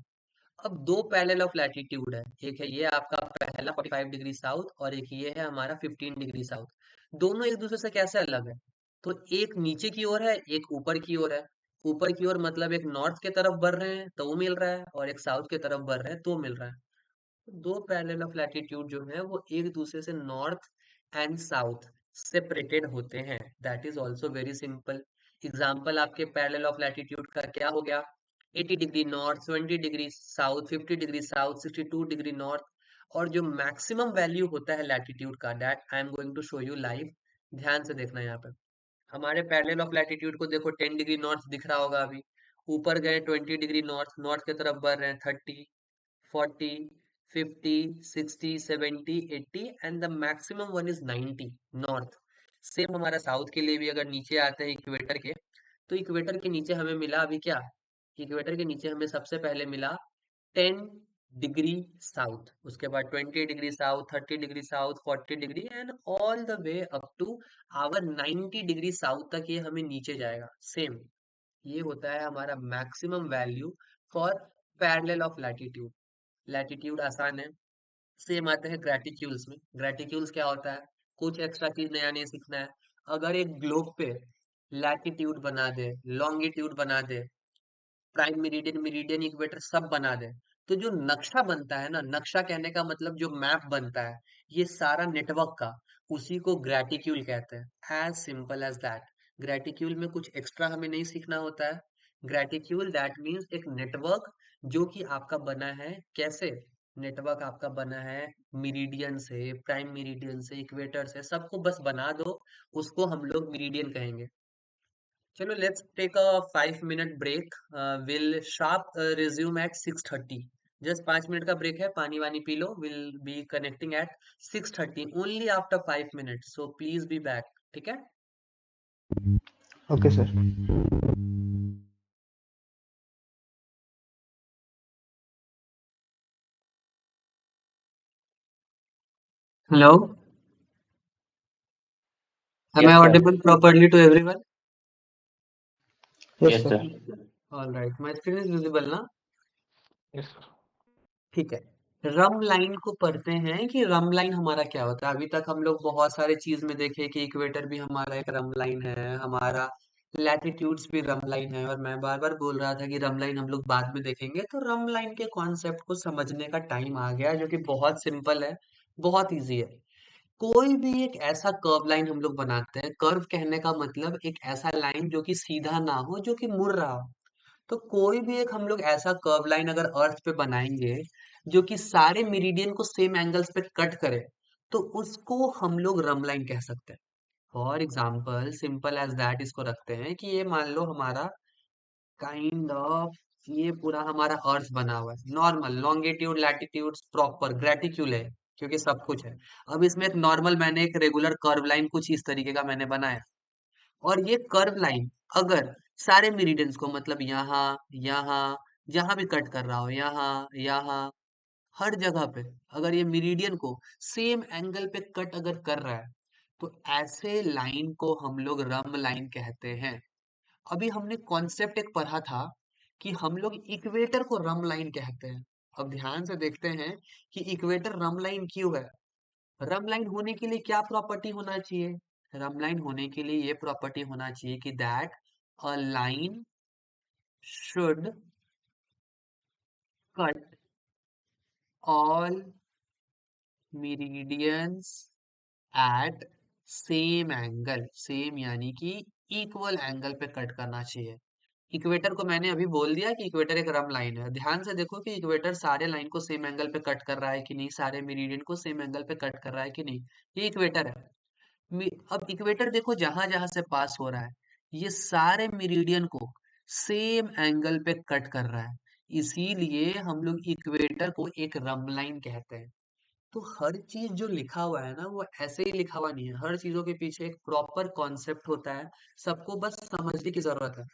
अब दो पैरेलल ऑफ लैटिट्यूड है, एक है ये आपका पहला 45 डिग्री साउथ और एक ये है हमारा 15 डिग्री साउथ। दोनों एक दूसरे से कैसे अलग है? तो एक नीचे की ओर है, एक ऊपर की ओर है। ऊपर की ओर मतलब एक नॉर्थ के तरफ बढ़ रहे हैं तो मिल रहा है, और एक साउथ के तरफ बढ़ रहे हैं तो मिल रहा है। दो पैरेलल ऑफ लैटिट्यूड जो है वो एक दूसरे से नॉर्थ एंड साउथ सेपरेटेड होते हैं। That is also very simple. Example आपके पैरेलल ऑफ लैटिट्यूड का क्या हो गया? 80 degree north, 20 degree south, 50 degree south, 62 degree north. और जो मैक्सिमम वैल्यू होता है लैटिट्यूड का, that I am going to show you live. ध्यान से देखना यहाँ पे। हमारे पैरेलल ऑफ लैटिट्यूड को देखो, 10 डिग्री नॉर्थ दिख रहा होगा अभी। ऊपर गए 20 डिग्री नॉर्थ, नॉर्थ की तरफ बढ़ रहे हैं 30, 40, 50, 60, 70, 80 and the maximum one is 90 north. Same हमारा साउथ के लिए भी अगर नीचे आते हैं इक्वेटर के, तो इक्वेटर के नीचे हमें मिला अभी क्या? इक्वेटर के नीचे हमें सबसे पहले मिला 10 डिग्री साउथ, उसके बाद 20 degree south, 30 degree south, 40 degree and all the way up to our 90 degree south तक ये हमें नीचे जाएगा। सेम ये होता है हमारा maximum value for parallel of latitude. Latitude आसान है। सेम आते हैं ग्रेटिक्यूल्स में। ग्रेटिक्यूल्स क्या होता है? कुछ एक्स्ट्रा चीज नया नहीं सीखना है। अगर एक ग्लोब पे लैटिट्यूड बना दे, लॉन्गिट्यूड बना दे, प्राइम मेरिडियन, मेरिडियन, इक्वेटर सब बना दे, तो जो नक्शा बनता है ना, नक्शा कहने का मतलब जो मैप बनता है ये सारा नेटवर्क का, उसी को ग्रेटिक्यूल कहते हैं। As simple as that. Graticule में कुछ एक्स्ट्रा हमें नहीं सीखना होता है। ग्रेटिक्यूल दैट मीन्स एक नेटवर्क जो कि आपका बना है कैसे, नेटवर्क आपका बना है मेरिडियन से, प्राइम मेरिडियन से, इक्वेटर से, सबको बस बना दो, उसको हम लोग मेरिडियन कहेंगे। चलो let's take a 5 minute break, will sharp resume at 6:30। Just 5 minute का ब्रेक है, पानी वानी पी लो, will be connecting at 6:30 only after 5 minute, so please be back, ठीक है। Okay, sir. Hello, am I Yes, sir. audible properly to everyone? Yes, Yes, sir. sir. All right, my screen is visible ना? Yes, sir. ठीक है। Rhumb line को पढ़ते हैं कि rhumb line हमारा क्या होता है। अभी तक हम लोग बहुत सारे चीज में देखे कि इक्वेटर भी हमारा एक रम लाइन है, हमारा लैटिट्यूड्स भी रम लाइन है, और मैं बार बार बोल रहा था कि रम लाइन हम लोग बाद में देखेंगे। तो रम लाइन के कॉन्सेप्ट को समझने का टाइम आ गया, जो कि बहुत सिंपल है, बहुत इजी है। कोई भी एक ऐसा कर्व लाइन हम लोग बनाते हैं, कर्व कहने का मतलब एक ऐसा लाइन जो कि सीधा ना हो, जो कि मुड़ रहा हो। तो कोई भी एक हम लोग ऐसा कर्व लाइन अगर अर्थ पे बनाएंगे जो कि सारे मेरिडियन को सेम एंगल्स पे कट करे, तो उसको हम लोग रम लाइन कह सकते हैं। For example, simple as that, इसको रखते हैं कि ये मान लो हमारा काइंड ऑफ ये पूरा हमारा अर्थ बना हुआ है, normal longitude latitude proper graticule है, क्योंकि सब कुछ है। अब इसमें एक नॉर्मल मैंने एक रेगुलर कर्व लाइन कुछ इस तरीके का मैंने बनाया, और ये कर्व लाइन अगर सारे मेरिडियंस को, मतलब यहाँ यहाँ जहां भी कट कर रहा हो, यहाँ यहाँ हर जगह पे, अगर ये मेरिडियन को सेम एंगल पे कट अगर कर रहा है, तो ऐसे लाइन को हम लोग रम लाइन कहते हैं। अभी हमने कॉन्सेप्ट एक पढ़ा था कि हम लोग इक्वेटर को रम लाइन कहते हैं। अब ध्यान से देखते हैं कि इक्वेटर रम लाइन क्यों है। रम लाइन होने के लिए क्या प्रॉपर्टी होना चाहिए? रम लाइन होने के लिए ये प्रॉपर्टी होना चाहिए कि that a line should cut all meridians at same angle, same यानी कि इक्वल एंगल पे कट करना चाहिए। इक्वेटर को मैंने अभी बोल दिया कि इक्वेटर एक रम लाइन है। ध्यान से देखो कि इक्वेटर सारे लाइन को सेम एंगल पे कट कर रहा है कि नहीं, सारे मेरिडियन को सेम एंगल पे कट कर रहा है कि नहीं, ये इक्वेटर है। अब इक्वेटर देखो जहां जहां से पास हो रहा है, ये सारे मेरिडियन को सेम एंगल पे कट कर रहा है, इसीलिए हम लोग इक्वेटर को एक रम लाइन कहते हैं। तो हर चीज जो लिखा हुआ है ना, वो ऐसे ही लिखा हुआ नहीं है, हर चीजों के पीछे एक प्रॉपर कॉन्सेप्ट होता है। सबको बस समझने की जरूरत है।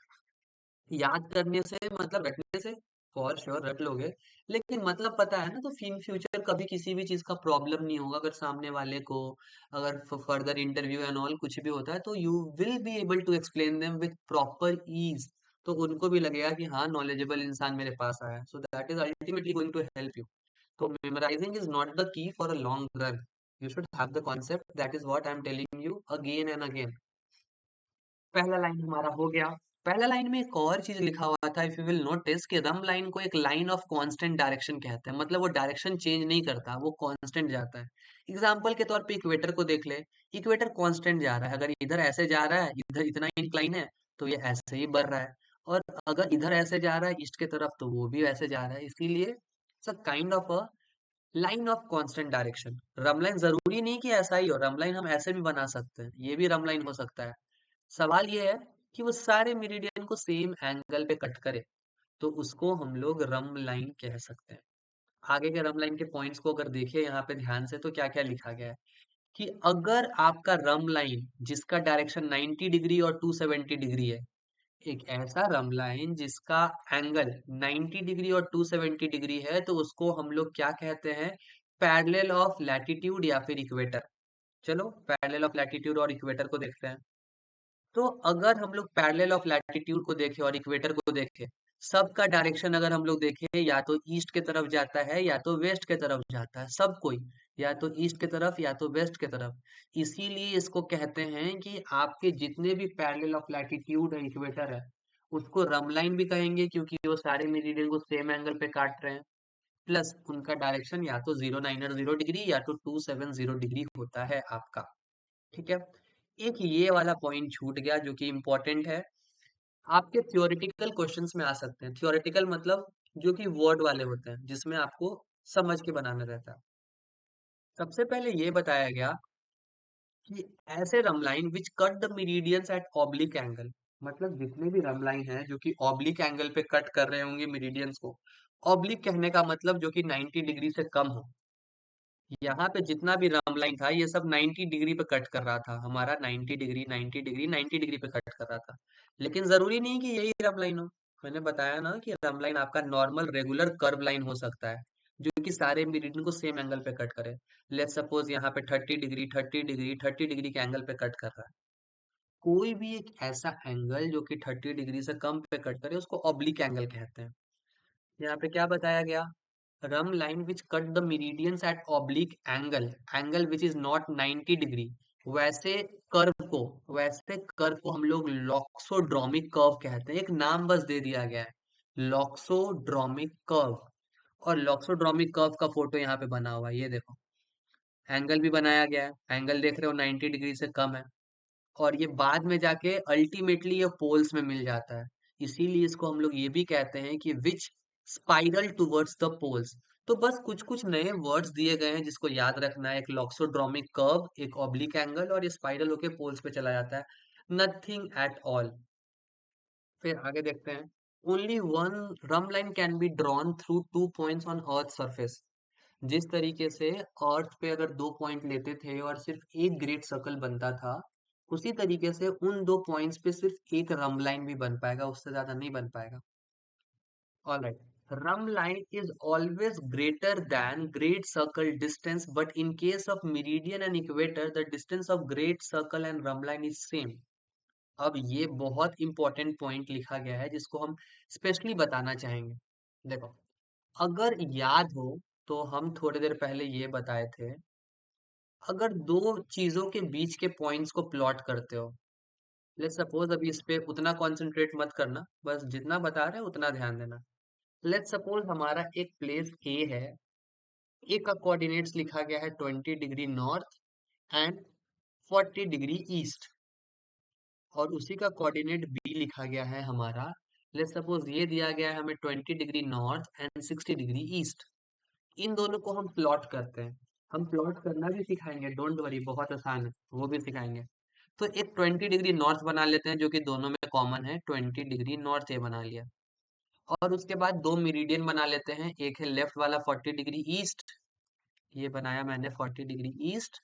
याद करने से मतलब रटने से फॉर श्योर रट लोगे, लेकिन मतलब पता है ना, तो इन फ्यूचर कभी किसी भी चीज का प्रॉब्लम नहीं होगा। अगर सामने वाले को अगर फर्दर इंटरव्यू एंड ऑल कुछ भी होता है, तो you will be able to explain them with proper ease. तो उनको भी लगेगा कि हाँ, नॉलेजेबल इंसान मेरे पास आया है, so that is ultimately going to help you. तो memorizing is not the key for a long run. You should have the concept. That is what I am telling you again and again. पहला line हमारा हो गया। पहला line में एक और चीज लिखा हुआ था, इफ यू विल नोटिस, कि रम लाइन को एक लाइन ऑफ कांस्टेंट डायरेक्शन कहते हैं। मतलब वो डायरेक्शन चेंज नहीं करता, वो कांस्टेंट जाता है। एग्जांपल के तौर पे इक्वेटर को देख ले, इक्वेटर कांस्टेंट जा रहा है। अगर इधर ऐसे जा रहा है, इधर इतना इंक्लाइन है, तो ये ऐसे ही बढ़ रहा है। और अगर इधर ऐसे जा रहा है ईस्ट की तरफ, तो वो भी ऐसे जा रहा है। इसीलिए it's a kind of a line of constant direction. Rhumb line जरूरी नहीं कि ऐसा ही हो, रमलाइन हम ऐसे भी बना सकते हैं, ये भी रमलाइन हो सकता है। सवाल ये है कि वो सारे मेरिडियन को सेम एंगल पे कट करे, तो उसको हम लोग रम लाइन कह सकते हैं। आगे के रम लाइन के पॉइंट्स को अगर देखें यहाँ पे ध्यान से, तो क्या क्या लिखा गया है कि अगर आपका रम लाइन जिसका डायरेक्शन 90 डिग्री और 270 डिग्री है, एक ऐसा रम लाइन जिसका एंगल 90 डिग्री और 270 डिग्री है, तो उसको हम लोग क्या कहते हैं? पैरेलल ऑफ लैटिट्यूड या फिर इक्वेटर। चलो पैरेलल ऑफ लैटिट्यूड और इक्वेटर को देखते हैं। तो अगर हम लोग पैरेलल ऑफ लैटिट्यूड को देखें और इक्वेटर को देखें, सबका डायरेक्शन अगर हम लोग देखें, या तो ईस्ट की तरफ जाता है या तो वेस्ट की तरफ जाता है, सब कोई या तो ईस्ट की तरफ या तो वेस्ट की तरफ। इसीलिए इसको कहते हैं कि आपके जितने भी पैरेलल ऑफ लैटिट्यूड है, इक्वेटर है, उसको रम लाइन भी कहेंगे, क्योंकि वो सारे मेरिडियन को सेम एंगल पे काट रहे हैं। प्लस उनका डायरेक्शन या तो 090 डिग्री या तो 270 डिग्री होता है आपका। ठीक है। एक ये वाला पॉइंट छूट गया जो कि इम्पोर्टेंट है, आपके थ्योरेटिकल क्वेश्चंस में आ सकते हैं। थ्योरेटिकल मतलब जो कि वर्ड वाले होते हैं, जिसमें आपको समझ के बनाना रहता है। सबसे पहले ये बताया गया कि ऐसे rhumb line which cut the meridians at oblique angle, मतलब जितने भी रमलाइन हैं जो कि ऑब्लिक एंगल पे कट कर रहे होंगे मेरिडियंस को। ऑब्लिक कहने का मतलब जो कि 90 डिग्री से कम हो। यहाँ पे जितना भी राम लाइन था ये सब 90 डिग्री पे कट कर रहा था, हमारा 90 डिग्री 90 डिग्री 90 डिग्री पे कट कर रहा था। लेकिन जरूरी नहीं कि यही राम लाइन हो। मैंने बताया ना कि राम लाइन आपका नॉर्मल रेगुलर कर्व लाइन हो सकता है, जो कि सारे मेरिडियन को सेम एंगल पे कट करे। लेट्स सपोज यहाँ पे 30 डिग्री 30 डिग्री 30 डिग्री के एंगल पे कट कर रहा है। कोई भी एक ऐसा एंगल जो कि 30 डिग्री से कम पे कट करे उसको ऑब्लिक एंगल कहते हैं। यहाँ पे क्या बताया गया, rhumb line which cut the meridians at oblique angle, angle which is not 90 degree, वैसे वैसे कर्व को हम लोग लॉक्सोड्रोमिक कर्व कहते हैं। एक नाम बस दे दिया गया है, लॉक्सोड्रोमिक कर्व। और लॉक्सोड्रोमिक कर्व का फोटो यहाँ पे बना हुआ है, ये देखो। एंगल भी बनाया गया है, एंगल देख रहे हो 90 डिग्री से कम है। और ये बाद में जाके अल्टीमेटली ये पोल्स में मिल जाता है। इसीलिए इसको हम लोग ये भी कहते हैं कि विच स्पाइरल टुवर्ड्स द पोल्स। तो बस कुछ कुछ नए वर्ड्स दिए गए हैं जिसको याद रखना है, एक लॉक्सोड्रोमिक कर्व, एक ऑब्लिक एंगल, और ये स्पाइरल होके पोल्स पे चला जाता है। Nothing at all. फिर आगे देखते हैं, only one rhumb line can be drawn through 2 points on earth surface. जिस तरीके से अर्थ पे अगर 2 पॉइंट लेते थे और सिर्फ एक ग्रेट सर्कल बनता था, उसी तरीके से उन 2 पॉइंट्स पे सिर्फ एक रम लाइन भी बन पाएगा, उससे ज्यादा नहीं बन पाएगा। Alright, rhumb line is always greater than great circle distance, but in case of meridian and equator the distance of great circle and rhumb line is same. अब ये बहुत इंपॉर्टेंट पॉइंट लिखा गया है जिसको हम स्पेशली बताना चाहेंगे। देखो, अगर याद हो तो हम थोड़ी देर पहले ये बताए थे, अगर दो चीजों के बीच के पॉइंट्स को प्लॉट करते हो, लेट्स सपोज, अभी इस पे उतना कंसंट्रेट मत करना, बस जितना बता रहे हैं उतना ध्यान देना। लेट्स सपोज हमारा एक प्लेस ए है, ए का कोऑर्डिनेट्स लिखा गया है 20 degree north and 40 degree east, और उसी का कोऑर्डिनेट बी लिखा गया है हमारा, लेट्स सपोज ये दिया गया है हमें 20 degree north and 60 degree east. इन दोनों को हम प्लॉट करते हैं। हम प्लॉट करना भी सिखाएंगे, डोंट वरी, बहुत आसान है, वो भी सिखाएंगे। तो एक 20 डिग्री नॉर्थ बना लेते हैं जो कि दोनों में कॉमन है, 20 डिग्री नॉर्थ ये बना लिया। और उसके बाद दो मेरिडियन बना लेते हैं, एक है लेफ्ट वाला 40 डिग्री ईस्ट, ये बनाया मैंने 40 डिग्री ईस्ट,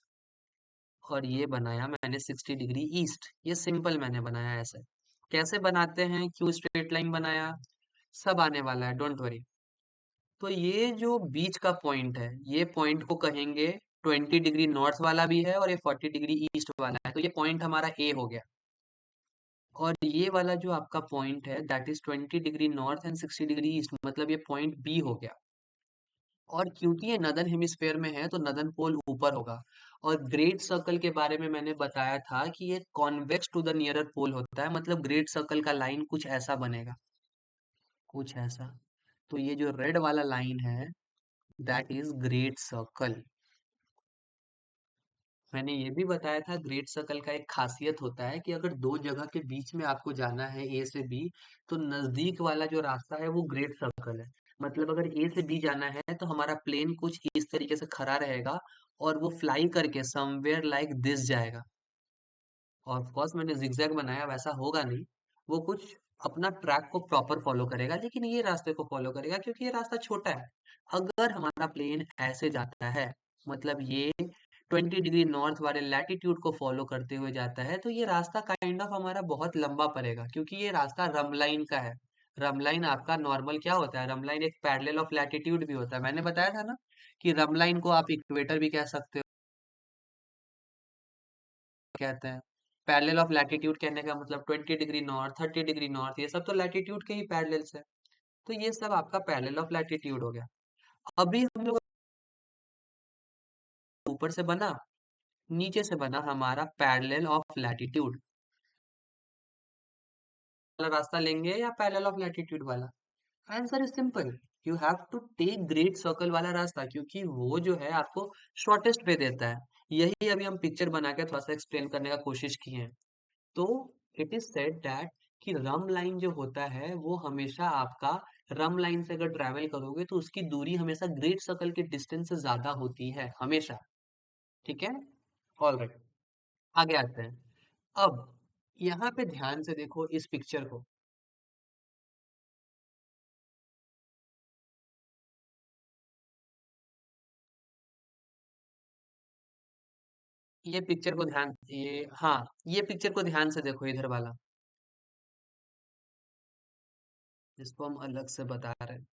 और ये बनाया मैंने 60 डिग्री ईस्ट। ये सिंपल मैंने बनाया ऐसे। कैसे बनाते हैं, क्यों स्ट्रेट लाइन बनाया, सब आने वाला है, डोंट वरी। तो ये जो बीच का पॉइंट है, ये पॉइंट को कहेंगे, 20 डिग्री नॉर्थ वाला भी है और ये 40 डिग्री ईस्ट वाला है, तो ये पॉइंट हमारा ए हो गया। और ये वाला जो आपका पॉइंट है that is 20 degree north and 60 degree east, मतलब ये पॉइंट बी हो गया। और क्योंकि ये नदर्न हेमिस्फेयर में है तो नदर्न पोल ऊपर होगा। और ग्रेट सर्कल के बारे में मैंने बताया था कि ये कॉन्वेक्स टू द नियरर पोल होता है, मतलब ग्रेट सर्कल का लाइन कुछ ऐसा बनेगा, कुछ ऐसा। तो ये जो रेड वाला लाइन है दैट इज ग्रेट सर्कल। मैंने ये भी बताया था, ग्रेट सर्कल का एक खासियत होता है कि अगर दो जगह के बीच में आपको जाना है ए से बी, तो नजदीक वाला जो रास्ता है वो ग्रेट सर्कल है। मतलब अगर ए से बी जाना है तो हमारा प्लेन कुछ इस तरीके से खड़ा रहेगा और वो फ्लाई करके समवेयर लाइक दिस जाएगा। ऑफ कोर्स मैंने जिगजैग बनाया, वैसा होगा नहीं, वो कुछ अपना ट्रैक को प्रॉपर फॉलो करेगा, लेकिन ये रास्ते को फॉलो करेगा क्योंकि ये रास्ता छोटा है। अगर हमारा प्लेन ऐसे जाता है, मतलब ये 20 डिग्री नॉर्थ वाले लैटिट्यूड को फॉलो करते हुए जाता है, तो ये रास्ता काइंड ऑफ हमारा बहुत लंबा पड़ेगा, क्योंकि ये रास्ता रमलाइन का है। रमलाइन आपका नॉर्मल क्या होता है, रमलाइन एक पैरेलल ऑफ लैटिट्यूड भी होता है। मैंने बताया था ना कि रमलाइन को आप इक्वेटर भी कह सकते हो, कहते हैं। पैरेलल ऑफ लैटिट्यूड कहने का मतलब 20 डिग्री नॉर्थ 30 डिग्री नॉर्थ, ये सब तो लैटिट्यूड के ही पैरेलल्स है। तो ये सब आपका पैरेलल ऑफ लैटिट्यूड हो गया। अभी हम लोग ऊपर से बना, नीचे से बना हमारा पैरेलल ऑफ लैटिट्यूड वाला रास्ता लेंगे या पैरेलल ऑफ लैटिट्यूड वाला। Answer is simple, you have to take great circle वाला रास्ता, क्योंकि वो जो है आपको शॉर्टेस्ट वे देता है। यही अभी हम पिक्चर बना के थोड़ा सा एक्सप्लेन करने का कोशिश किए हैं। तो इट इज सेड दैट कि रम लाइन जो होता है वो हमेशा आपका, रम लाइन से अगर ट्रैवल करोगे तो उसकी दूरी हमेशा ग्रेट सर्कल के डिस्टेंस से ज्यादा होती है हमेशा। ठीक है, ऑलराइट, आगे आते हैं। अब यहाँ पे ध्यान से देखो इस पिक्चर को। ये पिक्चर को ध्यान, ये हाँ, ये पिक्चर को ध्यान से देखो, इधर वाला, जिसको हम अलग से बता रहे हैं।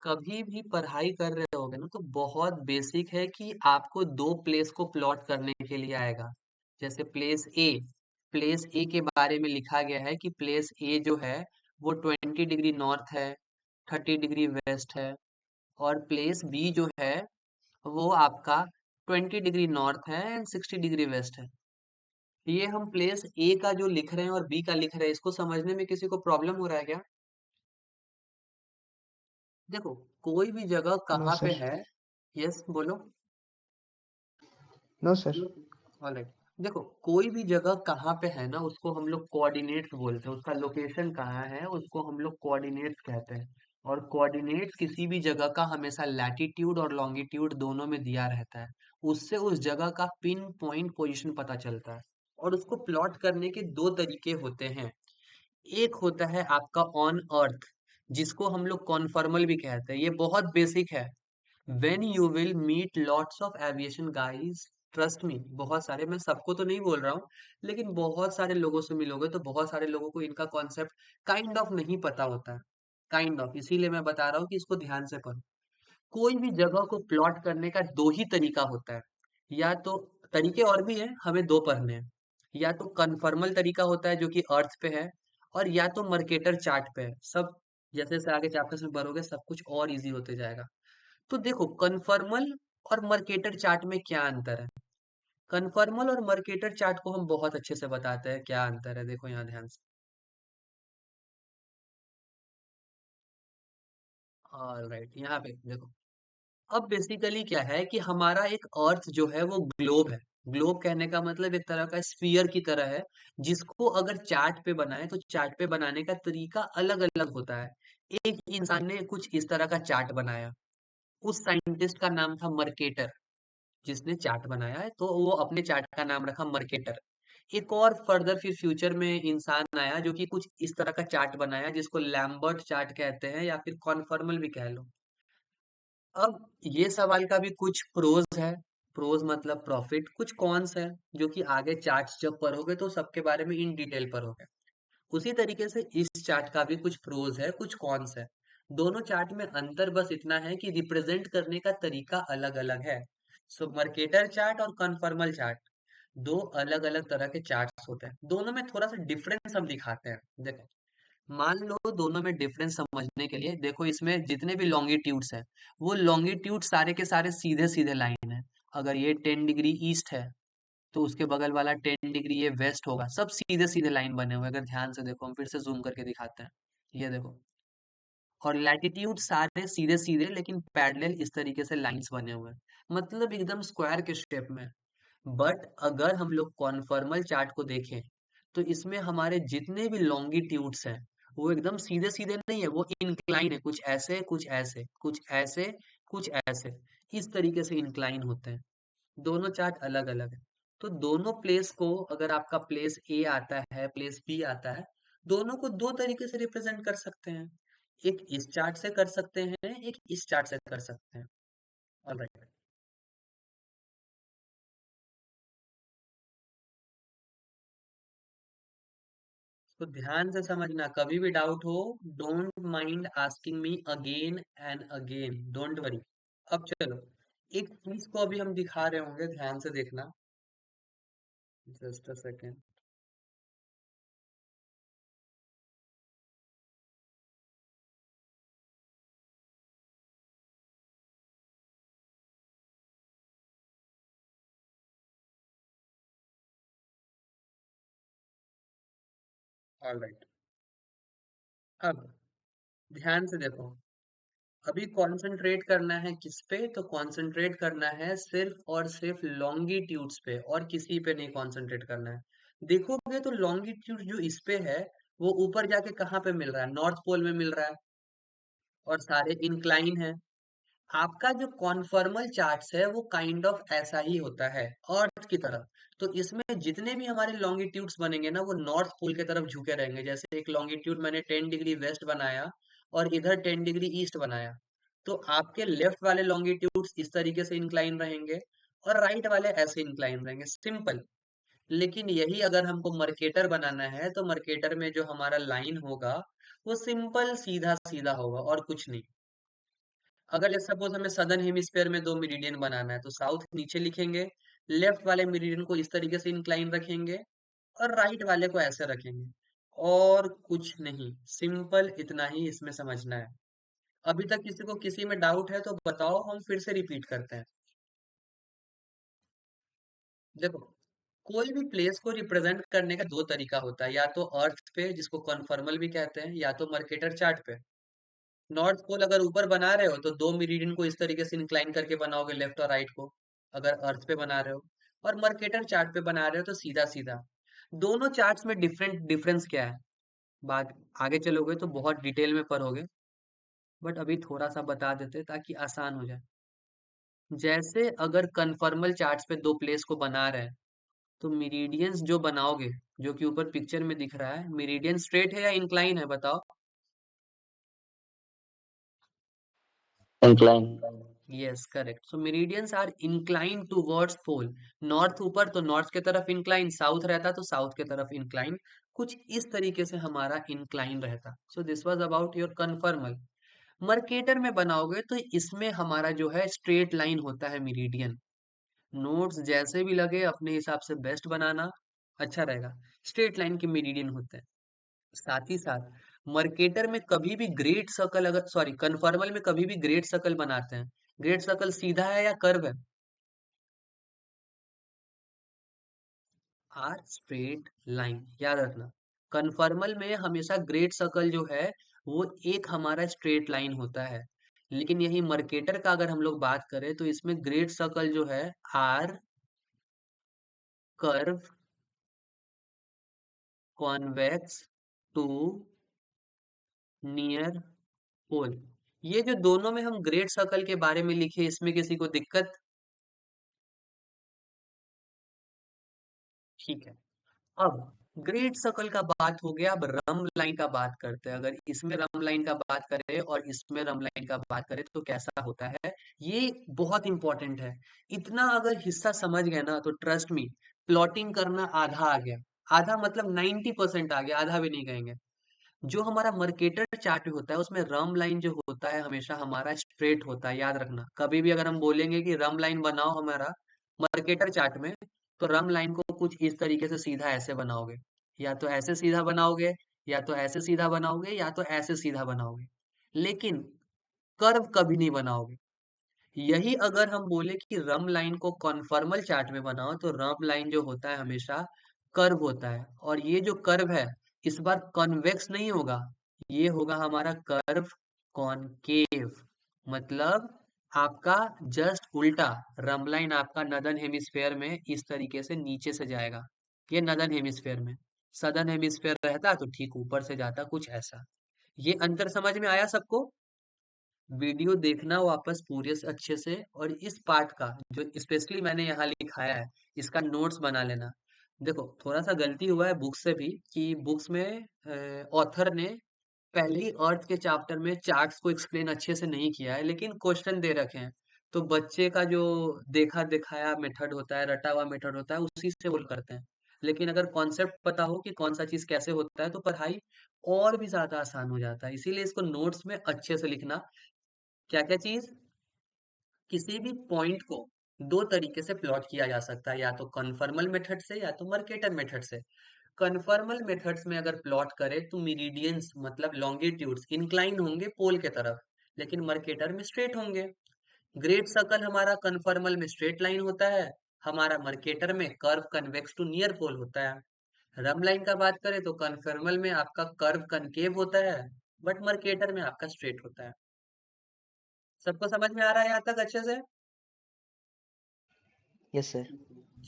कभी भी पढ़ाई कर रहे होगे ना तो बहुत बेसिक है कि आपको दो प्लेस को प्लॉट करने के लिए आएगा। जैसे प्लेस ए के बारे में लिखा गया है कि प्लेस ए जो है वो 20 डिग्री नॉर्थ है, 30 डिग्री वेस्ट है, और प्लेस बी जो है वो आपका 20 डिग्री नॉर्थ है एंड 60 डिग्री वेस्ट है। ये हम प्लेस ए का जो लिख रहे हैं और बी का लिख रहे हैं, इसको समझने में किसी को प्रॉब्लम हो रहा है क्या? देखो, कोई भी जगह No, कहाँ sir. पे है। यस, बोलो। No, sir. ऑलराइट, देखो, कोई भी जगह कहाँ पे है ना उसको हम लोग कोऑर्डिनेट्स बोलते हैं। उसका लोकेशन कहाँ है उसको हम लोग कोऑर्डिनेट्स कहते हैं। और कोऑर्डिनेट्स किसी भी जगह का हमेशा लैटिट्यूड और लॉन्गिट्यूड दोनों में दिया रहता है। उससे उस जगह का पिन पॉइंट पोजीशन पता चलता है। और उसको प्लॉट करने के दो तरीके होते हैं। एक होता है आपका ऑन अर्थ, जिसको हम लोग कॉन्फॉर्मल भी कहते हैं। ये बहुत बेसिक है। When you will meet lots of aviation guys, trust me, बहुत सारे, मैं सबको तो नहीं बोल रहा हूँ, लेकिन बहुत सारे लोगों से मिलोगे तो बहुत सारे लोगों को इनका कॉन्सेप्ट काइंड ऑफ नहीं पता होता है। काइंड ऑफ, इसीलिए मैं बता रहा हूँ कि इसको ध्यान से पढ़ो। कोई भी जगह को प्लॉट करने का दो ही तरीका होता है। या तो, तरीके और भी हैं, हमें दो पढ़ने हैं। या तो कन्फर्मल तरीका होता है जो कि अर्थ पे है, और या तो मर्केटर चार्ट पे है। सब जैसे जैसे आगे चैप्टर्स में बढ़ोगे सब कुछ और इजी होते जाएगा। तो देखो, कन्फर्मल और मर्केटर चार्ट में क्या अंतर है। कन्फर्मल और मर्केटर चार्ट को हम बहुत अच्छे से बताते हैं क्या अंतर है। देखो यहाँ ध्यान से, ऑलराइट, यहाँ पे देखो। अब बेसिकली क्या है कि हमारा एक अर्थ जो है वो ग्लोब है। ग्लोब कहने का मतलब एक तरह का स्फीयर की तरह है, जिसको अगर चार्ट पे बनाए तो चार्ट पे बनाने का तरीका अलग अलग होता है। एक इंसान ने कुछ इस तरह का चार्ट बनाया, उस साइंटिस्ट का नाम था मर्केटर। जिसने चार्ट बनाया है तो वो अपने चार्ट का नाम रखा मर्केटर। एक और फर्दर फिर फ्यूचर में इंसान आया जो कि कुछ इस तरह का चार्ट बनाया, जिसको लैम्बर्ट चार्ट कहते हैं या फिर कॉन्फॉर्मल भी कह लो। अब ये सवाल का भी कुछ प्रोज है। प्रोज मतलब प्रॉफिट, कुछ कॉन्स है, जो कि आगे चार्ट्स जब पढ़ोगे तो सबके बारे में इन डिटेल पढ़ोगे। उसी तरीके से इस चार्ट का भी कुछ प्रोज है, कुछ कॉन्स है। दोनों चार्ट में अंतर बस इतना है कि रिप्रेजेंट करने का तरीका अलग अलग है। सो मर्केटर चार्ट और कन्फर्मल चार्ट दो अलग अलग तरह के चार्ट्स होते हैं। दोनों में थोड़ा सा डिफरेंस हम दिखाते हैं। देखो, मान लो दोनों में डिफरेंस समझने के लिए देखो, इसमें जितने भी लॉन्गिट्यूड्स हैं वो लॉन्गिट्यूड सारे के सारे सीधे सीधे लाइन है। अगर ये 10 डिग्री ईस्ट है तो उसके बगल वाला 10 डिग्री ये वेस्ट होगा। सब सीधे सीधे लाइन बने हुए हैं। अगर ध्यान से देखो, हम फिर से जूम करके दिखाते हैं। ये देखो, और लैटिट्यूड सारे सीधे सीधे लेकिन पैरेलल इस तरीके से लाइंस बने हुए हैं, मतलब एकदम स्क्वायर के शेप में। बट अगर हम लोग कॉन्फॉर्मल चार्ट को देखें तो इसमें हमारे जितने भी लॉन्गिट्यूड्स हैं वो एकदम सीधे सीधे नहीं है, वो इंक्लाइन है। कुछ ऐसे, कुछ ऐसे, कुछ ऐसे, कुछ ऐसे, इस तरीके से इंक्लाइन होते हैं। दोनों चार्ट अलग अलग है। तो दोनों प्लेस को, अगर आपका प्लेस ए आता है, प्लेस बी आता है, दोनों को दो तरीके से रिप्रेजेंट कर सकते हैं। एक इस चार्ट से कर सकते हैं, एक इस चार्ट से कर सकते हैं। ऑलराइट, तो ध्यान से समझना, कभी भी डाउट हो, don't mind asking me again and again, don't worry. अब चलो, एक चीज को अभी हम दिखा रहे होंगे, ध्यान से देखना। Just a second. ऑलराइट। अब ध्यान से देखो, अभी कंसंट्रेट करना है किस पे? तो कंसंट्रेट करना है सिर्फ और सिर्फ लॉन्गिट्यूड्स पे, और किसी पे नहीं कंसंट्रेट करना है। देखोगे तो लॉन्गिट्यूड जो इस पे है, वो ऊपर जाके कहाँ पे मिल रहा है? नॉर्थ पोल में मिल रहा है, और सारे इंक्लाइन है। आपका जो कॉन्फॉर्मल चार्ट्स है वो काइंड ऑफ ऐसा ही होता है, अर्थ की तरह। तो इसमें जितने भी हमारे लॉन्गिट्यूड्स बनेंगे ना, वो नॉर्थ पोल की तरफ झुके रहेंगे। जैसे एक लॉन्गिट्यूड मैंने 10 डिग्री वेस्ट बनाया और इधर 10 डिग्री ईस्ट बनाया, तो आपके लेफ्ट वाले लॉन्गिट्यूड्स इस तरीके से इंक्लाइन रहेंगे और राइट वाले ऐसे इंक्लाइन रहेंगे, सिंपल। लेकिन यही अगर हमको मर्केटर बनाना है, तो मर्केटर में जो हमारा लाइन होगा वो सिंपल सीधा सीधा होगा और कुछ नहीं। अगर लेट्स सपोज हमें सदर्न हेमिस्फेयर में दो मेरिडियन बनाना है, तो साउथ नीचे लिखेंगे, लेफ्ट वाले मेरिडियन को इस तरीके से इंक्लाइन रखेंगे और राइट वाले को ऐसे रखेंगे, और कुछ नहीं, सिंपल इतना ही इसमें समझना है। अभी तक किसी को किसी में डाउट है तो बताओ, हम फिर से रिपीट करते हैं। देखो, कोई भी प्लेस को रिप्रेजेंट करने का दो तरीका होता है, या तो अर्थ पे जिसको कन्फर्मल भी कहते हैं, या तो मर्केटर चार्ट पे। नॉर्थ पोल अगर ऊपर बना रहे हो तो दो मेरिडियन को इस तरीके से इंक्लाइन करके बनाओगे, लेफ्ट और राइट को, अगर अर्थ पे बना रहे हो। और मर्केटर चार्ट पे बना रहे हो तो सीधा सीधा। दोनों चार्ट्स में डिफरेंस क्या है? बात आगे चलोगे तो बहुत डिटेल में पढ़ोगे, बट अभी थोड़ा सा बता देते ताकि आसान हो जाए। जैसे अगर कन्फर्मल चार्ट्स पे दो प्लेस को बना रहे हैं, तो मेरिडियंस जो बनाओगे, जो कि ऊपर पिक्चर में दिख रहा है, मेरिडियन स्ट्रेट है या इंक्लाइन है, बताओ। Incline. Yes, correct. So meridians are incline towards pole. North ऊपर तो नॉर्थ के तरफ इंक्लाइन, साउथ रहता तो साउथ के तरफ इंक्लाइन। कुछ इस तरीके से हमारा इंक्लाइन रहता। So this was about your conformal. Mercator में बनाओगे तो इसमें हमारा जो है स्ट्रेट लाइन होता है मेरिडियन। नोट्स जैसे भी लगे अपने हिसाब से बेस्ट बनाना, अच्छा रहेगा। स्ट्रेट लाइन के मेरिडियन होते हैं। साथ ही साथ मर्केटर में कभी भी ग्रेट सर्कल, अगर सॉरी कन्फर्मल में कभी भी ग्रेट सर्कल बनाते हैं, ग्रेट सर्कल सीधा है या कर्व है? आर स्ट्रेट लाइन, याद रखना। कन्फर्मल में हमेशा ग्रेट सर्कल जो है वो एक हमारा स्ट्रेट लाइन होता है। लेकिन यही मर्केटर का अगर हम लोग बात करें तो इसमें ग्रेट सर्कल जो है are curve, convex to near pole. ये जो दोनों में हम ग्रेट सर्कल के बारे में लिखे, इसमें किसी को दिक्कत? ठीक है। अब ग्रेट सर्कल का बात हो गया, अब रम लाइन का बात करते हैं। अगर इसमें रम लाइन का बात करें और इसमें रम लाइन का बात करें तो कैसा होता है, ये बहुत इंपॉर्टेंट है। इतना अगर हिस्सा समझ गए ना, तो ट्रस्ट मी, प्लॉटिंग करना आधा आ गया। आधा मतलब 90% आ गया, आधा भी नहीं कहेंगे। जो हमारा मर्केटर चार्ट होता है उसमें रम लाइन जो होता है हमेशा हमारा स्ट्रेट होता है, याद रखना। कभी भी अगर हम बोलेंगे कि रम लाइन बनाओ हमारा मर्केटर चार्ट में, तो रम लाइन को कुछ इस तरीके से सीधा ऐसे बनाओगे, या तो ऐसे सीधा बनाओगे, या तो ऐसे सीधा बनाओगे, या तो ऐसे सीधा बनाओगे, लेकिन कर्व कभी नहीं बनाओगे। यही अगर हम बोले कि रम लाइन को कॉन्फॉर्मल चार्ट में बनाओ, तो रम लाइन जो होता है हमेशा कर्व होता है, और ये जो कर्व है इस बार कॉन्वेक्स नहीं होगा, ये होगा हमारा कर्व कॉनकेव। मतलब आपका जस्ट उल्टा। रम लाइन आपका नदर्न हेमिस्फेयर में इस तरीके से नीचे से जाएगा, ये नदर्न हेमिस्फेयर में। सदर्न हेमिस्फेयर रहता तो ठीक ऊपर से जाता, कुछ ऐसा। ये अंतर समझ में आया सबको? वीडियो देखना वापस पूरे से अच्छे से, और इस पार्ट का जो स्पेशली मैंने यहाँ लिखाया है, इसका नोट्स बना लेना। देखो, थोड़ा सा गलती हुआ है बुक से भी, कि बुक्स में ऑथर ने पहले ही अर्थ के चैप्टर में चार्ट्स को एक्सप्लेन अच्छे से नहीं किया है, लेकिन क्वेश्चन दे रखे हैं। तो बच्चे का जो देखा दिखाया मेथड होता है, रटा हुआ मेथड होता है, उसी से वो करते हैं। लेकिन अगर कॉन्सेप्ट पता हो कि कौन सा चीज कैसे होता है, तो पढ़ाई और भी ज्यादा आसान हो जाता है। इसीलिए इसको नोट्स में अच्छे से लिखना। क्या क्या चीज? किसी भी पॉइंट को दो तरीके से प्लॉट किया जा सकता है, या तो कन्फर्मल मेथड से या तो मर्केटर मेथड से। कन्फर्मल मेथड्स में अगर प्लॉट करें तो मेरिडियंस मतलब लॉन्गिट्यूड्स इंक्लाइन होंगे पोल के तरफ, लेकिन मर्केटर में स्ट्रेट होंगे। ग्रेट सर्कल हमारा कन्फर्मल में स्ट्रेट लाइन होता है, हमारा मर्केटर में कर्व कन्वेक्स टू नियर पोल होता है। रम लाइन का बात करें तो कन्फर्मल में आपका कर्व कनकेव होता है, बट मर्केटर में आपका स्ट्रेट होता है। सबको समझ में आ रहा है यहाँ तक अच्छे से? Yes sir.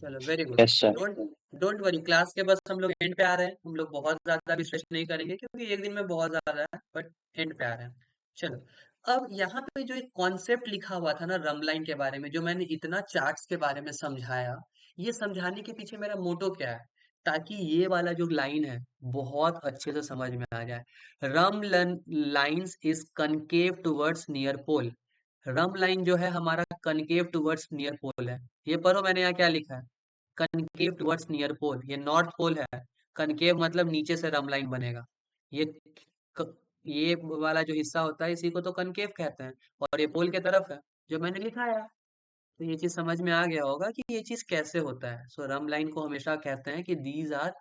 चलो very good. Yes sir. Don't don't worry, class के बस हम लोग एंड पे आ रहे हैं, हम लोग बहुत ज्यादा भी स्ट्रेस नहीं करेंगे क्योंकि एक दिन में बहुत ज्यादा है, बट एंड पे आ रहे हैं। चलो, अब यहाँ पे जो एक कॉन्सेप्ट लिखा हुआ था ना रम लाइन के बारे में, जो मैंने इतना चार्ट्स के बारे में समझाया, ये समझाने के पीछे मेरा मोटो क्या है, ताकि ये वाला जो लाइन है बहुत अच्छे से समझ में आ जाए। Rhumb lines is concave towards near pole. Rhumb line जो है हमारा कनकेव टुवर्ड्स नियर पोल है। ये पढ़ो मैंने यहाँ क्या लिखा है, कनकेव टुवर्ड्स नियर पोल, ये नॉर्थ पोल है। कनकेव मतलब नीचे से रम लाइन बनेगा। ये क, ये वाला जो हिस्सा होता है इसी को तो कनकेव कहते हैं, और ये पोल के तरफ है जो मैंने लिखा है। तो ये चीज समझ में आ गया होगा कि ये चीज कैसे होता है। सो रम लाइन को हमेशा कहते हैं कि these are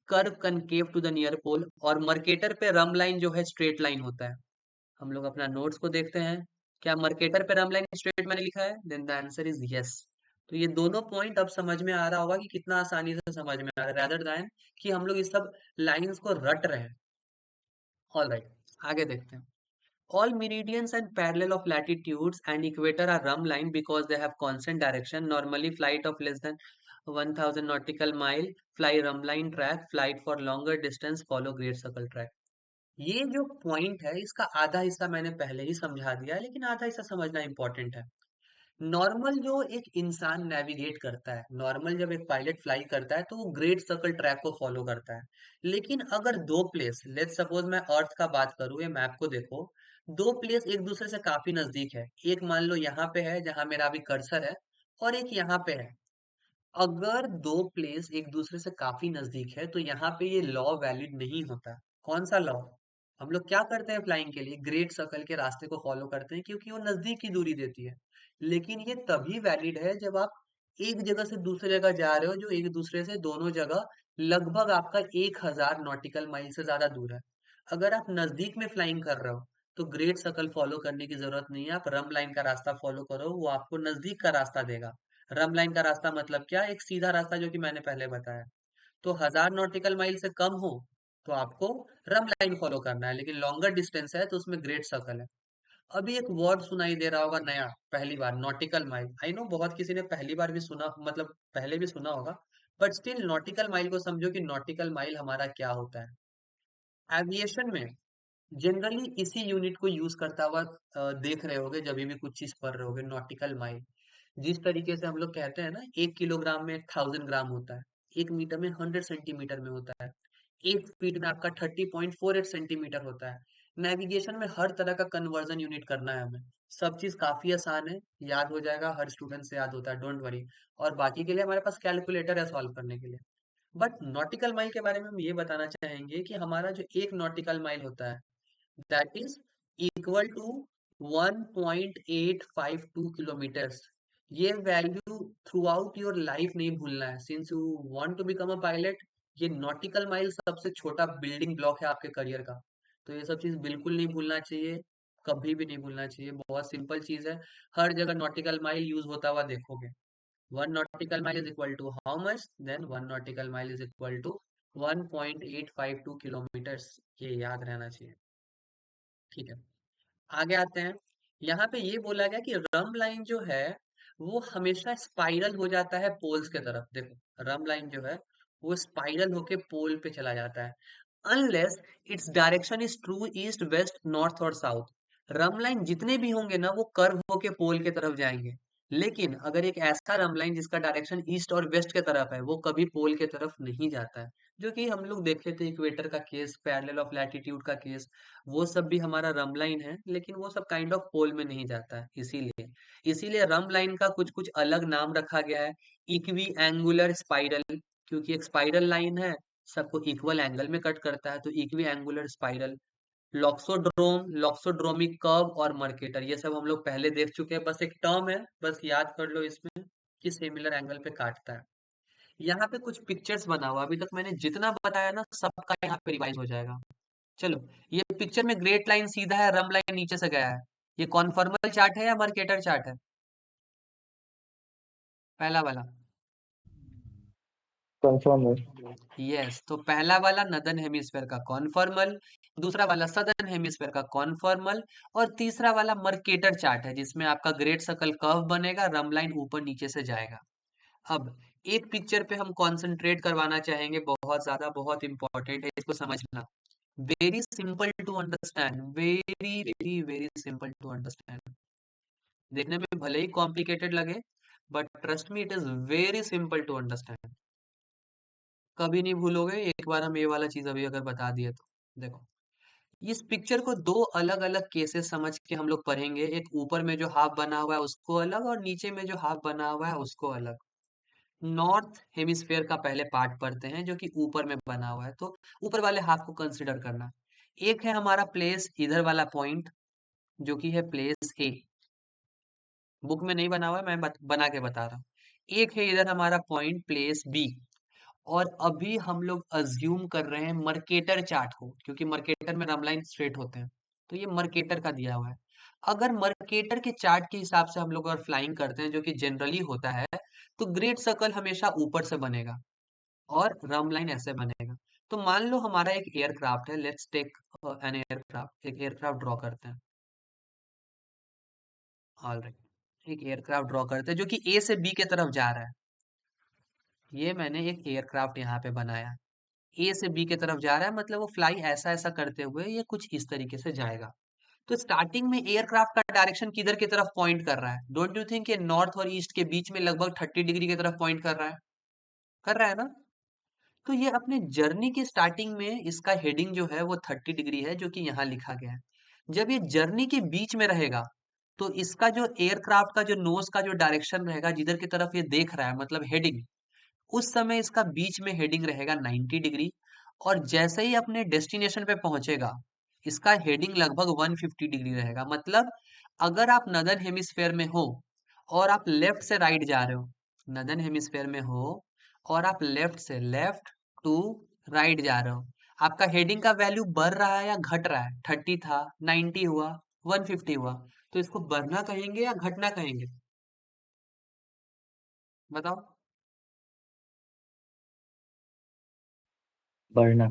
curve concave to the near pole, और मर्केटर पे रम लाइन जो है स्ट्रेट लाइन होता है। हम लोग अपना नोट्स को देखते हैं, क्या मर्केटर पे रम लाइन स्ट्रेट मैंने लिखा है, then the answer is yes. तो ये दोनों पॉइंट अब समझ में आ रहा होगा कि कितना आसानी से समझ में आ रहा है, rather than कि हम लोग इस सब लाइंस को रट रहे हैं। ऑलराइट, आगे देखते हैं। All meridians and parallel of latitudes and equator are rhumb line because they have constant direction. Normally, flight of less than 1000 nautical mile fly rhumb line track. Flight for longer distance follow great circle track. ये जो point है इसका आधा हिस्सा मैंने पहले ही समझा दिया है, लेकिन आधा हिस्सा समझना इंपॉर्टेंट है। नॉर्मल जो एक इंसान नेविगेट करता है, नॉर्मल जब एक पायलट फ्लाई करता है तो वो ग्रेट सर्कल ट्रैक को फॉलो करता है। लेकिन अगर दो प्लेस, लेट्स सपोज मैं अर्थ का बात करूँ, ये मैप को देखो, दो प्लेस एक दूसरे से काफी नजदीक है। एक मान लो यहाँ पे है जहां मेरा अभी कर्सर है, और एक यहाँ पे है। अगर दो प्लेस एक दूसरे से काफी नजदीक है तो यहाँ पे ये लॉ वैलिड नहीं होता। कौन सा लॉ? हम लोग क्या करते हैं फ्लाइंग के लिए, ग्रेट सर्कल के रास्ते को फॉलो करते हैं क्योंकि वो नजदीक की दूरी देती है। लेकिन ये तभी वैलिड है जब आप एक जगह से दूसरी जगह जा रहे हो जो एक दूसरे से दोनों जगह लगभग आपका 1000 नॉटिकल माइल से ज्यादा दूर है। अगर आप नजदीक में फ्लाइंग कर रहे हो तो ग्रेट सर्कल फॉलो करने की जरूरत नहीं है, आप रम लाइन का रास्ता फॉलो करो, वो आपको नजदीक का रास्ता देगा। रम लाइन का रास्ता मतलब क्या, एक सीधा रास्ता जो कि मैंने पहले बताया। तो 1000 नॉटिकल माइल से कम हो तो आपको रम लाइन फॉलो करना है, लेकिन लॉन्गर डिस्टेंस है तो उसमें ग्रेट सर्कल है। अभी एक वर्ड सुनाई दे रहा होगा नया, पहली बार, नॉटिकल माइल। आई नो बहुत किसी ने पहली बार भी सुना, मतलब पहले भी सुना होगा, बट स्टिल नॉटिकल माइल को समझो कि नॉटिकल माइल हमारा क्या होता है। एविएशन में जनरली इसी यूनिट को यूज करता हुआ देख रहे होगे जब भी कुछ चीज पढ़ रहे होगे, नॉटिकल माइल। जिस तरीके से हम लोग कहते हैं ना 1 किलोग्राम में 1000 ग्राम होता है, 1 मीटर में 100 सेंटीमीटर में होता है, 1 फीट में आपका 30.48 सेंटीमीटर होता है। नेविगेशन में हर तरह का कन्वर्जन यूनिट करना है हमें। सब चीज काफी आसान है, याद हो जाएगा, हर स्टूडेंट से याद होता है, डोंट वरी। और बाकी के लिए हमारे पास कैलकुलेटर है सॉल्व करने के लिए। बट नॉटिकल माइल के बारे में हम ये बताना चाहेंगे कि हमारा जो एक नॉटिकल माइल होता है, that is equal to 1.852 kilometres. ये value throughout your life नहीं भूलना है, since you want to become a pilot. ये नॉटिकल माइल सबसे छोटा बिल्डिंग ब्लॉक है आपके करियर का। तो ये सब चीज बिल्कुल नहीं भूलना चाहिए, कभी भी नहीं भूलना चाहिए, बहुत सिंपल चीज है। हर जगह नॉटिकल माइल यूज होता हुआ देखोगे। 1 nautical mile is equal to how much, then 1 nautical mile is equal to 1.852 kilometres. ये याद रहना चाहिए, ठीक है। आगे आते हैं। यहाँ पे ये बोला गया कि रम लाइन जो है वो हमेशा स्पाइरल हो जाता है पोल्स के तरफ। देखो रम लाइन जो है वो स्पाइरल होके पोल पे चला जाता है, unless its direction is true east west north और साउथ। रम लाइन जितने भी होंगे ना वो कर्व होके पोल के तरफ जाएंगे। लेकिन अगर एक ऐसा रम लाइन जिसका डायरेक्शन ईस्ट और वेस्ट के तरफ है वो कभी पोल के तरफ नहीं जाता है। जो कि हम लोग देखे थे इक्वेटर का केस, पैरेलल ऑफ लैटिट्यूड का केस, वो सब भी हमारा रम लाइन है, लेकिन वो सब काइंड ऑफ पोल में नहीं जाता है। इसीलिए इसीलिए रम लाइन का कुछ कुछ अलग नाम रखा गया है, इक्वी एंगुलर स्पाइरल, क्योंकि एक स्पाइरल लाइन है, सबको इक्वल एंगल में कट करता है, तो इक्वी एंगुलर स्पाइरल। लॉक्सोड्रोम, लॉक्सोड्रोमिक कर्व और मर्केटर, ये सब हम लोग पहले देख चुके हैं, बस एक टर्म है, बस याद कर लो इसमें कि सिमिलर एंगल पे काटता है। यहाँ पे कुछ पिक्चर्स बना हुआ, अभी तक मैंने जितना बताया ना सबका यहाँ पे रिवाइज हो जाएगा। चलो, ये पिक्चर में ग्रेट लाइन सीधा है, रम लाइन नीचे से गया है। ये कॉन्फॉर्मल चार्ट है या मर्केटर चार्ट है? पहला वाला कंफर्म है। यस, तो पहला वाला नदन हेमिस्फेयर का कॉन्फॉर्मल, दूसरा वाला सदर्न हेमिस्फेयर का कॉन्फॉर्मल, और तीसरा वाला मर्केटर चार्ट है जिसमें आपका ग्रेट सर्कल कर्व बनेगा, रम लाइन ऊपर नीचे से जाएगा। अब एक पिक्चर पे हम कंसंट्रेट करवाना चाहेंगे, बहुत ज्यादा, बहुत इंपॉर्टेंट है इसको समझना। Very simple to understand, very very very simple to understand. देखने में भले ही कॉम्प्लिकेटेड लगे, but trust me, it is very simple to understand. कभी नहीं भूलोगे एक बार हम ये वाला चीज अभी अगर बता दिए तो। देखो, इस पिक्चर को दो अलग अलग केसेस समझ के हम लोग पढ़ेंगे। एक ऊपर में जो हाफ बना हुआ है उसको अलग, और नीचे में जो हाफ बना हुआ है उसको अलग। नॉर्थ हेमिस्फेयर का पहले पार्ट पढ़ते हैं जो कि ऊपर में बना हुआ है, तो ऊपर वाले हाफ को कंसिडर करना। एक है हमारा प्लेस, इधर वाला पॉइंट जो कि है प्लेस ए। बुक में नहीं बना हुआ है, मैं बना के बता रहा हूँ। एक है इधर हमारा पॉइंट प्लेस बी। और अभी हम लोग अज्यूम कर रहे हैं मर्केटर चार्ट को, क्योंकि मर्केटर में रमलाइन स्ट्रेट होते हैं, तो ये मर्केटर का दिया हुआ है। अगर मर्केटर के चार्ट के हिसाब से हम लोग अगर फ्लाइंग करते हैं जो कि जनरली होता है, तो ग्रेट सर्कल हमेशा ऊपर से बनेगा और रम लाइन ऐसे बनेगा। तो मान लो हमारा एक एयरक्राफ्ट है, लेट्स टेक एन एयरक्राफ्ट, एक एयरक्राफ्ट ड्रॉ करते हैं। ऑलराइट, एक एयरक्राफ्ट ड्रॉ करते हैं जो कि ए से बी के तरफ जा रहा है। ये मैंने एक एयरक्राफ्ट यहाँ पे बनाया, ए से बी के तरफ जा रहा है, मतलब वो फ्लाई ऐसा ऐसा करते हुए ये कुछ इस तरीके से जाएगा। तो स्टार्टिंग में एयरक्राफ्ट का डायरेक्शन किधर की तरफ पॉइंट कर रहा है? डोंट यू थिंक ये नॉर्थ और ईस्ट के बीच में लगभग 30 डिग्री की तरफ पॉइंट कर रहा है? कर रहा है ना? तो ये अपने जर्नी की स्टार्टिंग में इसका हेडिंग जो है वो 30 डिग्री है, जो कि यहाँ लिखा गया है। जब ये जर्नी के बीच में रहेगा, तो इसका जो एयरक्राफ्ट का जो नोज का जो डायरेक्शन रहेगा, जिधर की तरफ ये देख रहा है, मतलब हेडिंग, उस समय इसका बीच में हेडिंग रहेगा 90 डिग्री। और जैसे ही अपने डेस्टिनेशन पे पहुंचेगा, इसका हेडिंग लगभग 150 डिग्री रहेगा। मतलब अगर आप नदर्न हेमिस्फेयर में हो और आप लेफ्ट से राइट जा रहे हो, नदर्न हेमिस्फेयर में हो और आप लेफ्ट से लेफ्ट टू राइट जा रहे हो, आपका हेडिंग का वैल्यू बढ़ रहा है या घट रहा है? 30 था, 90 हुआ, 150 हुआ, तो इसको बढ़ना कहेंगे या घटना कहेंगे? बताओ। बढ़ना।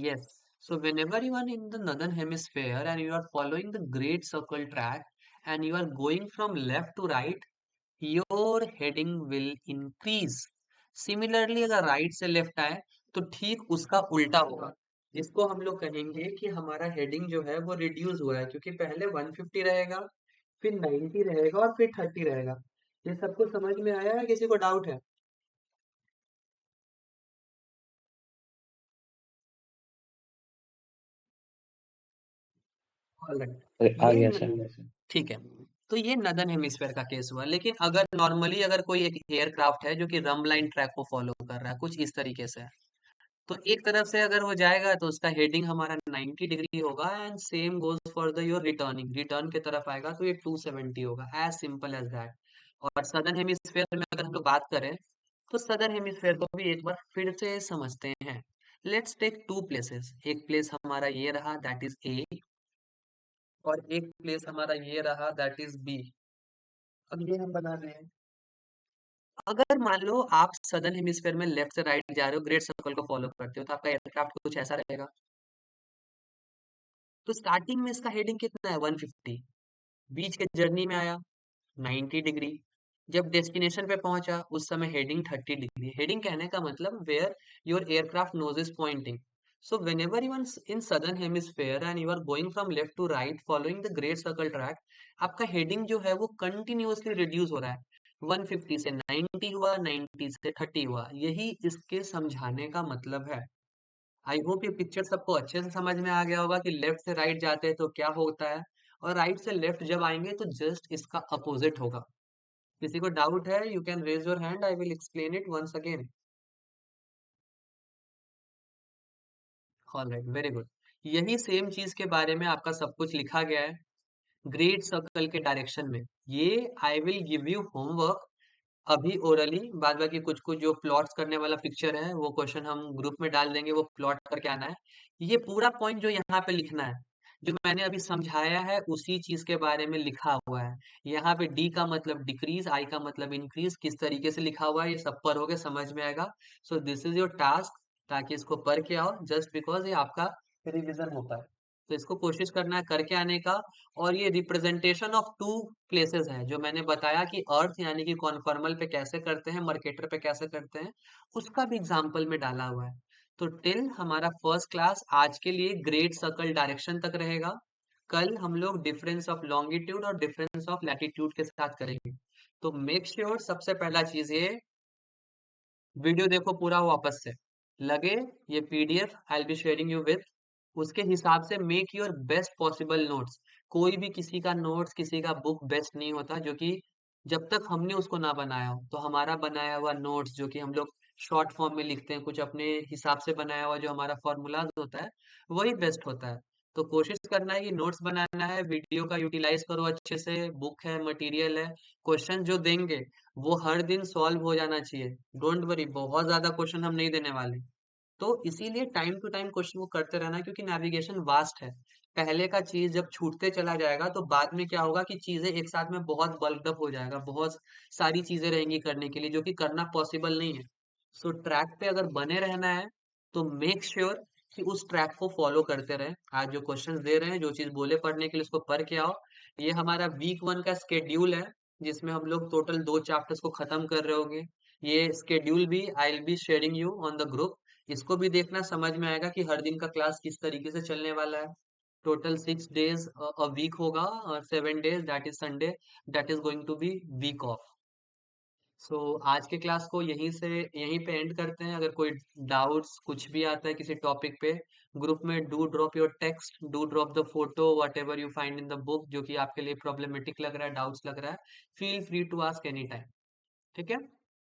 Yes. So whenever you are in the northern hemisphere and you are following the great circle track and you are going from left to right, your heading will increase. Similarly, अगर right से left आए तो ठीक उसका उल्टा होगा, जिसको हम लोग कहेंगे कि हमारा हेडिंग जो है वो रिड्यूस हुआ है, क्योंकि पहले 150 रहेगा, फिर 90 रहेगा और फिर 30 रहेगा। ये सबको समझ में आया है? किसी को डाउट है? Alright. आ ये गया न- सर। ठीक है। तो ये नदर्न हेमिस्फेयर का केस हुआ, लेकिन अगर नॉर्मली अगर कोई एक एयरक्राफ्ट है जो कि रम लाइन ट्रैक को फॉलो कर रहा है कुछ इस तरीके से, तो एक तरफ से अगर वो जाएगा तो उसका हेडिंग हमारा 90 डिग्री होगा, and same goes for the your returning, return की तरफ आएगा तो ये 270 होगा, एज सिंपल एज दैट। और सदर्न हेमिस्फेयर में अगर हम लोग बात करें, तो सदर्न हेमिस्फेयर को भी एक बार फिर से समझते हैं। Let's take two places. एक प्लेस हमारा ये रहा, दैट इज ए, और एक प्लेस हमारा ये रहा, दैट इज बी। अब ये हम बना रहे हैं, अगर मान लो आप सदर्न हेमिस्फेयर में लेफ्ट से राइट जा रहे हो, ग्रेट सर्कल को फॉलो करते हो, तो आपका एयरक्राफ्ट कुछ ऐसा रहेगा। तो स्टार्टिंग में इसका हेडिंग कितना है? 150। बीच के जर्नी में आया 90 डिग्री। जब डेस्टिनेशन पे पहुंचा उस समय हेडिंग 30 डिग्री। हेडिंग कहने का मतलब where your aircraft nose is pointing. So whenever you are in southern hemisphere and you are going from left to right following the great circle track, आपका heading जो है वो कंटिन्यूअसली रिड्यूस हो रहा है। 150 से 90 हुआ, 90 से 30 हुआ, यही इसके समझाने का मतलब है। आई होप ये पिक्चर सबको अच्छे से समझ में आ गया होगा कि लेफ्ट से राइट जाते हैं तो क्या होता है, और राइट से लेफ्ट जब आएंगे तो जस्ट इसका अपोजिट होगा। किसी को डाउट है? You can raise your hand, I will explain it once again. Alright, very good. यही सेम चीज के बारे में आपका सब कुछ लिखा गया है ग्रेट सर्कल के डायरेक्शन में। ये I will give you homework अभी ओरली, बाद बाकी कुछ कुछ जो प्लॉट्स करने वाला पिक्चर है वो क्वेश्चन हम ग्रुप में डाल देंगे, वो प्लॉट करके आना है। ये पूरा पॉइंट जो यहाँ पे लिखना है, जो मैंने अभी समझाया है उसी चीज के बारे में लिखा हुआ है। यहाँ पे डी का मतलब डिक्रीज, आई का मतलब इंक्रीज, किस तरीके से लिखा हुआ है ये सब पढ़ोगे समझ में आएगा। So this is your task, ताकि इसको पढ़ के आओ, जस्ट बिकॉज ये आपका रिवीजन होता है। तो इसको कोशिश करना है करके आने का। और ये रिप्रेजेंटेशन ऑफ टू प्लेसेस है, जो मैंने बताया कि अर्थ यानी कि कॉन्फॉर्मल पे कैसे करते हैं, मर्केटर पे कैसे करते हैं, उसका भी एग्जाम्पल में डाला हुआ है। तो टिल हमारा फर्स्ट क्लास आज के लिए ग्रेट सर्कल डायरेक्शन तक रहेगा। कल हम लोग डिफरेंस ऑफ लॉन्गिट्यूड और डिफरेंस ऑफ लैटिट्यूड के साथ करेंगे। तो मेक श्योर सबसे पहला चीज ये, वीडियो देखो पूरा वापस से, लगे ये PDF I will be sharing you with, उसके हिसाब से make your best possible notes. कोई भी किसी का नोट्स, किसी का बुक बेस्ट नहीं होता, जो कि जब तक हमने उसको ना बनाया हो। तो हमारा बनाया हुआ नोट्स जो कि हम लोग शॉर्ट फॉर्म में लिखते हैं, कुछ अपने हिसाब से बनाया हुआ जो हमारा फॉर्मूलाज होता है, वही बेस्ट होता है। तो कोशिश करना है कि नोट्स बनाना है, वीडियो का यूटिलाइज करो अच्छे से, बुक है, मटेरियल है, क्वेश्चन जो देंगे वो हर दिन सॉल्व हो जाना चाहिए। डोंट वरी, बहुत ज्यादा क्वेश्चन हम नहीं देने वाले। तो इसीलिए टाइम टू टाइम क्वेश्चन को करते रहना, क्योंकि नेविगेशन वास्ट है। पहले का चीज जब छूटते चला जाएगा तो बाद में क्या होगा कि चीजें एक साथ में बहुत बल्कड अप हो जाएगा, बहुत सारी चीजें रहेंगी करने के लिए, जो कि करना पॉसिबल नहीं है। सो ट्रैक पे अगर बने रहना है तो मेक श्योर कि उस ट्रैक को फॉलो करते रहे। आज जो क्वेश्चंस दे रहे हैं, जो चीज बोले पढ़ने के लिए, उसको पढ़ के आओ। ये हमारा वीक 1 का स्केड्यूल है, जिसमें हम लोग टोटल 2 चैप्टर्स को खत्म कर रहे होंगे। ये स्केड्यूल भी I will be sharing you on the group. इसको भी देखना, समझ में आएगा कि हर दिन का क्लास किस तरीके से चलने वाला है। टोटल 6 days अ वीक होगा, और 7 days that is Sunday, that is going to be week off. So आज के क्लास को यहीं पे एंड करते हैं। अगर कोई डाउट्स कुछ भी आता है किसी टॉपिक पे, ग्रुप में do drop your text, do drop the photo, what ever you find in the book, जो कि आपके लिए प्रॉब्लमेटिक लग रहा है, डाउट्स लग रहा है, feel free to ask any time. ठीक है।